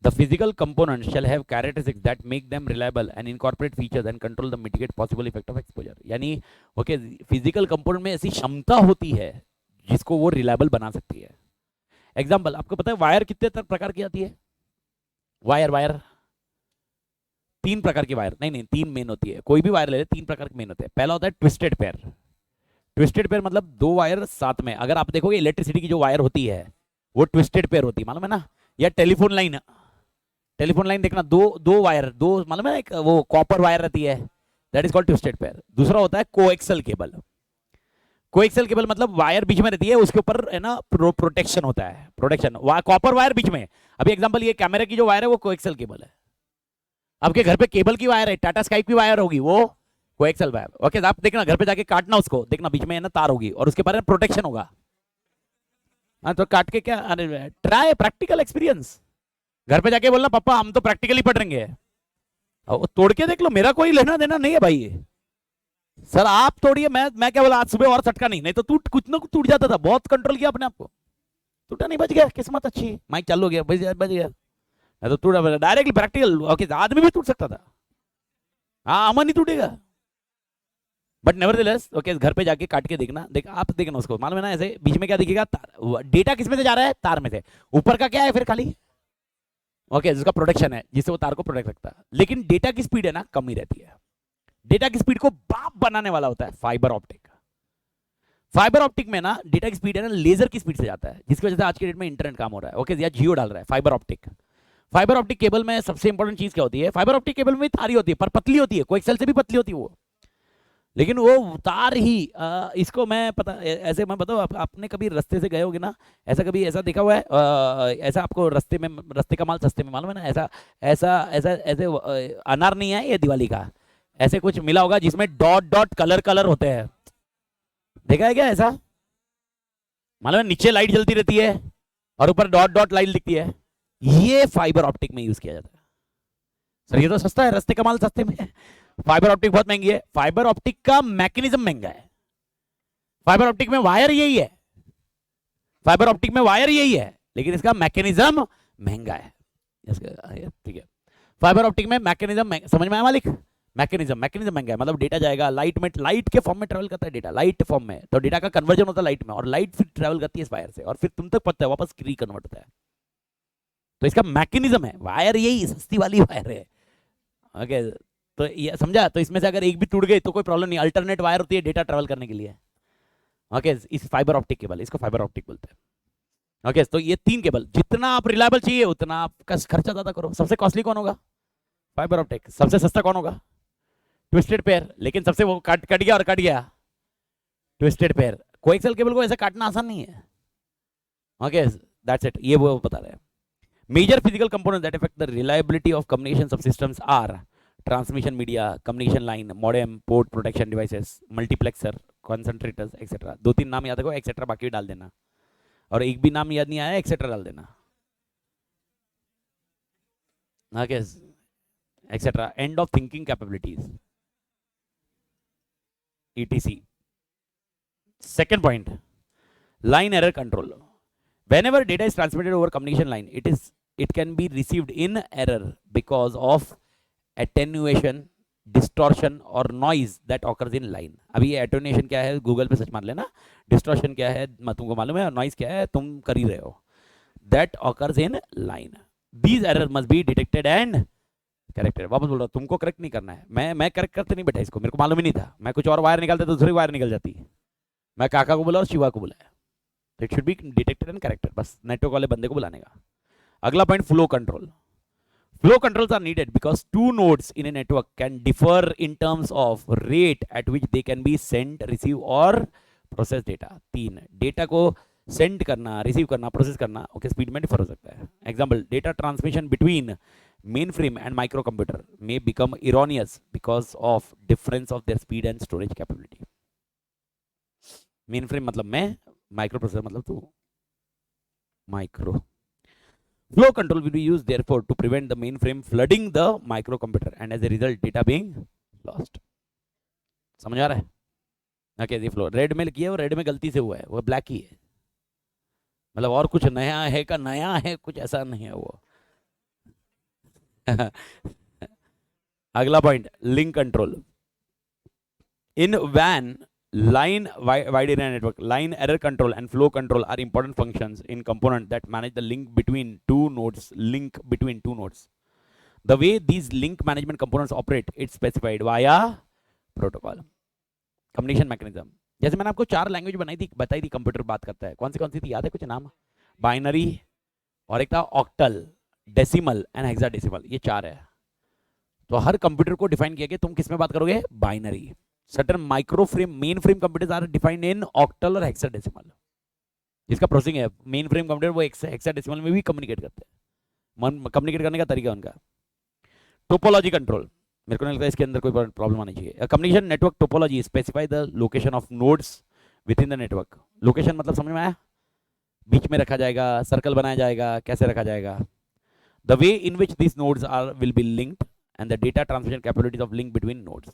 the physical components shall have characteristics that make them reliable and incorporate features and control the mitigate possible effect of exposure. यानी okay, physical component में ऐसी क्षमता होती है जिसको वो रिलायबल बना सकती है। एग्जांपल, आपको पता है वायर कितने प्रकार की आती है? वायर 3 प्रकार की वायर, नहीं 3 मेन होती है, कोई भी वायर ले ले 3 प्रकार के मेन होते हैं। पहला होता है ट्विस्टेड पेयर मतलब 2 वायर साथ में। अगर आप देखोगे इलेक्ट्रिसिटी की जो वायर होती है वो ट्विस्टेड पेयर होती है, मालूम है ना? या टेलीफोन लाइन देखना, दो वायर, मालूम है ना, एक वो कॉपर वायर रहती है, that is called twisted pair. दूसरा होता है कोएक्सल केबल मतलब वायर बीच में रहती है, उसके ऊपर है ना प्रोटेक्शन होता है, कॉपर वायर बीच में। अभी एग्जांपल, ये कैमरा की जो वायर है वो कोएक्सल केबल है। आपके घर पे केबल की वायर है, टाटा स्काई की वायर होगी, वो कोएक्सल वायर। ओके, आप देखना घर पे जाके काटना उसको, देखना बीच में है ना तार होगी और उसके बारे में प्रोटेक्शन होगा। हाँ, तो काट के क्या, ट्राई प्रैक्टिकल एक्सपीरियंस, घर पे जाके बोलना पापा हम तो प्रैक्टिकली पढ़ेंगे, तोड़ के देख लो, मेरा कोई लेना देना नहीं है भाई। सर आप तोड़िए, मैं क्या बोला, आज सुबह और सटका नहीं तो कुछ ना कुछ टूट जाता था, बहुत कंट्रोल किया अपने आप को, टूटा नहीं, बच गया, किस्मत अच्छी, माइक चालू हो गया, बच गया, तो टूटा, डायरेक्टली प्रैक्टिकल। ओके, आदमी भी टूट सकता था, हाँ, अमन नहीं टूटेगा, बट नेवरदलेस ओके, घर पे जाके काट के देखना, आप देखना उसको, मालूम है ना, ऐसे बीच में क्या दिखेगा, डेटा किस में से जा रहा है? तार में से। ऊपर का क्या है फिर? खाली ओके, जिसका प्रोटेक्शन है, जिससे वो तार को प्रोटेक्ट रखता है। लेकिन डेटा की स्पीड है ना कम ही रहती है। डेटा की स्पीड को बाप बनाने वाला होता है फाइबर ऑप्टिक में ना डेटा की स्पीड है ना लेजर की स्पीड से जाता है, जिसकी वजह से आज के डेट में इंटरनेट काम हो रहा है। ओके, या जियो डाल रहा है फाइबर ऑप्टिक केबल में सबसे इंपॉर्टेंट चीज क्या होती है? फाइबर ऑप्टिक केबल में तार ही होती है, पर पतली होती है, कोएक्सल से भी पतली होती है वो, लेकिन वो तार ही इसको मैं पता, ऐसे मैं बताऊँ, आपने कभी रास्ते से गए होगे ना, ऐसा देखा हुआ है, ऐसा आपको रास्ते का माल सस्ते में, मालूम है ना, ऐसे अनार नहीं है ये दिवाली का, ऐसे कुछ मिला होगा जिसमें डॉट कलर होते हैं, देखा है क्या ऐसा? मालूम है, नीचे लाइट जलती रहती है और ऊपर डॉट लाइट दिखती है, ये फाइबर ऑप्टिक में यूज किया जाता है। सर ये तो सस्ता है, रास्ते का माल सस्ते में, फाइबर ऑप्टिक बहुत महंगी है, फाइबर ऑप्टिक का मैकेनिज्म महंगा है, फाइबर ऑप्टिक में वायर यही है, फाइबर ऑप्टिक में वायर यही है, लेकिन इसका मैकेनिज्म महंगा है। ठीक है, फाइबर ऑप्टिक में मैकेनिज्म समझ में आया मालिक? मैकेनिज्म महंगा है, मतलब डेटा जाएगा लाइट में, लाइट के फॉर्म में ट्रेवल करता है डेटा, लाइट फॉर्म में, तो डेटा का कन्वर्जन होता है लाइट में, और लाइट फिर ट्रेवल करती है इस वायर से और फिर तुम तक पड़ता है, वापस रिकन्वर्ट होता है। तो इसका मैकेनिज्म है, वायर यही सस्ती वाली वायर है। ओके, तो ये समझा? तो इसमें से अगर एक भी टूट गई तो कोई प्रॉब्लम नहीं, अल्टरनेट वायर होती है डेटा ट्रेवल करने के लिए। ओके, इस फाइबर ऑप्टिक केबल, इसको फाइबर ऑप्टिक बोलते हैं। ओके, तो ये 3 केबल, जितना आप रिलायबल चाहिए उतना आपका खर्चा ज्यादा करो। सबसे कॉस्टली कौन होगा? Fibre optic. सबसे सस्ता कौन होगा? Twisted pair. लेकिन सबसे वो कट गया और कट गया ट्विस्टेड पेयर। कोएक्सियल केबल को ऐसे काटना आसान नहीं है। ओके, दैट्स इट, ये वो बता रहे हैं। Major physical components that affect the reliability of communication subsystems are transmission media, communication line, modem, port protection devices, multiplexer, concentrators etcetera. 2-3 नाम याद रखो, एक्सेट्रा बाकी डाल देना, और एक भी नाम याद नहीं आया एक्सेट्रा डाल देना। Okay, etcetera, end of thinking capabilities, ETC. Second point, line error control. Whenever data is transmitted over communication line, it can be received in error because of attenuation, distortion or noise that occurs in line. अभी ये attenuation क्या है, Google पे search मार लेना। distortion क्या है तुमको मालूम है, और noise क्या है तुम कर ही रहे हो। that occurs in line. These errors must be detected and corrected. वापस बोल रहा हूँ, तुमको करेक्ट नहीं करना है, मैं करेक्ट करते नहीं बैठा, इसको मेरे को मालूम ही नहीं था, मैं कुछ और वायर निकालता तो दूसरी वायर निकल जाती। मैं काका को बोला और शिवा को बुलाया, तो it should be detected and corrected, बस नेटवर्क वाले बंदे को बुलाने का। अगला पॉइंट, flow control. Flow controls are needed because 2 nodes in a network can differ in terms of rate at which they can be sent, receive और process data. 3, data को सेंड करना, रिसीव करना, प्रोसेस करना, ओके, स्पीड में differ हो सकता है। Example, data transmission between mainframe and microcomputer may become erroneous because of difference of their speed and storage capability. Mainframe मतलब मैं, microprocessor मतलब तू, micro. Flow control will be used therefore to prevent the mainframe flooding the microcomputer and as a result data being lost. समझ आ रहा है? Okay, ये flow red में किया, वो रेड में गलती से हुआ है, वो ब्लैक ही है, मतलब और कुछ नया है का नया है, कुछ ऐसा नहीं है वो। अगला point, link control. In WAN, line wide area network, line error control and flow control are important functions in component that manage the link between 2 nodes, the way these link management components operate, it's specified via protocol. Communication mechanism, जैसे मैंने आपको 4 language बताई थी computer बात करता है, कौन सी थी याद है कुछ नाम? बाइनरी, और एक था ऑक्टल, डेसिमल एंड हेक्साडेसिमल, ये 4 है। तो हर कंप्यूटर को डिफाइन किया कि तुम किस में बात करोगे? Binary. Certain microframe main frame computers are defined in octal और हेक्साडेसिमल। जिसका प्रोसेसिंग है मेन फ्रेम कंप्यूटर, वो हेक्साडेसिमल में भी कम्युनिकेट करते हैं, कम्युनिकेट करने का तरीका उनका। टोपोलॉजी कंट्रोल, मेरे को नहीं लगता इसके अंदर कोई प्रॉब्लम आनी चाहिए। Communication network topology specify the location of nodes with in the network. Location मतलब समझ में आया? बीच में रखा जाएगा, सर्कल बनाया जाएगा, कैसे रखा जाएगा। The way in which these nodes will be linked and the data transmission capabilities of link between nodes.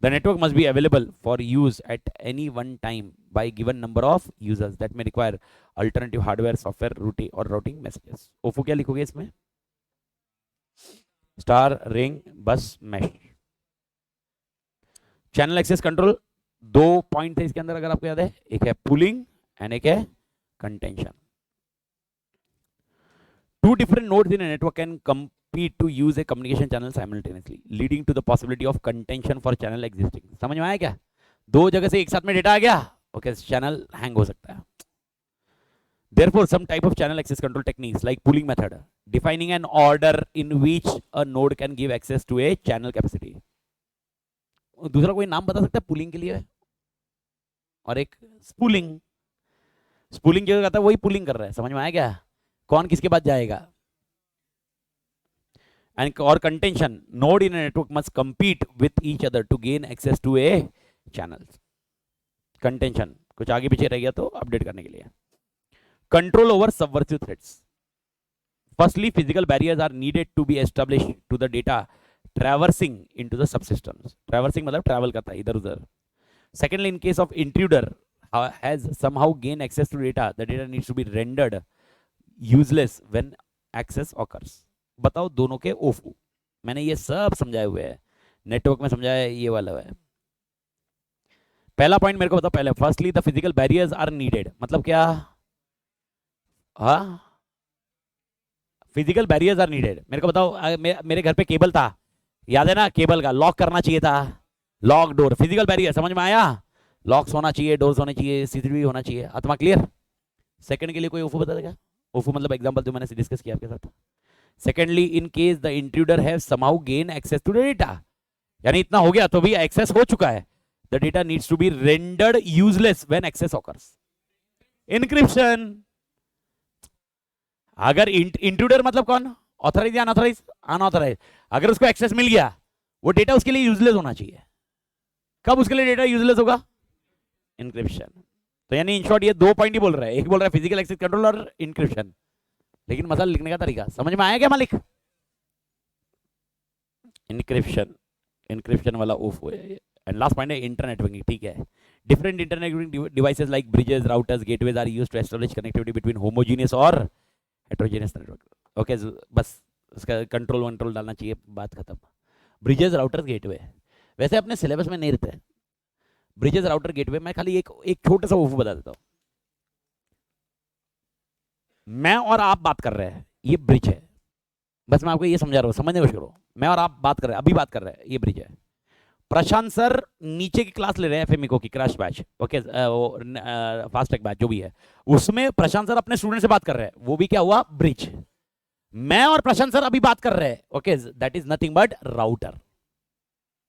The network must be available for use at any one time by given number of users that may require alternative hardware, software, routing messages. OFU क्या लिखोगे इसमें? Star, ring, bus, mesh. Channel access control, 2 point है इसके अंदर अगर आपको याद है, एक है पुलिंग एंड एक है contention. 2 different nodes in a network can compete to use a communication channel simultaneously, leading to the possibility of contention for channel existing. समझ में आया क्या? 2 जगह से एक साथ में डेटा आ गया, ओके, चैनल हैंग हो सकता है। Therefore, some type of channel access control techniques like pooling method, defining an order in which a node can give access to a channel capacity. दूसरा कोई नाम बता सकता है पुलिंग के लिए? और एक स्पूलिंग। स्पूलिंग जो कहता है वही पुलिंग कर रहा है, समझ में आया क्या? कौन किसके बाद जाएगा? एंड और contention, node in network must compete with each other to gain access to a channel. Contention कुछ आगे पीछे रह गया तो अपडेट करने के लिए। Control over subversive threats. Firstly physical barriers are needed to be established to the data traversing into the subsystems, traversing मतलब ट्रैवल करता है इधर उधर. Secondly, in case of intruder has somehow gained access to data, the data needs to be rendered useless when access occurs. बताओ दोनों के ओफू. मैंने ये सब समझाए हुए हैं, नेटवर्क में समझाया है, ये वाला है. पहला पॉइंट मेरे को बताओ पहले. Firstly the physical barriers are needed, मतलब क्या? हाँ, फिजिकल बैरियर्स आर नीडेड. मेरे को बताओ, मेरे घर पे केबल था, याद है ना? केबल का लॉक करना चाहिए था, लॉक डोर, फिजिकल बैरियर. समझ में आया? लॉक्स होना चाहिए, डोर्स होने चाहिए, सीसीटीवी होना चाहिए. आत्मा क्लियर? सेकंड के लिए कोई ओफू बता देगा? ओफू मतलब एग्जांपल जो मैंने डिस्कस किया आपके साथ. Secondly, in case the intruder have somehow gain access to the data, यानी इतना हो गया तो भी एक्सेस हो चुका है. The data needs to be rendered useless when access occurs. Encryption. अगर इंट्रूडर मतलब कौन? ऑथराइज या अनऑथराइज? अनऑथराइज. अगर उसको एक्सेस मिल गया, वो डेटा उसके लिए यूजलेस होना चाहिए. कब उसके लिए डेटा यूजलेस होगा? इंक्रिप्शन. तो यानी इन शॉर्ट ये दो पॉइंट ही बोल रहा है. एक बोल रहा है फिजिकल एक्सेस कंट्रोल और इंक्रिप्शन. लेकिन मसला लिखने का तरीका समझ में आया क्या मालिक? इंक्रिप्शन, इंक्रिप्शन वाला ऑफ हुआ है. एंड लास्ट पॉइंट है इंटरनेटवर्किंग. ठीक है, different internetworking devices like bridges, routers, gateways are used to establish connectivity between homogeneous और हेटेरोजेनियस नेटवर्क. ओके, बस उसका कंट्रोल डालना चाहिए, बात खत्म. ब्रिजेस, राउटर्स, गेटवे वैसे अपने सिलेबस में नहीं रहते. Bridges, router, gateway. मैं खाली एक छोटा सा ओफू बता देता हूं. मैं और आप बात कर रहे हैं, ये ब्रिज है. बस मैं आपको ये समझा रहा हूं, समझने की कोशिश करो. मैं और आप बात कर रहे हैं, अभी बात कर रहे हैं, ये ब्रिज है. प्रशांत सर नीचे की क्लास ले रहे हैं एफएमईको की, crash batch, okay, FASTag batch जो भी है, उसमें प्रशांत सर अपने स्टूडेंट से बात कर रहे हैं. वो भी क्या हुआ? ब्रिज. मैं और प्रशांत सर अभी बात कर रहे हैं, okay, that is nothing but router.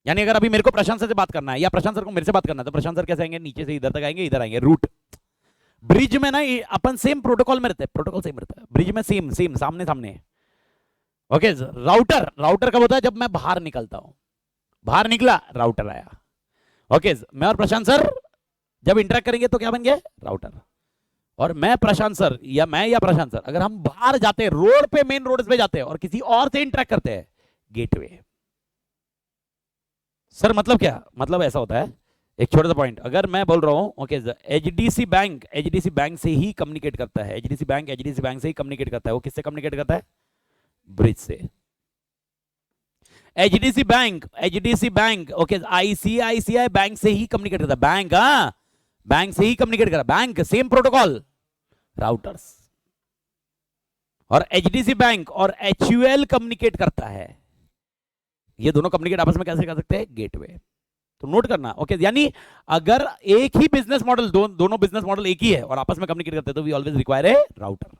यानी अगर अभी मेरे को प्रशांत सर से बात करना है या प्रशांत सर को मेरे से बात करना है, तो प्रशांत सर कैसे आएंगे? नीचे से इधर तक आएंगे, इधर आएंगे, रूट. ब्रिज में ना अपन सेम प्रोटोकॉल में रहते हैं, प्रोटोकॉल सेम रहता है ब्रिज में, सेम सेम सामने सामने. ओके, राउटर, राउटर कब होता है? जब मैं बाहर निकलता हूं. बाहर निकला, राउटर आया. ओके, मैं और प्रशांत सर जब इंटरेक्ट करेंगे तो क्या बन गया? राउटर. और मैं प्रशांत सर या मैं या प्रशांत सर अगर हम बाहर जाते हैं, रोड पे, मेन रोड पे जाते हैं और किसी और से इंटरेक्ट करते हैं, गेटवे. सर मतलब क्या? मतलब ऐसा होता है, एक छोटा सा पॉइंट. अगर मैं बोल रहा हूं ओके, एचडीसी बैंक से ही कम्युनिकेट करता है, एचडीसी बैंक से ही कम्युनिकेट करता है. वो किससे कम्युनिकेट करता है? ब्रिज से. HDC bank okay, ICICI bank से ही कम्युनिकेट करता है. बैंक, हाँ, बैंक से ही कम्युनिकेट करता है. Bank same protocol, routers. और एचडीसी बैंक और एचयूएल कम्युनिकेट करता है. ये दोनों कम्युनिकेट आपस में कैसे कर सकते हैं? गेटवे. तो नोट करना. ओके, यानी अगर एक ही बिजनेस मॉडल, दोनों बिजनेस मॉडल एक ही है और आपस में कम्युनिकेट करते हैं, तो we always require a router.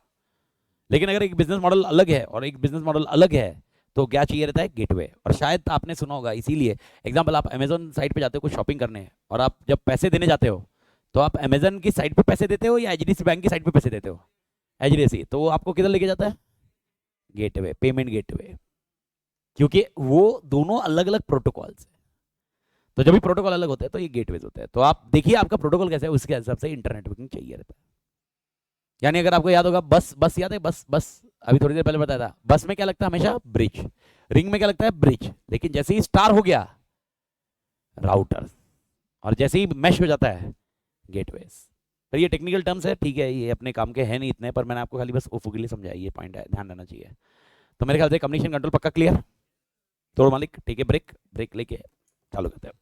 लेकिन अगर एक बिजनेस मॉडल अलग है और एक बिजनेस मॉडल अलग है, तो क्या चाहिए रहता है? गेटवे. और शायद आपने सुना होगा, इसीलिए एग्जाम्पल, आप अमेजोन साइट पे जाते हो कुछ शॉपिंग करने, और आप जब पैसे देने जाते हो, तो आप अमेजोन की साइट पे पैसे देते हो या एचडीसी बैंक की साइट पे पैसे देते हो? एचडीसी. तो आपको किधर लेके जाता है? Gateway, payment gateway. क्योंकि वो दोनों अलग अलग प्रोटोकॉल्स हैं. तो जब भी प्रोटोकॉल अलग होते हैं तो ये गेटवेज होते हैं. तो आप देखिए आपका प्रोटोकॉल कैसा है, उसके हिसाब से इंटरनेट वर्किंग चाहिए रहता है. यानी अगर आपको याद होगा, बस याद है? बस अभी थोड़ी देर पहले बताया था, बस में क्या लगता है? हमेशा ब्रिज. रिंग में क्या लगता है? ब्रिज. लेकिन जैसे ही स्टार हो गया, राउटर. और जैसे ही मैश हो जाता है, गेटवेज. पर ये टेक्निकल टर्म्स है, ठीक है, ये अपने काम के हैं नहीं इतने, पर मैंने आपको खाली बस ओफो के लिए समझाया. ये पॉइंट है, ध्यान रहना चाहिए. तो मेरे ख्याल से कम्युनिकेशन कंट्रोल पक्का क्लियर? तोड़ मालिक. ठीक है, ब्रेक लेके चालू करते हैं.